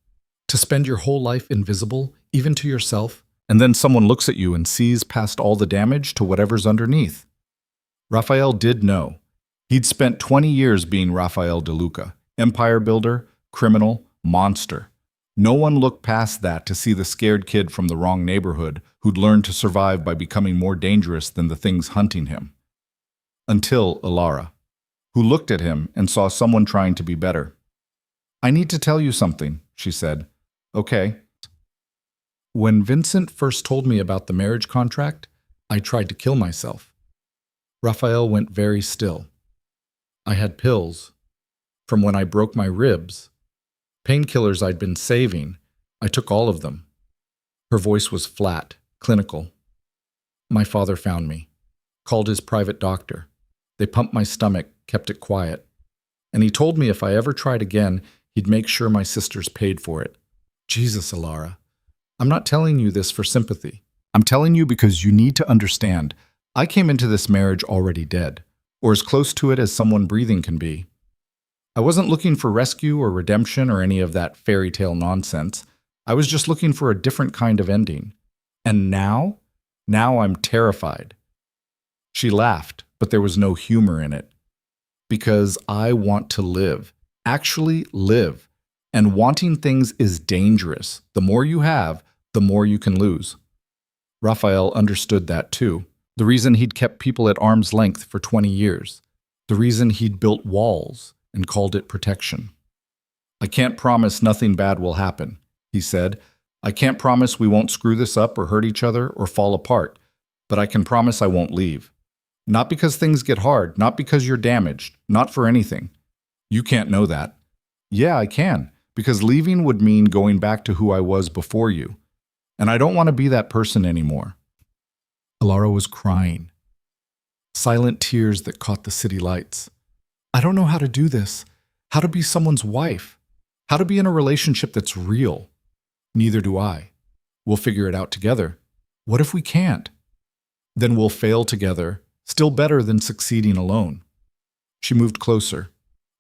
To spend your whole life invisible, even to yourself, and then someone looks at you and sees past all the damage to whatever's underneath. Raphael did know. He'd spent 20 years being Raphael DeLuca, empire builder, criminal, monster. No one looked past that to see the scared kid from the wrong neighborhood who'd learned to survive by becoming more dangerous than the things hunting him. Until Alara, who looked at him and saw someone trying to be better. I need to tell you something, she said. Okay. When Vincent first told me about the marriage contract, I tried to kill myself. Raphael went very still. I had pills. From when I broke my ribs. Painkillers I'd been saving. I took all of them. Her voice was flat, clinical. My father found me. Called his private doctor. They pumped my stomach, kept it quiet. And he told me if I ever tried again, he'd make sure my sisters paid for it. Jesus, Alara. I'm not telling you this for sympathy. I'm telling you because you need to understand. I came into this marriage already dead, or as close to it as someone breathing can be. I wasn't looking for rescue or redemption or any of that fairy tale nonsense. I was just looking for a different kind of ending. And now I'm terrified. She laughed, but there was no humor in it. Because I want to live. Actually live. And wanting things is dangerous. The more you have, the more you can lose. Raphael understood that too. The reason he'd kept people at arm's length for 20 years. The reason he'd built walls and called it protection. I can't promise nothing bad will happen, he said. I can't promise we won't screw this up or hurt each other or fall apart, but I can promise I won't leave. Not because things get hard, not because you're damaged, not for anything. You can't know that. Yeah, I can, because leaving would mean going back to who I was before you. And I don't want to be that person anymore. Alara was crying. Silent tears that caught the city lights. I don't know how to do this. How to be someone's wife. How to be in a relationship that's real. Neither do I. We'll figure it out together. What if we can't? Then we'll fail together, still better than succeeding alone. She moved closer,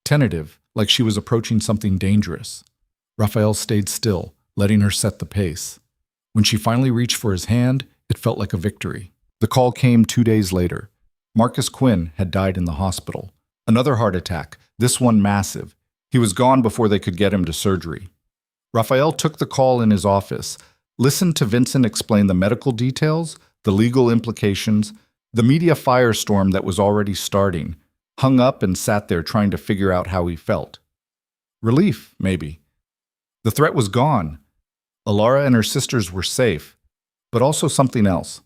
tentative, like she was approaching something dangerous. Raphael stayed still, letting her set the pace. When she finally reached for his hand, it felt like a victory. The call came 2 days later. Marcus Quinn had died in the hospital. Another heart attack, this one massive. He was gone before they could get him to surgery. Raphael took the call in his office, listened to Vincent explain the medical details, the legal implications, the media firestorm that was already starting, hung up and sat there trying to figure out how he felt. Relief, maybe. The threat was gone. Alara and her sisters were safe, but also something else,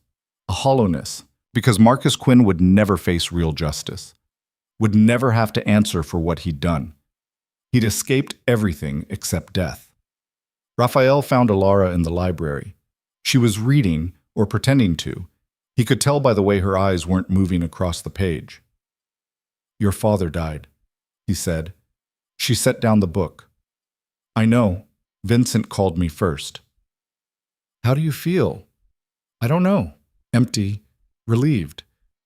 a hollowness, because Marcus Quinn would never face real justice, would never have to answer for what he'd done. He'd escaped everything except death. Raphael found Alara in the library. She was reading, or pretending to. He could tell by the way her eyes weren't moving across the page. Your father died, he said. She set down the book. I know. Vincent called me first. How do you feel? I don't know. Empty, relieved,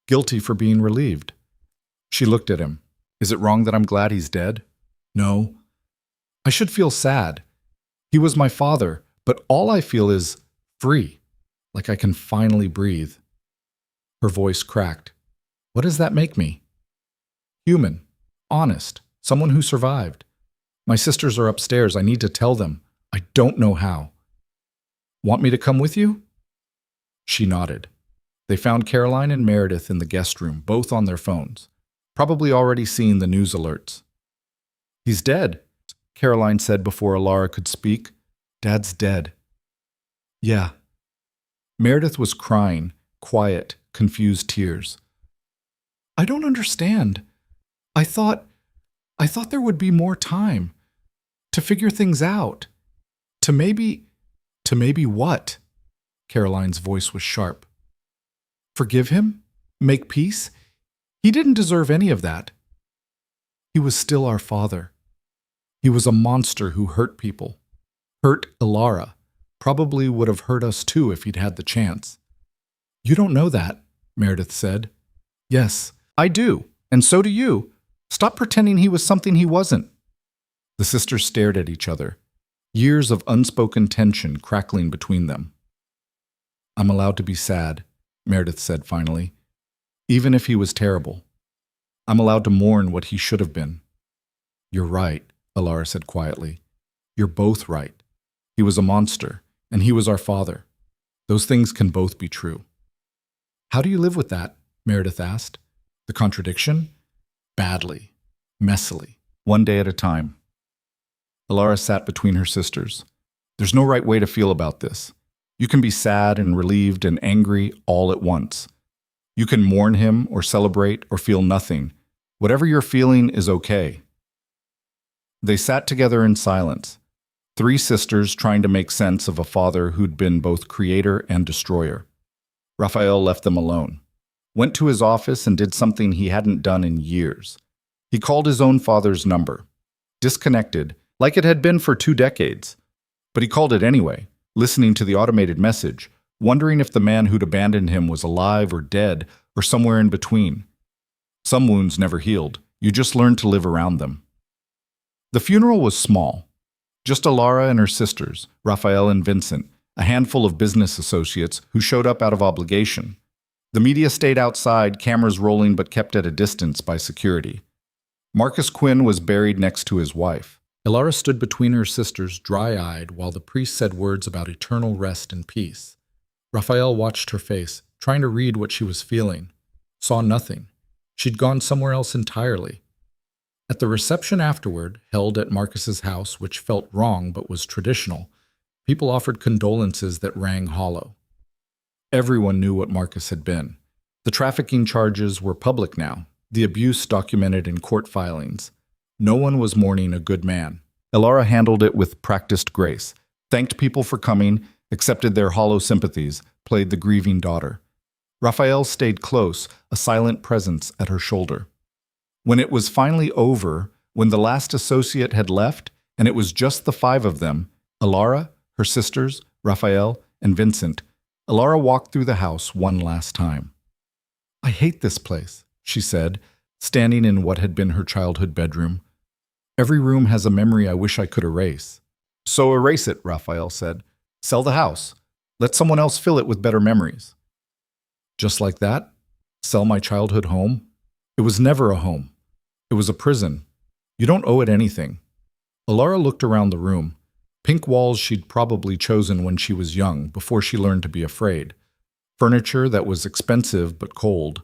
guilty for being relieved. She looked at him. Is it wrong that I'm glad he's dead? No. I should feel sad. He was my father, but all I feel is free, like I can finally breathe. Her voice cracked. What does that make me? Human, honest, someone who survived. My sisters are upstairs. I need to tell them. I don't know how. Want me to come with you? She nodded. They found Caroline and Meredith in the guest room, both on their phones, probably already seeing the news alerts. He's dead, Caroline said before Alara could speak. Dad's dead. Yeah. Meredith was crying, quiet, confused tears. I don't understand. I thought there would be more time to figure things out. To maybe what? Caroline's voice was sharp. Forgive him? Make peace? He didn't deserve any of that. He was still our father. He was a monster who hurt people. Hurt Ilara. Probably would have hurt us too if he'd had the chance. You don't know that, Meredith said. Yes, I do, and so do you. Stop pretending he was something he wasn't. The sisters stared at each other, years of unspoken tension crackling between them. I'm allowed to be sad, Meredith said finally, even if he was terrible. I'm allowed to mourn what he should have been. You're right, Ilara said quietly. You're both right. He was a monster, and he was our father. Those things can both be true. How do you live with that? Meredith asked. The contradiction? Badly. Messily. One day at a time. Ilara sat between her sisters. There's no right way to feel about this. You can be sad and relieved and angry all at once. You can mourn him or celebrate or feel nothing. Whatever you're feeling is okay. They sat together in silence, three sisters trying to make sense of a father who'd been both creator and destroyer. Raphael left them alone, went to his office and did something he hadn't done in years. He called his own father's number, disconnected, like it had been for 2 decades. But he called it anyway, listening to the automated message, wondering if the man who'd abandoned him was alive or dead or somewhere in between. Some wounds never healed. You just learn to live around them. The funeral was small. Just Ilara and her sisters, Raphael and Vincent, a handful of business associates who showed up out of obligation. The media stayed outside, cameras rolling but kept at a distance by security. Marcus Quinn was buried next to his wife. Ilara stood between her sisters, dry-eyed, while the priest said words about eternal rest and peace. Raphael watched her face, trying to read what she was feeling. Saw nothing. She'd gone somewhere else entirely. At the reception afterward, held at Marcus's house, which felt wrong but was traditional, people offered condolences that rang hollow. Everyone knew what Marcus had been. The trafficking charges were public now, the abuse documented in court filings. No one was mourning a good man. Ilara handled it with practiced grace, thanked people for coming, accepted their hollow sympathies, played the grieving daughter. Raphael stayed close, a silent presence at her shoulder. When it was finally over, when the last associate had left, and it was just the 5 of them, Ilara, her sisters, Raphael, and Vincent, Ilara walked through the house one last time. I hate this place, she said, standing in what had been her childhood bedroom. Every room has a memory I wish I could erase. So erase it, Raphael said. Sell the house. Let someone else fill it with better memories. Just like that? Sell my childhood home? It was never a home. It was a prison. You don't owe it anything. Ilara looked around the room. Pink walls she'd probably chosen when she was young, before she learned to be afraid. Furniture that was expensive but cold.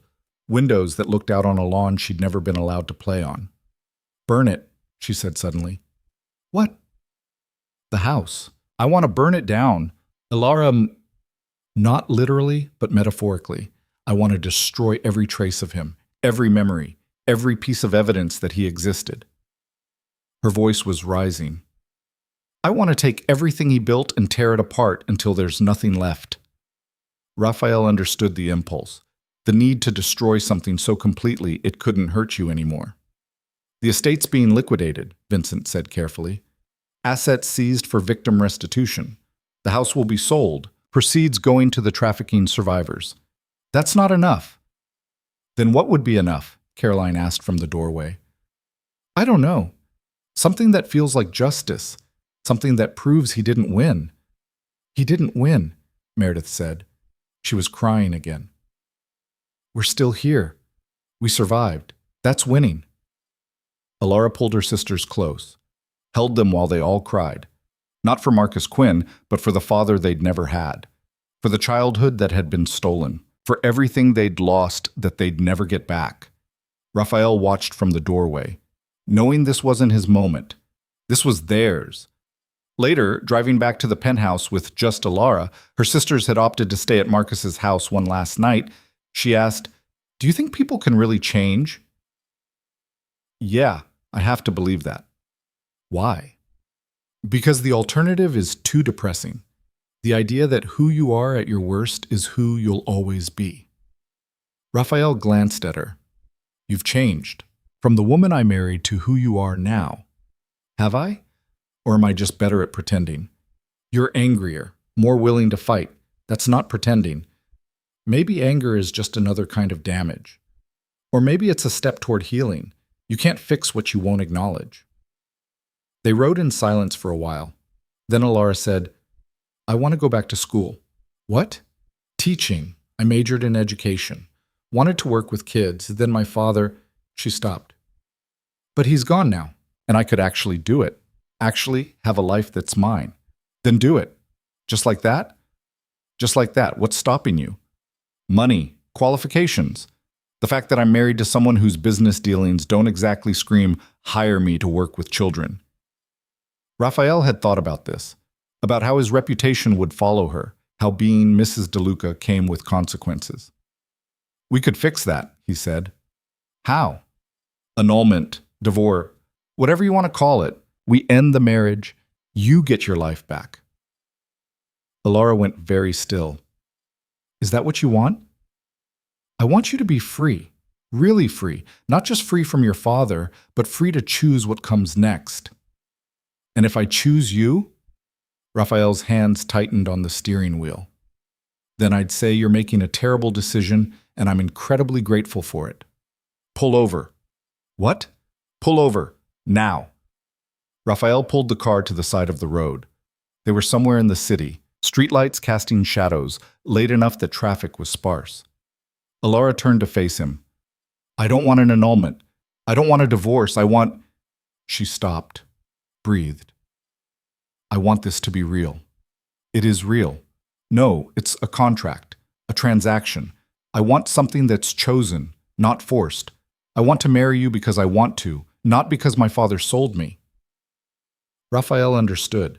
Windows that looked out on a lawn she'd never been allowed to play on. Burn it, she said suddenly. What? The house. I want to burn it down. Ilara, not literally, but metaphorically. I want to destroy every trace of him, every memory, every piece of evidence that he existed. Her voice was rising. I want to take everything he built and tear it apart until there's nothing left. Raphael understood the impulse, the need to destroy something so completely it couldn't hurt you anymore. The estate's being liquidated, Vincent said carefully. Assets seized for victim restitution. The house will be sold, proceeds going to the trafficking survivors. That's not enough. Then what would be enough? Caroline asked from the doorway. I don't know. Something that feels like justice. Something that proves he didn't win. He didn't win, Meredith said. She was crying again. We're still here. We survived. That's winning. Ilara pulled her sisters close, held them while they all cried. Not for Marcus Quinn, but for the father they'd never had. For the childhood that had been stolen. For everything they'd lost that they'd never get back. Raphael watched from the doorway, knowing this wasn't his moment. This was theirs. Later, driving back to the penthouse with just Alara, her sisters had opted to stay at Marcus's house one last night. She asked, "Do you think people can really change?" "Yeah, I have to believe that." "Why?" "Because the alternative is too depressing. The idea that who you are at your worst is who you'll always be." Raphael glanced at her. "You've changed. From the woman I married to who you are now. Have I? Or am I just better at pretending? You're angrier, more willing to fight. That's not pretending. Maybe anger is just another kind of damage. Or maybe it's a step toward healing. You can't fix what you won't acknowledge." They rode in silence for a while. Then Alara said, "I want to go back to school." "What?" "Teaching. I majored in education. Wanted to work with kids. Then my father—" She stopped. "But he's gone now, and I could actually do it. Actually have a life that's mine." "Then do it." "Just like that?" "Just like that. What's stopping you?" "Money. Qualifications. The fact that I'm married to someone whose business dealings don't exactly scream, 'Hire me to work with children.'" Raphael had thought about this, about how his reputation would follow her, how being Mrs. DeLuca came with consequences. "We could fix that," he said. "How?" "Annulment, divorce, whatever you want to call it. We end the marriage. You get your life back." Alara went very still. "Is that what you want?" "I want you to be free, really free, not just free from your father, but free to choose what comes next." "And if I choose you?" Raphael's hands tightened on the steering wheel. "Then I'd say you're making a terrible decision, and I'm incredibly grateful for it. Pull over." "What?" "Pull over. Now." Raphael pulled the car to the side of the road. They were somewhere in the city, streetlights casting shadows, late enough that traffic was sparse. Alara turned to face him. "I don't want an annulment. I don't want a divorce. I want—" She stopped, breathed. "I want this to be real." "It is real." "No, it's a contract, a transaction. I want something that's chosen, not forced. I want to marry you because I want to, not because my father sold me." Raphael understood.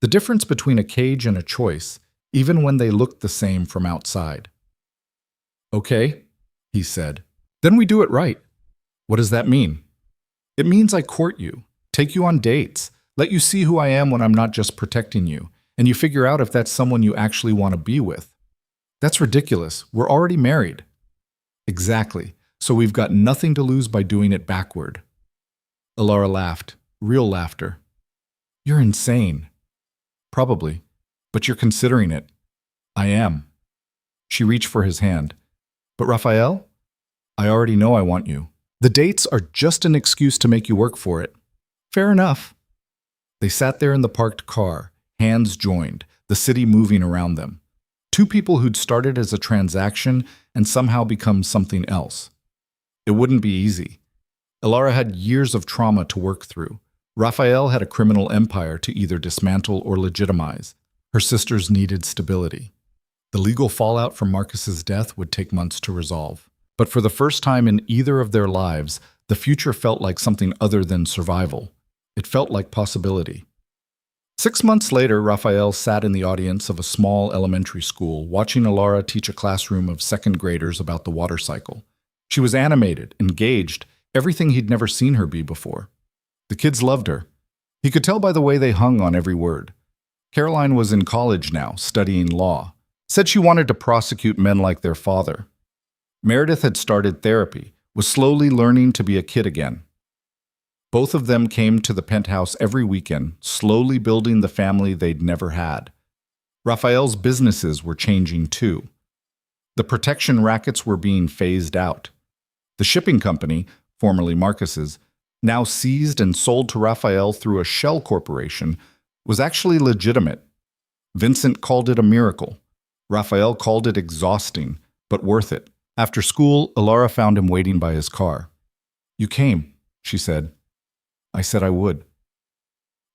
The difference between a cage and a choice, even when they looked the same from outside. "Okay," he said. "Then we do it right." "What does that mean?" "It means I court you, take you on dates, let you see who I am when I'm not just protecting you, and you figure out if that's someone you actually want to be with." "That's ridiculous. We're already married." "Exactly. So we've got nothing to lose by doing it backward." Alara laughed, real laughter. "You're insane." "Probably, but you're considering it." "I am." She reached for his hand. "But Raphael, I already know I want you. The dates are just an excuse to make you work for it." "Fair enough." They sat there in the parked car, hands joined, the city moving around them. Two people who'd started as a transaction and somehow become something else. It wouldn't be easy. Alara had years of trauma to work through. Raphael had a criminal empire to either dismantle or legitimize. Her sisters needed stability. The legal fallout from Marcus's death would take months to resolve. But for the first time in either of their lives, the future felt like something other than survival. It felt like possibility. 6 months later, Raphael sat in the audience of a small elementary school, watching Alara teach a classroom of second graders about the water cycle. She was animated, engaged, everything he'd never seen her be before. The kids loved her. He could tell by the way they hung on every word. Caroline was in college now, studying law. Said she wanted to prosecute men like their father. Meredith had started therapy, was slowly learning to be a kid again. Both of them came to the penthouse every weekend, slowly building the family they'd never had. Raphael's businesses were changing too. The protection rackets were being phased out. The shipping company, formerly Marcus's, now seized and sold to Raphael through a shell corporation, was actually legitimate. Vincent called it a miracle. Raphael called it exhausting, but worth it. After school, Alara found him waiting by his car. "You came," she said. "I said I would."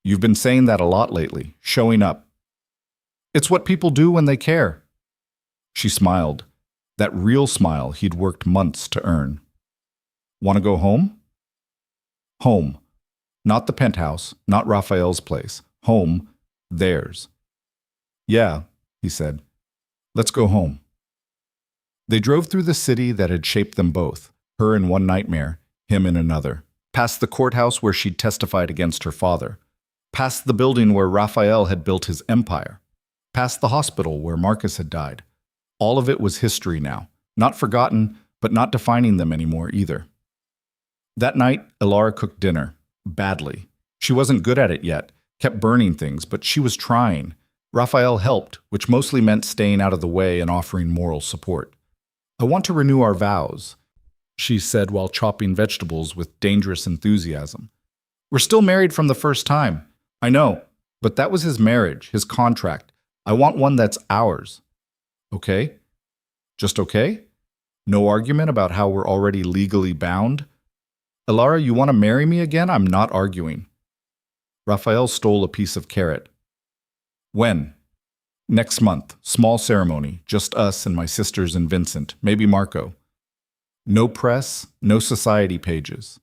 "You've been saying that a lot lately, showing up." "It's what people do when they care." She smiled, that real smile he'd worked months to earn. "Want to go home?" Home. Not the penthouse, not Raphael's place. Home, theirs. Yeah, he said. Let's go home. They drove through the city that had shaped them both, her in one nightmare, him in another. Past the courthouse where she'd testified against her father. Past the building where Raphael had built his empire. Past the hospital where Marcus had died. All of it was history now. Not forgotten, but not defining them anymore either. That night, Ilara cooked dinner. Badly. She wasn't good at it yet, kept burning things, but she was trying. Raphael helped, which mostly meant staying out of the way and offering moral support. I want to renew our vows, she said while chopping vegetables with dangerous enthusiasm. We're still married from the first time. I know, but that was his marriage, his contract. I want one that's ours. Okay? Just okay? No argument about how we're already legally bound? Ilara, you want to marry me again? I'm not arguing. Raphael stole a piece of carrot. When? Next month. Small ceremony. Just us and my sisters and Vincent. Maybe Marco. No press, no society pages.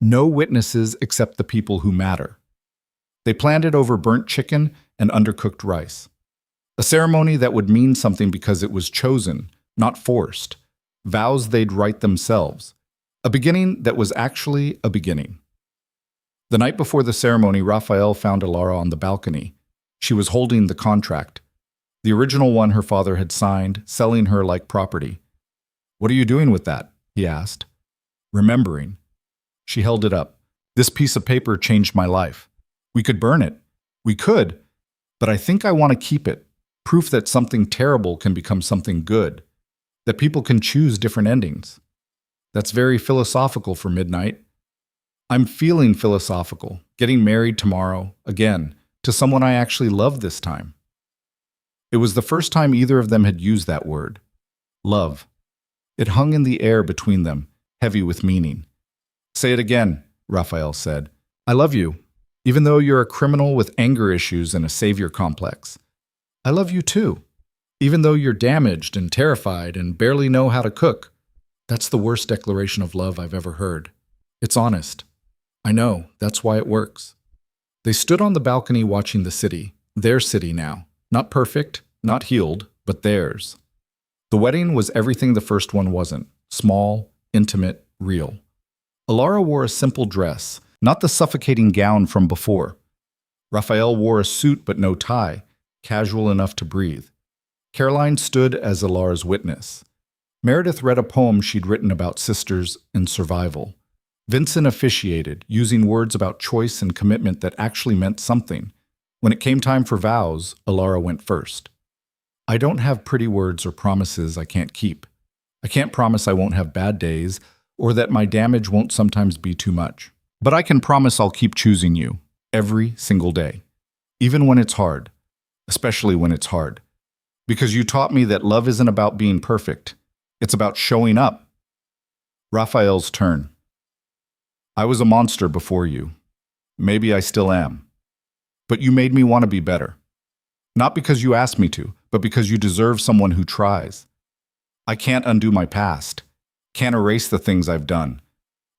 No witnesses except the people who matter. They planned it over burnt chicken and undercooked rice. A ceremony that would mean something because it was chosen, not forced. Vows they'd write themselves. A beginning that was actually a beginning. The night before the ceremony, Raphael found Ilara on the balcony. She was holding the contract. The original one her father had signed, selling her like property. What are you doing with that? He asked. Remembering. She held it up. This piece of paper changed my life. We could burn it. We could. But I think I want to keep it. Proof that something terrible can become something good. That people can choose different endings. That's very philosophical for midnight. I'm feeling philosophical. Getting married tomorrow, again, to someone I actually love this time. It was the first time either of them had used that word. Love. It hung in the air between them, heavy with meaning. Say it again, Raphael said. I love you, even though you're a criminal with anger issues and a savior complex. I love you too, even though you're damaged and terrified and barely know how to cook. That's the worst declaration of love I've ever heard. It's honest. I know, that's why it works. They stood on the balcony watching the city, their city now. Not perfect, not healed, but theirs. The wedding was everything the first one wasn't. Small, intimate, real. Ilara wore a simple dress, not the suffocating gown from before. Raphael wore a suit but no tie, casual enough to breathe. Caroline stood as Ilara's witness. Meredith read a poem she'd written about sisters and survival. Vincent officiated, using words about choice and commitment that actually meant something. When it came time for vows, Ilara went first. I don't have pretty words or promises I can't keep. I can't promise I won't have bad days, or that my damage won't sometimes be too much. But I can promise I'll keep choosing you, every single day. Even when it's hard. Especially when it's hard. Because you taught me that love isn't about being perfect. It's about showing up. Raphael's turn. I was a monster before you. Maybe I still am. But you made me want to be better. Not because you asked me to, but because you deserve someone who tries. I can't undo my past. Can't erase the things I've done.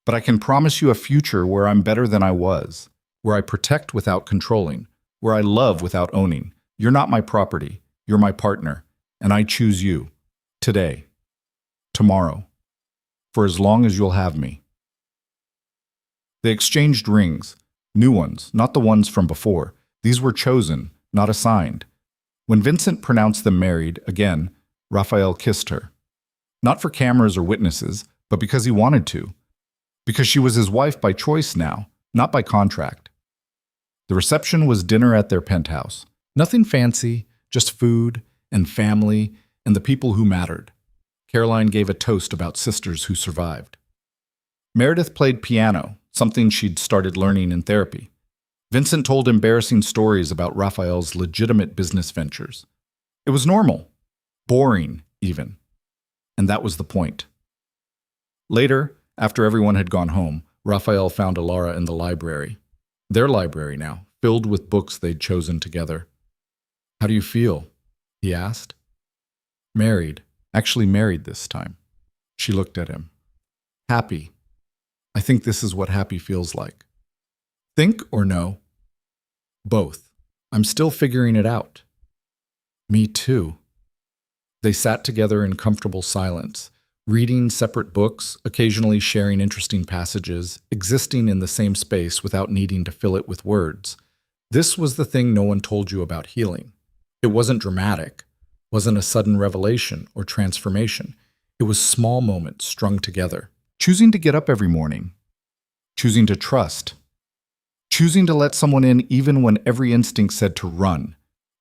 But I can promise you a future where I'm better than I was. Where I protect without controlling. Where I love without owning. You're not my property. You're my partner. And I choose you. Today. Tomorrow. For as long as you'll have me. They exchanged rings. New ones, not the ones from before. These were chosen, not assigned. When Vincent pronounced them married, again, Raphael kissed her. Not for cameras or witnesses, but because he wanted to. Because she was his wife by choice now, not by contract. The reception was dinner at their penthouse. Nothing fancy, just food and family and the people who mattered. Caroline gave a toast about sisters who survived. Meredith played piano, something she'd started learning in therapy. Vincent told embarrassing stories about Raphael's legitimate business ventures. It was normal. Boring, even. And that was the point. Later, after everyone had gone home, Raphael found Ilara in the library. Their library now, filled with books they'd chosen together. How do you feel? He asked. Married. Actually married this time. She looked at him. Happy. I think this is what happy feels like. Think or no? Both. I'm still figuring it out. Me too. They sat together in comfortable silence, reading separate books, occasionally sharing interesting passages, existing in the same space without needing to fill it with words. This was the thing no one told you about healing. It wasn't dramatic, wasn't a sudden revelation or transformation. It was small moments strung together. Choosing to get up every morning. Choosing to trust. Choosing to let someone in even when every instinct said to run.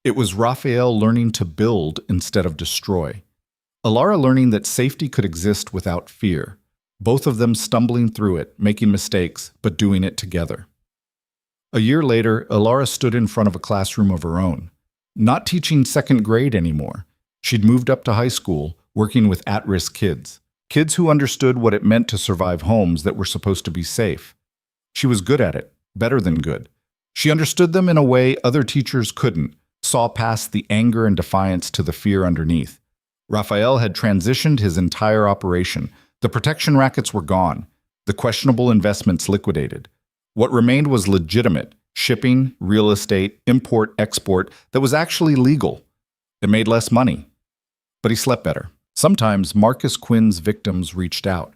It was Raphael learning to build instead of destroy. Alara learning that safety could exist without fear. Both of them stumbling through it, making mistakes, but doing it together. A year later, Alara stood in front of a classroom of her own. Not teaching second grade anymore. She'd moved up to high school, working with at-risk kids. Kids who understood what it meant to survive homes that were supposed to be safe. She was good at it, better than good. She understood them in a way other teachers couldn't, saw past the anger and defiance to the fear underneath. Raphael had transitioned his entire operation. The protection rackets were gone. The questionable investments liquidated. What remained was legitimate, shipping, real estate, import, export, that was actually legal. It made less money. But he slept better. Sometimes Marcus Quinn's victims reached out.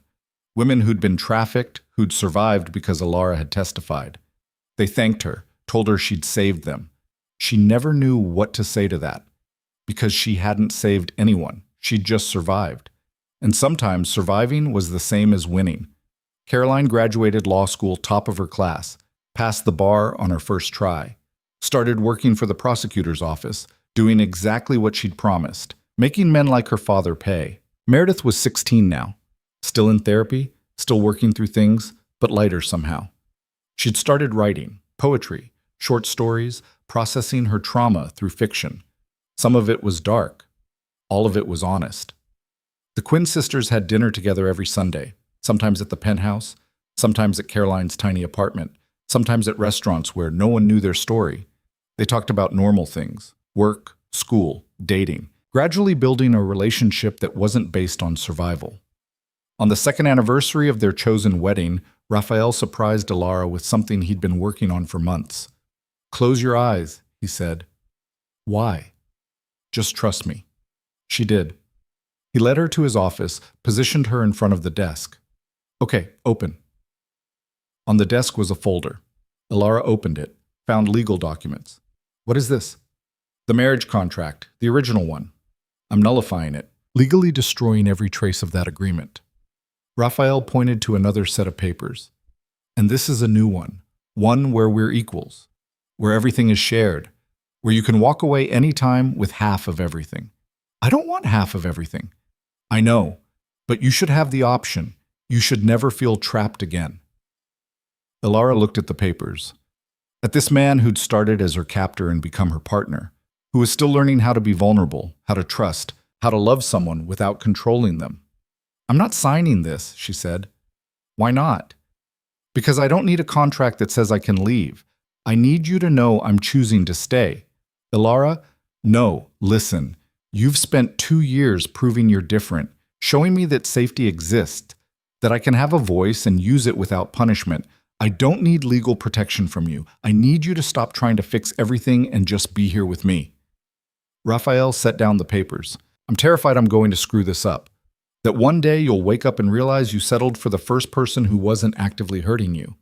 Women who'd been trafficked, who'd survived because Alara had testified. They thanked her, told her she'd saved them. She never knew what to say to that, because she hadn't saved anyone. She'd just survived. And sometimes surviving was the same as winning. Caroline graduated law school top of her class, passed the bar on her first try, started working for the prosecutor's office, doing exactly what she'd promised, making men like her father pay. Meredith was 16 now, still in therapy, still working through things, but lighter somehow. She'd started writing, poetry, short stories, processing her trauma through fiction. Some of it was dark. All of it was honest. The Quinn sisters had dinner together every Sunday, sometimes at the penthouse, sometimes at Caroline's tiny apartment, sometimes at restaurants where no one knew their story. They talked about normal things, work, school, dating, gradually building a relationship that wasn't based on survival. On the second anniversary of their chosen wedding, Raphael surprised Alara with something he'd been working on for months. "Close your eyes," he said. "Why?" "Just trust me." She did. He led her to his office, positioned her in front of the desk. "Okay, open." On the desk was a folder. Alara opened it, found legal documents. "What is this?" "The marriage contract, the original one. I'm nullifying it, legally destroying every trace of that agreement." Raphael pointed to another set of papers. "And this is a new one where we're equals, where everything is shared, where you can walk away anytime with half of everything." "I don't want half of everything." "I know, but you should have the option. You should never feel trapped again." Alara looked at the papers, at this man who'd started as her captor and become her partner, who was still learning how to be vulnerable, how to trust, how to love someone without controlling them. "I'm not signing this," she said. "Why not?" "Because I don't need a contract that says I can leave. I need you to know I'm choosing to stay." "Alara, no, listen. You've spent 2 years proving you're different, showing me that safety exists, that I can have a voice and use it without punishment. I don't need legal protection from you. I need you to stop trying to fix everything and just be here with me." Raphael set down the papers. "I'm terrified I'm going to screw this up. That one day you'll wake up and realize you settled for the first person who wasn't actively hurting you.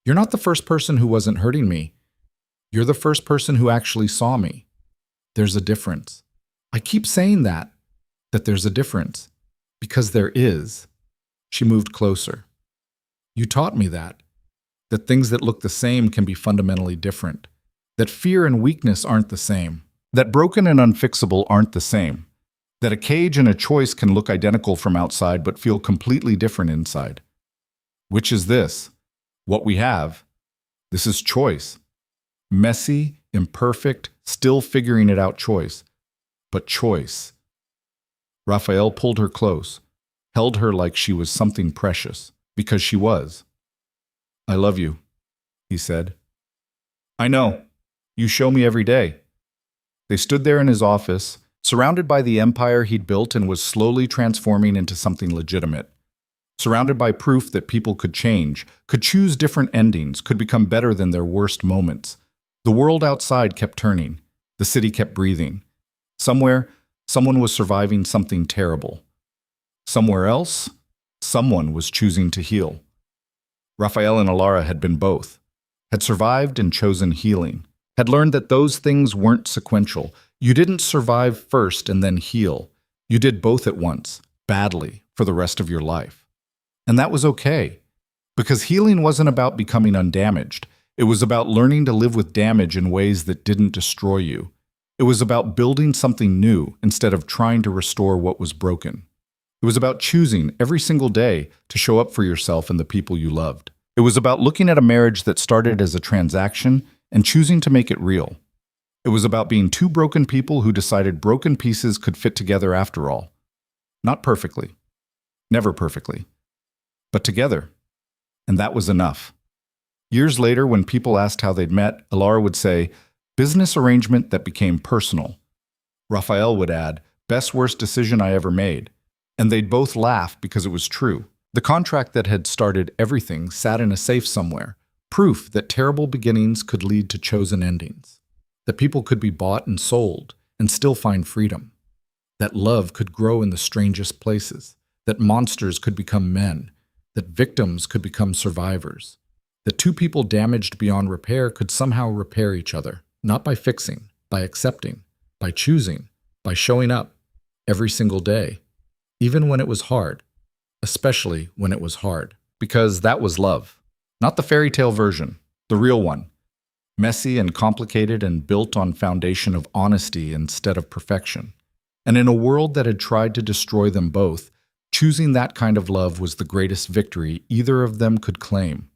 You're not the first person who wasn't hurting me. You're the first person who actually saw me. There's a difference. I keep saying that there's a difference. Because there is." She moved closer. "You taught me that things that look the same can be fundamentally different. That fear and weakness aren't the same. That broken and unfixable aren't the same. That a cage and a choice can look identical from outside but feel completely different inside. Which is this? What we have. This is choice. Messy, imperfect, still figuring it out choice. But choice." Raphael pulled her close, held her like she was something precious, because she was. "I love you," he said. "I know. You show me every day." They stood there in his office, surrounded by the empire he'd built and was slowly transforming into something legitimate. Surrounded by proof that people could change, could choose different endings, could become better than their worst moments. The world outside kept turning. The city kept breathing. Somewhere, someone was surviving something terrible. Somewhere else, someone was choosing to heal. Raphael and Alara had been both, had survived and chosen healing, had learned that those things weren't sequential. You didn't survive first and then heal. You did both at once, badly, for the rest of your life. And that was okay, because healing wasn't about becoming undamaged. It was about learning to live with damage in ways that didn't destroy you. It was about building something new instead of trying to restore what was broken. It was about choosing every single day to show up for yourself and the people you loved. It was about looking at a marriage that started as a transaction and choosing to make it real. It was about being two broken people who decided broken pieces could fit together after all. Not perfectly. Never perfectly. But together. And that was enough. Years later, when people asked how they'd met, Alara would say, business arrangement that became personal. Raphael would add, best worst decision I ever made. And they'd both laugh because it was true. The contract that had started everything sat in a safe somewhere, proof that terrible beginnings could lead to chosen endings, that people could be bought and sold and still find freedom, that love could grow in the strangest places, that monsters could become men, that victims could become survivors, that two people damaged beyond repair could somehow repair each other, not by fixing, by accepting, by choosing, by showing up every single day, even when it was hard, especially when it was hard, because that was love. Not the fairy tale version, the real one. Messy and complicated and built on foundation of honesty instead of perfection. And in a world that had tried to destroy them both, choosing that kind of love was the greatest victory either of them could claim.